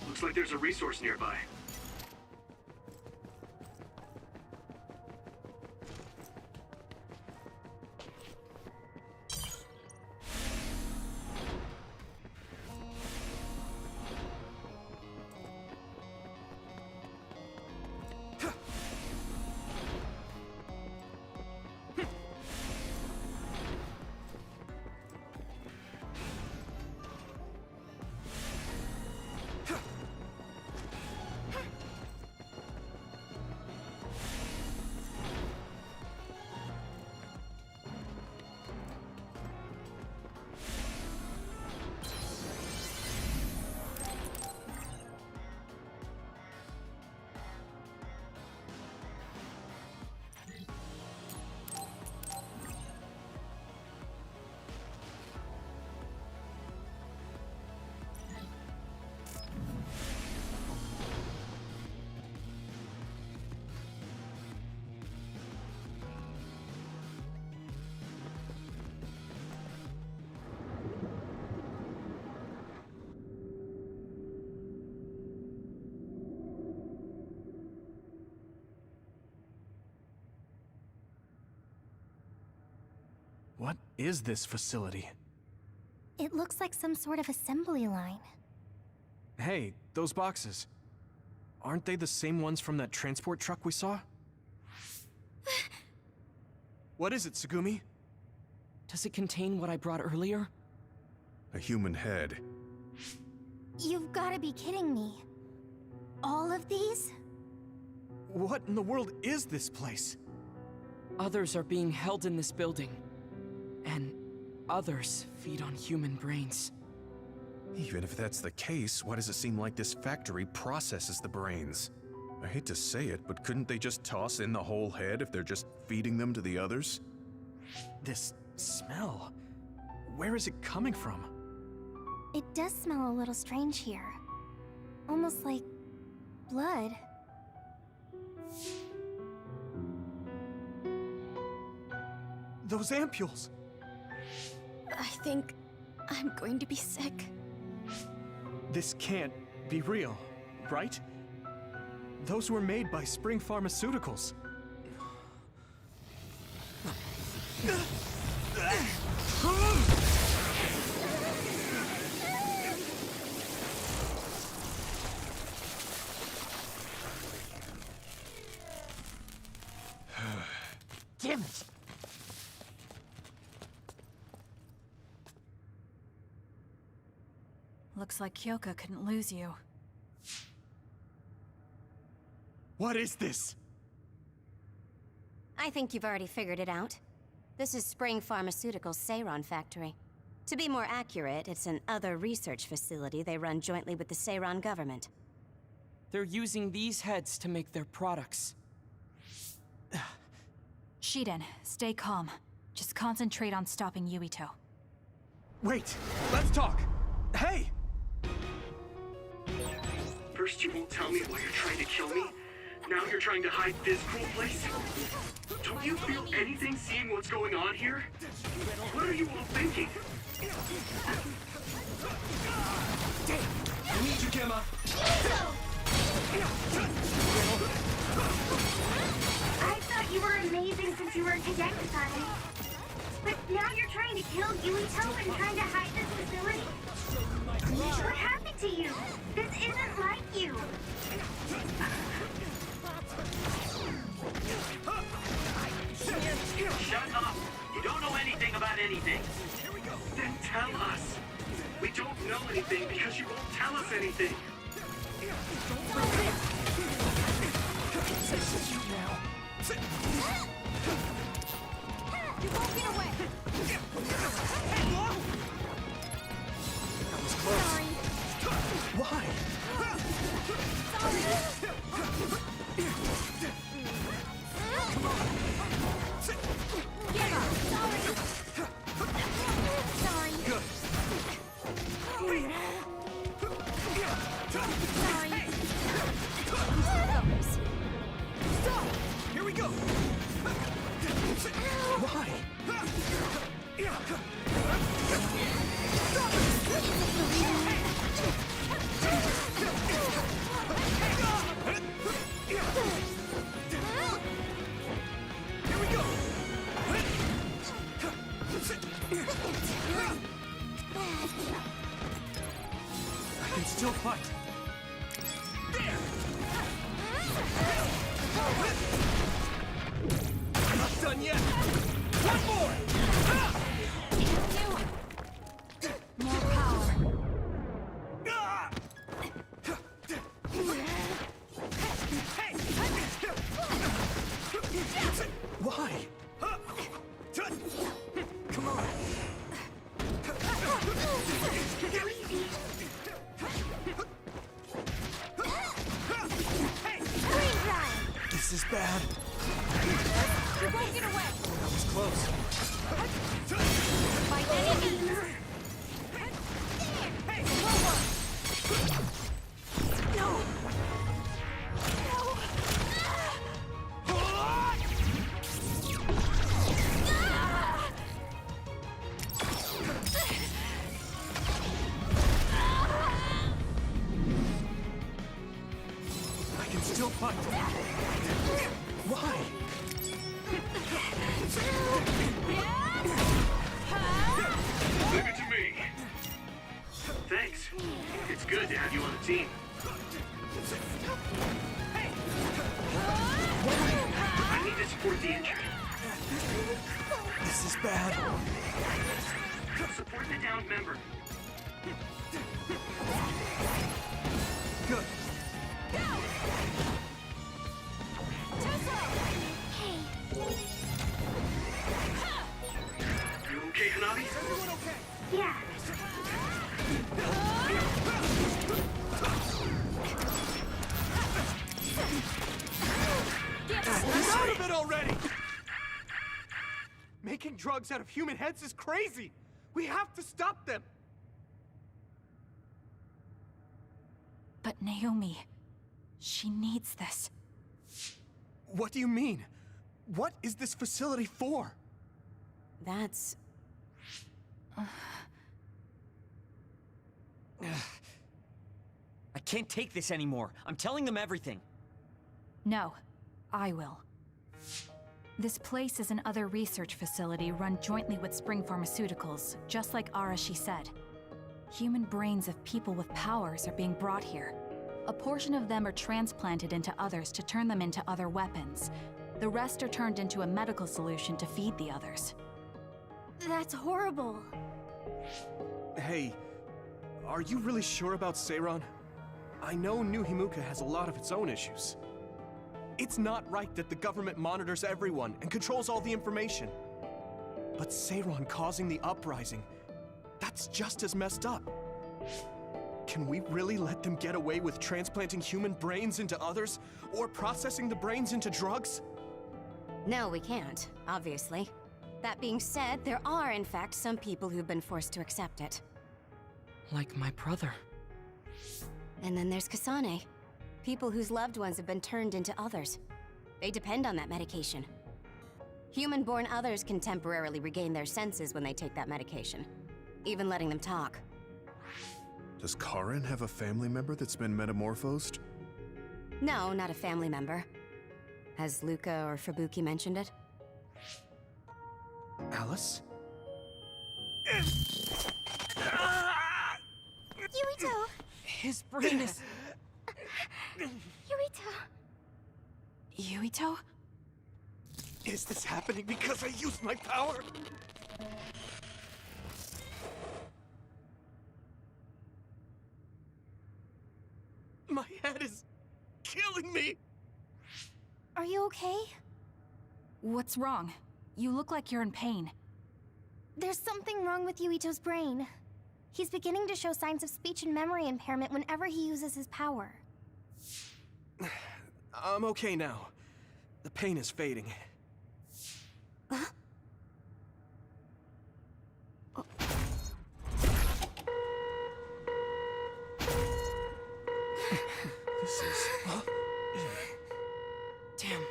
Looks like there's a resource nearby. What is this facility? It looks like some sort of assembly line. Hey, those boxes. Aren't they the same ones from that transport truck we saw? What is it, Tsugumi? Does it contain what I brought earlier? A human head. You've gotta be kidding me. All of these? What in the world is this place? Others are being held in this building. And others feed on human brains. Even if that's the case, why does it seem like this factory processes the brains? I hate to say it, but couldn't they just toss in the whole head if they're just feeding them to the others? This smell. Where is it coming from? It does smell a little strange here. Almost like blood. Those ampules! I think I'm going to be sick. This can't be real, right? Those were made by Spring Pharmaceuticals. Looks like Kyoka couldn't lose you. What is this? I think you've already figured it out. This is Spring Pharmaceuticals' Seiron factory. To be more accurate, it's an other research facility they run jointly with the Seiron government. They're using these heads to make their products. Shiden, stay calm. Just concentrate on stopping Yuito. Wait, let's talk. Hey! First you won't tell me why you're trying to kill me. Now you're trying to hide this cool place? Don't you feel anything seeing what's going on here? What are you all thinking? I need you, Gemma. I thought you were amazing since you were a cadet, Kasane. But now you're trying to kill Yuito and trying to hide this facility? What happened to you? This isn't like you. Shut up! You don't know anything about anything. Then tell us. We don't know anything because you won't tell us anything. You won't get away! That was close. Sorry. Why? Get up! Sorry! Sorry. Good. Sorry. Stop! Here we go! Why? Here we go! I can still fight. There! I'm not done yet! One more! More power. Why? Come on! This is bad. You won't get away! That was close. By any means! No! No! I can still fight. Why? Leave it to me. Thanks. It's good to have you on the team. I need to support the injured. This is bad. Support the downed member. Good. You okay, Hanabi? Yeah. Get out of it already! Making drugs out of human heads is crazy! We have to stop them! But Naomi, she needs this. What do you mean? What is this facility for? That's... I can't take this anymore. I'm telling them everything. No, I will. This place is an other research facility run jointly with Spring Pharmaceuticals, just like Arashi said. Human brains of people with powers are being brought here. A portion of them are transplanted into others to turn them into other weapons. The rest are turned into a medical solution to feed the others. That's horrible. Hey, Are you really sure about Seiron? I know New Himuka has a lot of its own issues. It's not right that the government monitors everyone and controls all the information. But Seiron causing the uprising, that's just as messed up. Can we really let them get away with transplanting human brains into others? Or processing the brains into drugs? No, we can't, obviously. That being said, there are, in fact, some people who've been forced to accept it. Like my brother. And then there's Kasane. People whose loved ones have been turned into others. They depend on that medication. Human-born others can temporarily regain their senses when they take that medication, even letting them talk. Does Karin have a family member that's been metamorphosed? No, not a family member. Has Luca or Fubuki mentioned it? Alice? Yuito! His brain is... Yuito! Yuito? Is this happening because I used my power? My head is killing me! Are you okay? What's wrong? You look like you're in pain. There's something wrong with Yuito's brain. He's beginning to show signs of speech and memory impairment whenever he uses his power. I'm okay now. The pain is fading. This is... Damn.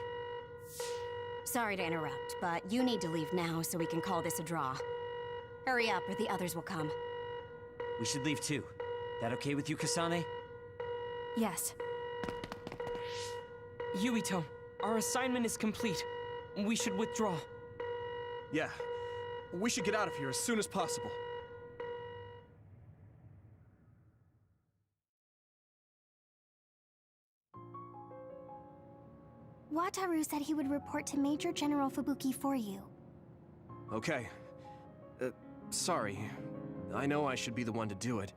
Sorry to interrupt, but you need to leave now so we can call this a draw. Hurry up or the others will come. We should leave too. That okay with you, Kasane? Yes. Yuito, our assignment is complete. We should withdraw. Yeah. We should get out of here as soon as possible. Wataru said he would report to Major General Fubuki for you. Okay. Sorry. I know I should be the one to do it,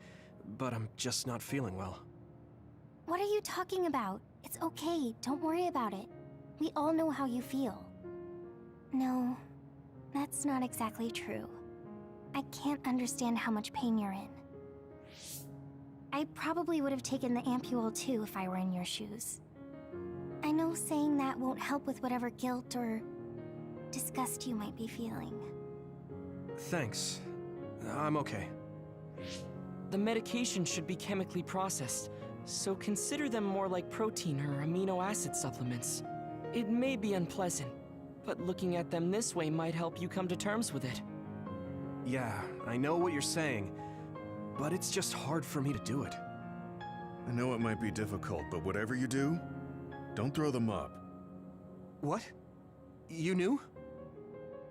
but I'm just not feeling well. What are you talking about? It's okay, don't worry about it. We all know how you feel. No, that's not exactly true. I can't understand how much pain you're in. I probably would have taken the ampule too if I were in your shoes. I know saying that won't help with whatever guilt or disgust you might be feeling. Thanks. I'm okay. The medication should be chemically processed, so consider them more like protein or amino acid supplements. It may be unpleasant, but looking at them this way might help you come to terms with it. Yeah, I know what you're saying, but it's just hard for me to do it. I know it might be difficult, but whatever you do, don't throw them up. What? You knew?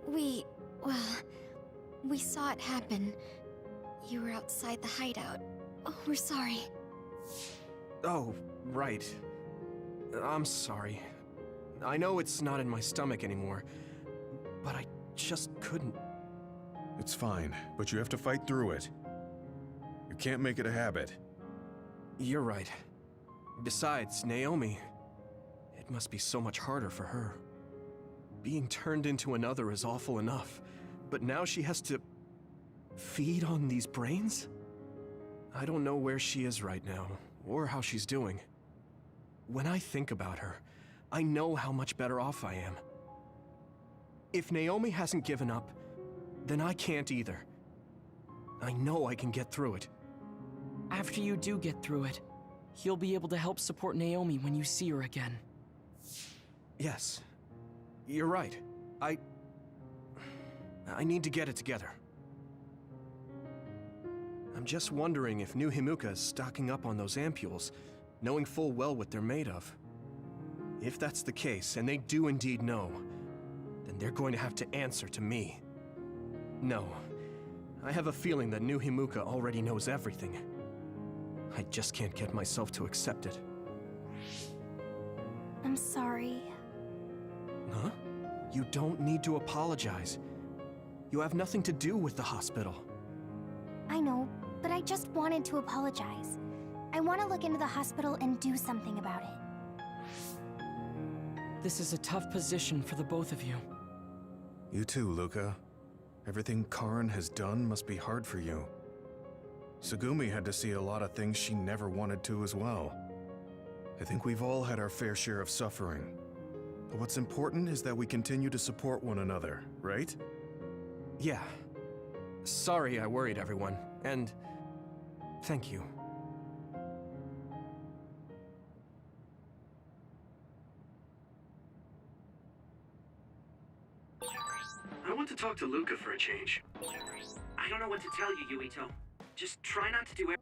Well, we saw it happen. You were outside the hideout. Oh, we're sorry. Oh, right. I'm sorry. I know it's not in my stomach anymore, but I just couldn't. It's fine, but you have to fight through it. You can't make it a habit. You're right. Besides, Naomi, it must be so much harder for her. Being turned into another is awful enough, but now she has to feed on these brains? I don't know where she is right now, or how she's doing. When I think about her, I know how much better off I am. If Naomi hasn't given up, then I can't either. I know I can get through it. After you do get through it, you'll be able to help support Naomi when you see her again. Yes, you're right. I need to get it together. I'm just wondering if New Himuka is stocking up on those ampules, knowing full well what they're made of. If that's the case, and they do indeed know, then they're going to have to answer to me. No, I have a feeling that New Himuka already knows everything. I just can't get myself to accept it. I'm sorry. Huh? You don't need to apologize. You have nothing to do with the hospital. I know, but I just wanted to apologize. I want to look into the hospital and do something about it. This is a tough position for the both of you. You too, Luca. Everything Karin has done must be hard for you. Tsugumi had to see a lot of things she never wanted to as well. I think we've all had our fair share of suffering. But what's important is that we continue to support one another, right? Yeah. Sorry I worried everyone, and thank you. I want to talk to Luca for a change. I don't know what to tell you, Yuito. Just try not to do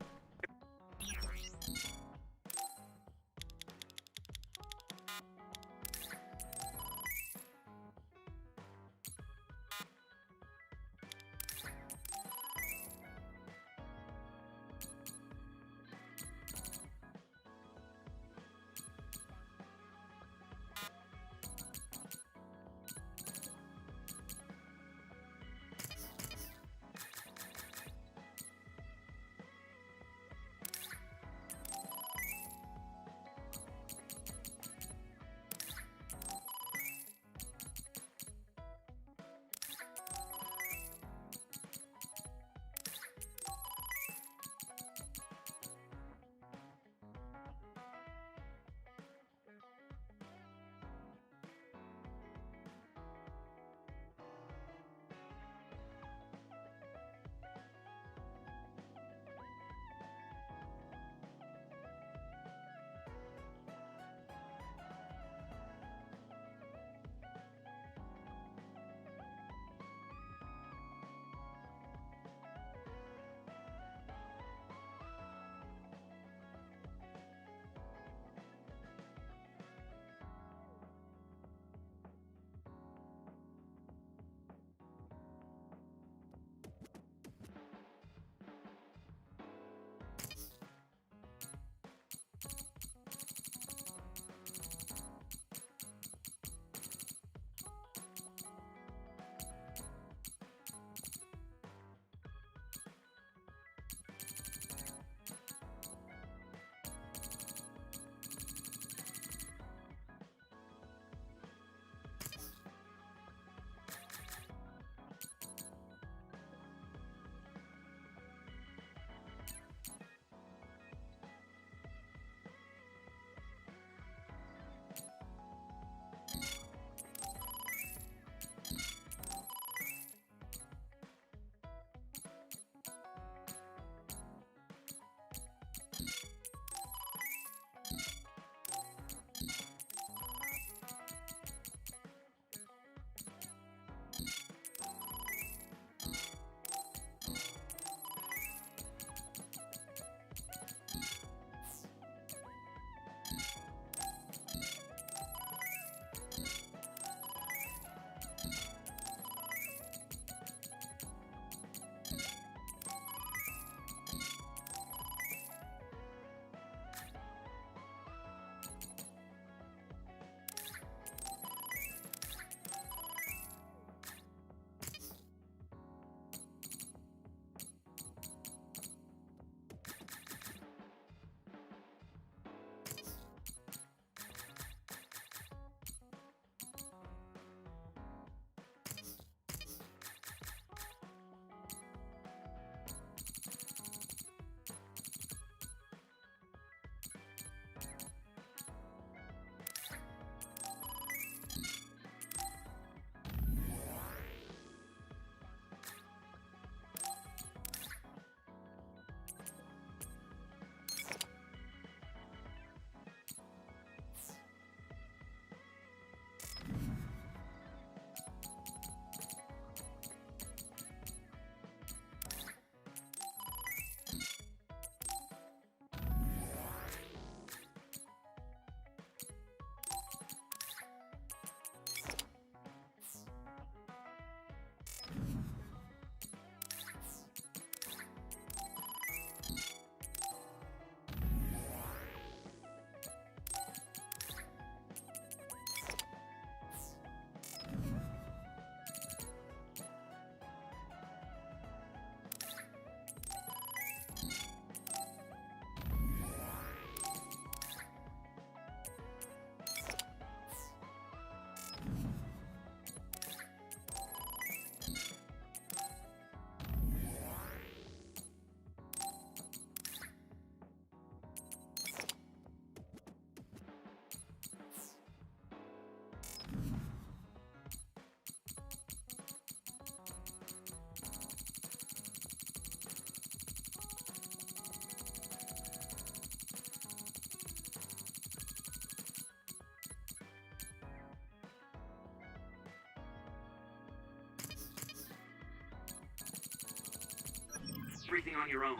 everything on your own.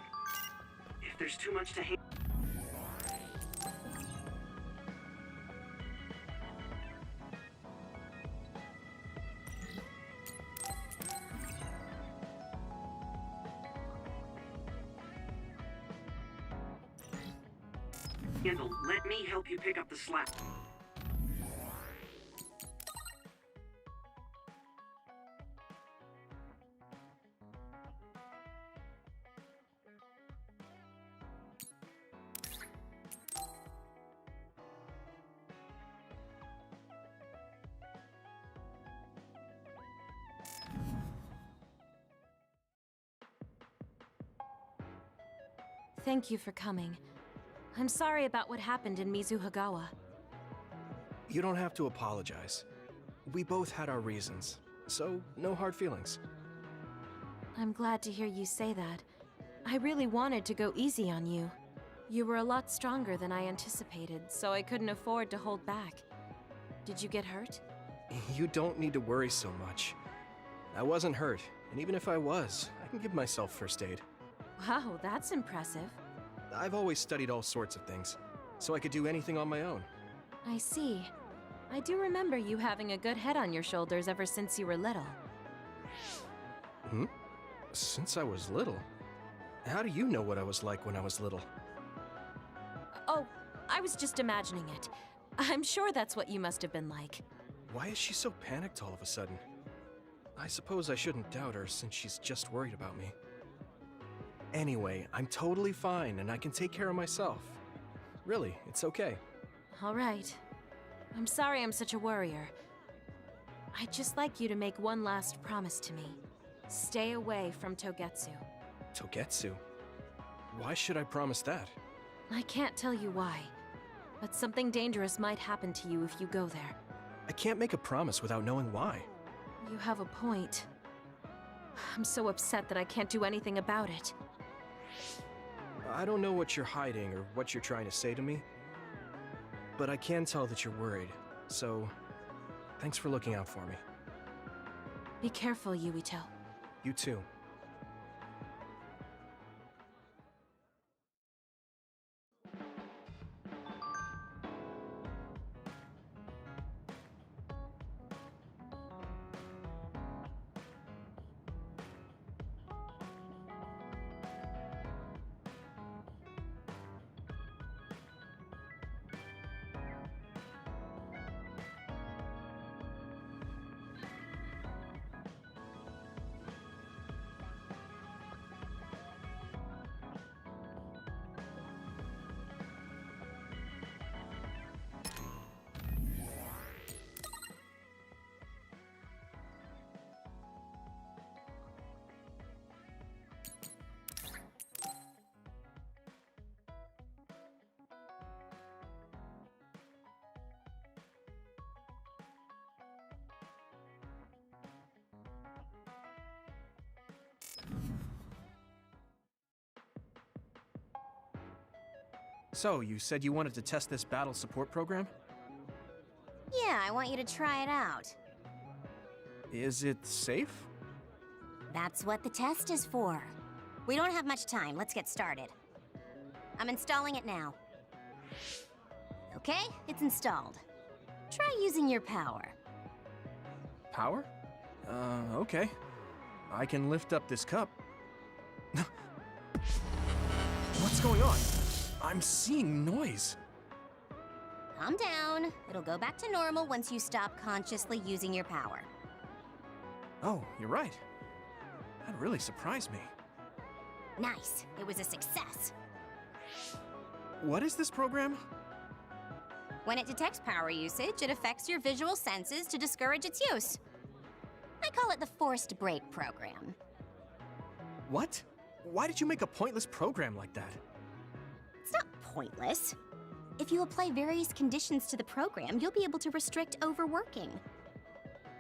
If there's too much to handle... Let me help you pick up the slack. Thank you for coming. I'm sorry about what happened in Mizuhagawa. You don't have to apologize. We both had our reasons, so no hard feelings. I'm glad to hear you say that. I really wanted to go easy on you. You were a lot stronger than I anticipated, so I couldn't afford to hold back. Did you get hurt? You don't need to worry so much. I wasn't hurt, and even if I was, I can give myself first aid. Wow, that's impressive. I've always studied all sorts of things, so I could do anything on my own. I see. I do remember you having a good head on your shoulders ever since you were little. Hmm? Since I was little? How do you know what I was like when I was little? Oh, I was just imagining it. I'm sure that's what you must have been like. Why is she so panicked all of a sudden? I suppose I shouldn't doubt her since she's just worried about me. Anyway, I'm totally fine and I can take care of myself. Really, it's okay. All right. I'm sorry I'm such a worrier. I'd just like you to make one last promise to me. Stay away from Togetsu. Togetsu? Why should I promise that? I can't tell you why, but something dangerous might happen to you if you go there. I can't make a promise without knowing why. You have a point. I'm so upset that I can't do anything about it. I don't know what you're hiding or what you're trying to say to me, but I can tell that you're worried, so thanks for looking out for me. Be careful, Yuito. You too. So, you said you wanted to test this battle support program? Yeah, I want you to try it out. Is it safe? That's what the test is for. We don't have much time, let's get started. I'm installing it now. Okay, it's installed. Try using your power. Power? Okay. I can lift up this cup. What's going on? I'm seeing noise. Calm down. It'll go back to normal once you stop consciously using your power. Oh, you're right. That really surprised me. Nice. It was a success. What is this program? When it detects power usage, it affects your visual senses to discourage its use. I call it the forced break program. What? Why did you make a pointless program like that? It's not pointless. If you apply various conditions to the program, you'll be able to restrict overworking.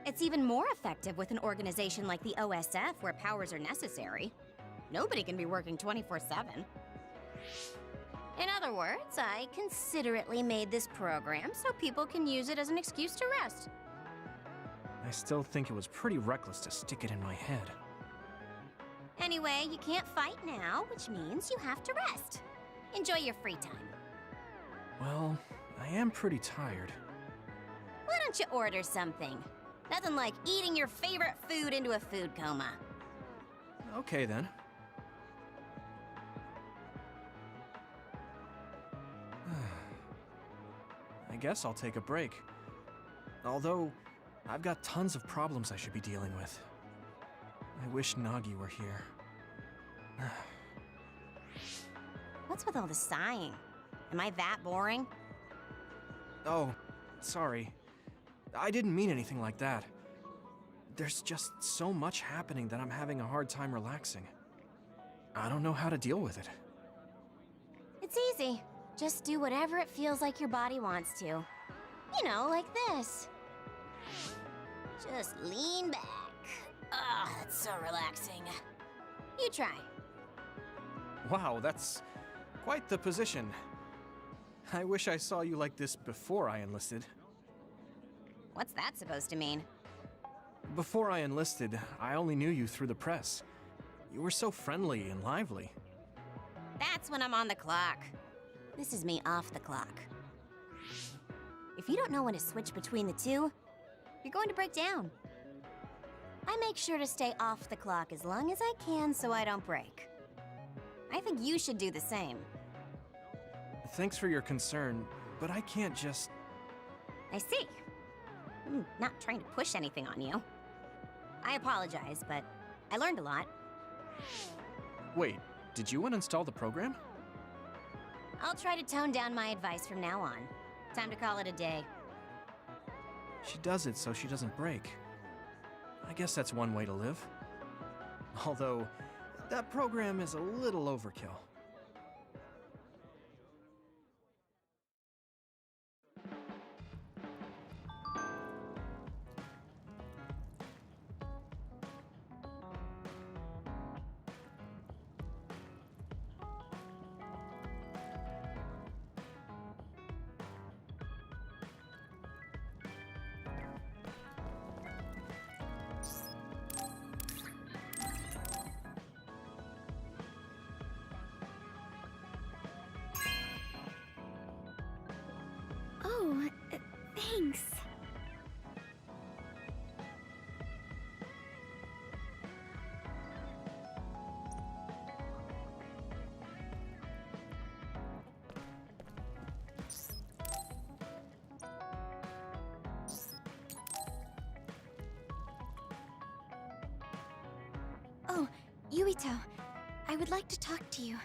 It's even more effective with an organization like the OSF where powers are necessary. Nobody can be working 24/7. In other words, I considerately made this program so people can use it as an excuse to rest. I still think it was pretty reckless to stick it in my head. Anyway, you can't fight now, which means you have to rest. Enjoy your free time. Well, I am pretty tired. Why don't you order something? Nothing like eating your favorite food into a food coma. Okay then. I guess I'll take a break. Although, I've got tons of problems I should be dealing with. I wish Nagi were here. What's with all the sighing? Am I that boring? Oh, sorry. I didn't mean anything like that. There's just so much happening that I'm having a hard time relaxing. I don't know how to deal with it. It's easy. Just do whatever it feels like your body wants to. You know, like this. Just lean back. Ah, that's so relaxing. You try. Wow, that's quite the position. I wish I saw you like this before I enlisted. What's that supposed to mean? Before I enlisted, I only knew you through the press. You were so friendly and lively. That's when I'm on the clock. This is me off the clock. If you don't know when to switch between the two, you're going to break down. I make sure to stay off the clock as long as I can so I don't break. I think you should do the same. Thanks for your concern, but I can't just... I see. I'm not trying to push anything on you. I apologize, but I learned a lot. Wait, did you uninstall the program? I'll try to tone down my advice from now on. Time to call it a day. She does it so she doesn't break. I guess that's one way to live. Although, that program is a little overkill. Oh, thanks. Oh, Yuito, I would like to talk to you.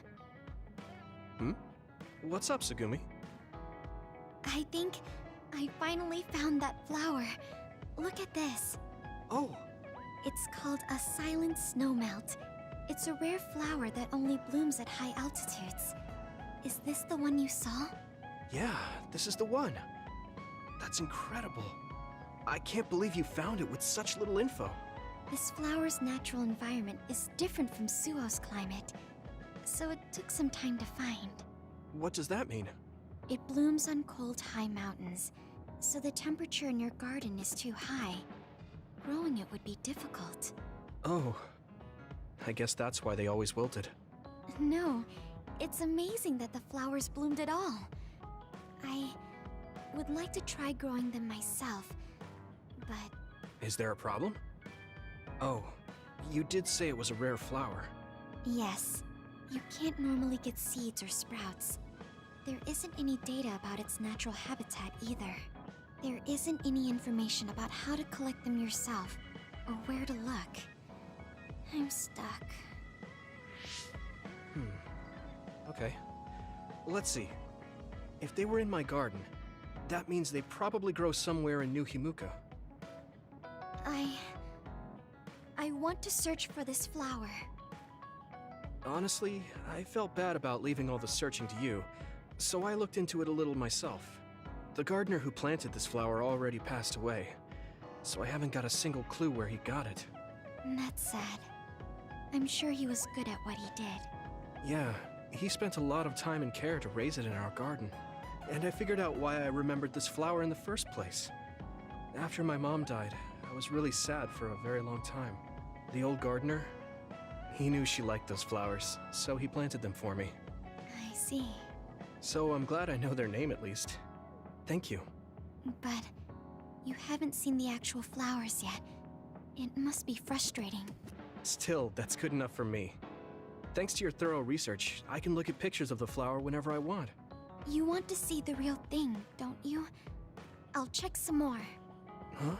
What's up, Tsugumi? I think I finally found that flower. Look at this. Oh! It's called a silent snowmelt. It's a rare flower that only blooms at high altitudes. Is this the one you saw? Yeah, this is the one. That's incredible. I can't believe you found it with such little info. This flower's natural environment is different from Suo's climate, so it took some time to find. What does that mean? It blooms on cold, high mountains, so the temperature in your garden is too high. Growing it would be difficult. Oh, I guess that's why they always wilted. No, it's amazing that the flowers bloomed at all. I would like to try growing them myself, but... Is there a problem? Oh, you did say it was a rare flower. Yes, you can't normally get seeds or sprouts. There isn't any data about its natural habitat either. There isn't any information about how to collect them yourself, or where to look. I'm stuck. Okay. Let's see. If they were in my garden, that means they probably grow somewhere in New Himuka. I want to search for this flower. Honestly, I felt bad about leaving all the searching to you, so I looked into it a little myself. The gardener who planted this flower already passed away, so I haven't got a single clue where he got it. That's sad. I'm sure he was good at what he did. Yeah, he spent a lot of time and care to raise it in our garden, and I figured out why I remembered this flower in the first place. After my mom died, I was really sad for a very long time. The old gardener, He knew she liked those flowers, so he planted them for me. I see. So I'm glad I know their name at least. Thank you. But you haven't seen the actual flowers yet. It must be frustrating. Still, that's good enough for me. Thanks to your thorough research, I can look at pictures of the flower whenever I want. You want to see the real thing, don't you? I'll check some more. Huh?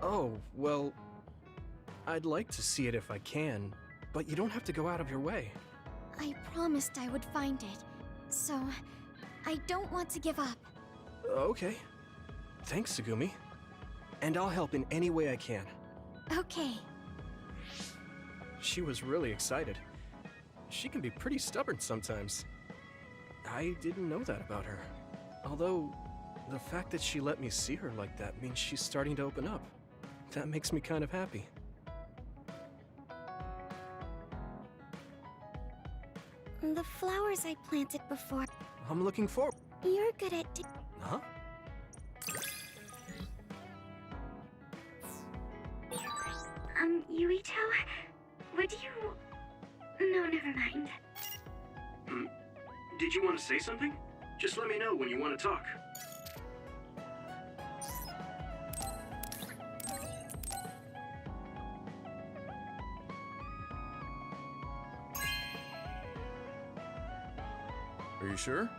Oh, well, I'd like to see it if I can, but you don't have to go out of your way. I promised I would find it, so I don't want to give up. Okay. Thanks, Tsugumi. And I'll help in any way I can. Okay. She was really excited. She can be pretty stubborn sometimes. I didn't know that about her. Although, the fact that she let me see her like that means she's starting to open up. That makes me kind of happy. The flowers I planted before. I'm looking forward. You're good at. Huh? Yuito, would you... No, never mind. Did you want to say something? Just let me know when you want to talk. Are you sure?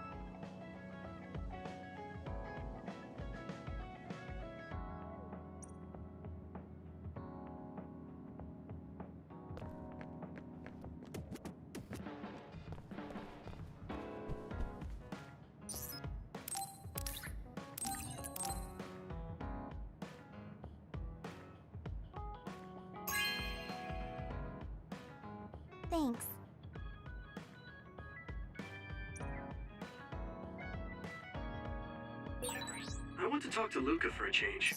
Thanks. I want to talk to Luca for a change.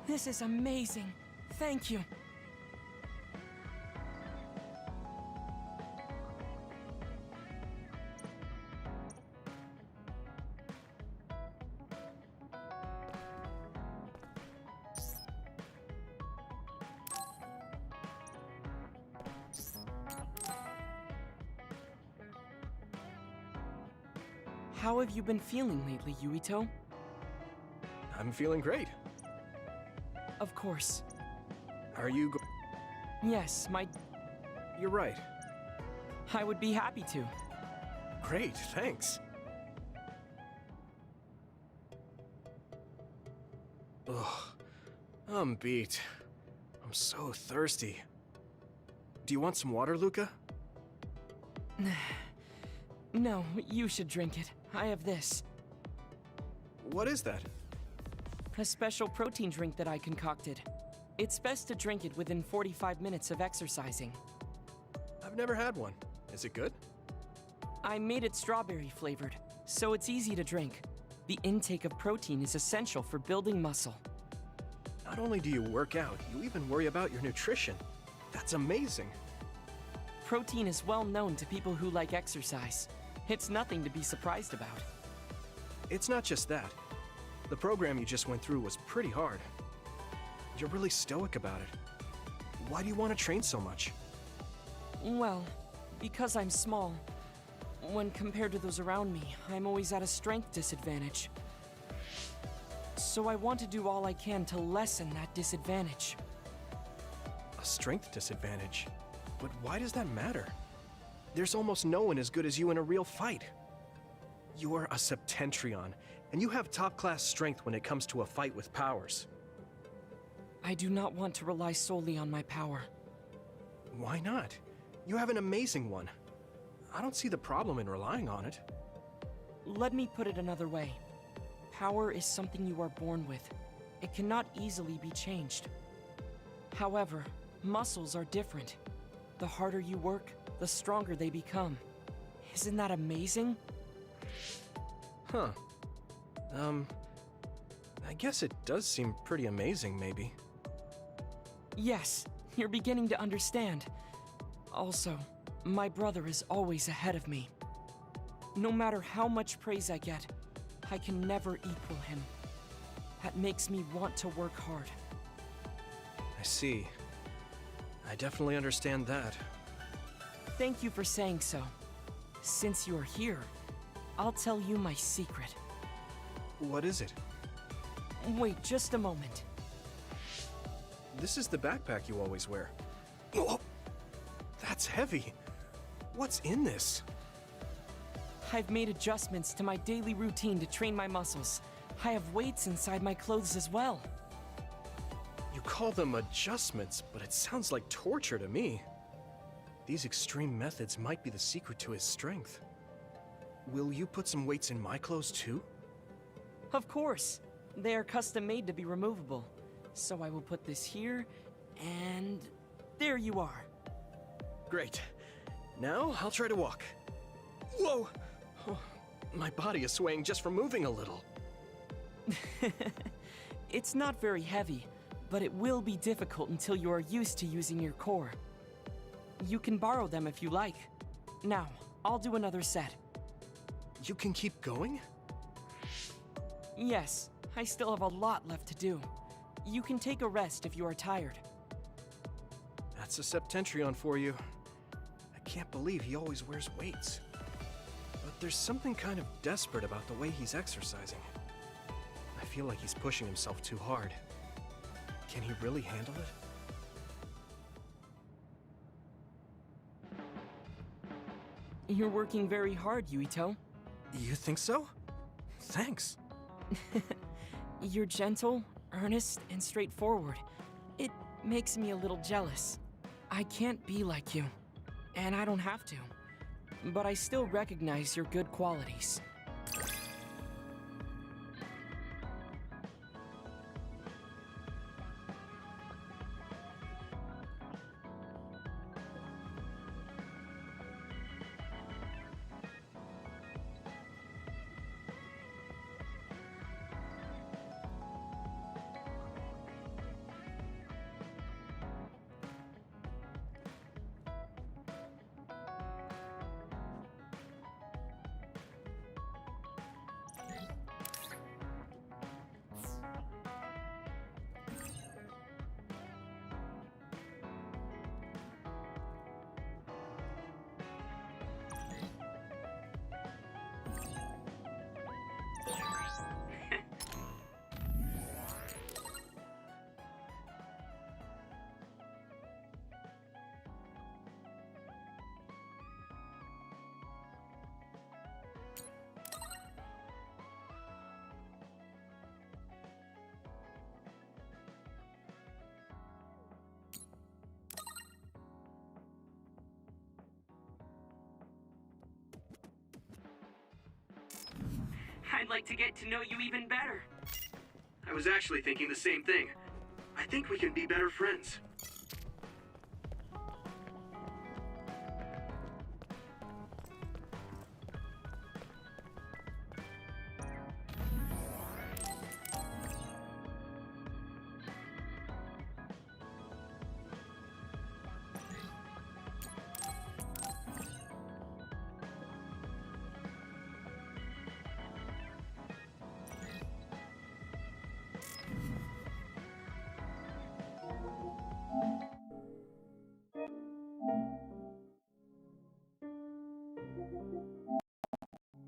This is amazing. Thank you. How have you been feeling lately, Yuito? I'm feeling great. Of course. Are you Yes, You're right. I would be happy to. Great, thanks. Ugh, I'm beat. I'm so thirsty. Do you want some water, Luca? No, you should drink it. I have this. What is that? A special protein drink that I concocted. It's best to drink it within 45 minutes of exercising. I've never had one. Is it good? I made it strawberry flavored, so it's easy to drink. The intake of protein is essential for building muscle. Not only do you work out, you even worry about your nutrition. That's amazing. Protein is well known to people who like exercise. It's nothing to be surprised about. It's not just that. The program you just went through was pretty hard. You're really stoic about it. Why do you want to train so much? Well, because I'm small. When compared to those around me, I'm always at a strength disadvantage. So I want to do all I can to lessen that disadvantage. A strength disadvantage? But why does that matter? There's almost no one as good as you in a real fight. You're a Septentrion, and you have top-class strength when it comes to a fight with powers. I do not want to rely solely on my power. Why not? You have an amazing one. I don't see the problem in relying on it. Let me put it another way. Power is something you are born with. It cannot easily be changed. However, muscles are different. The harder you work, the stronger they become. Isn't that amazing? Huh. I guess it does seem pretty amazing, maybe. Yes, you're beginning to understand. Also, my brother is always ahead of me. No matter how much praise I get, I can never equal him. That makes me want to work hard. I see. I definitely understand that. Thank you for saying so. Since you're here, I'll tell you my secret. What is it? Wait just a moment. This is the backpack you always wear. Oh, that's heavy. What's in this? I've made adjustments to my daily routine to train my muscles. I have weights inside my clothes as well. You call them adjustments, but it sounds like torture to me. These extreme methods might be the secret to his strength. Will you put some weights in my clothes too? Of course. They are custom made to be removable. So I will put this here, and there you are. Great. Now I'll try to walk. Whoa! Oh, my body is swaying just from moving a little. It's not very heavy, but it will be difficult until you are used to using your core. You can borrow them if you like. Now, I'll do another set. You can keep going? Yes, I still have a lot left to do. You can take a rest if you are tired. That's a Septentrion for you. I can't believe he always wears weights. But there's something kind of desperate about the way he's exercising. I feel like he's pushing himself too hard. Can he really handle it? You're working very hard, Yuito. You think so? Thanks. You're gentle, earnest, and straightforward. It makes me a little jealous. I can't be like you, and I don't have to. But I still recognize your good qualities. I'd like to get to know you even better. I was actually thinking the same thing. I think we can be better friends.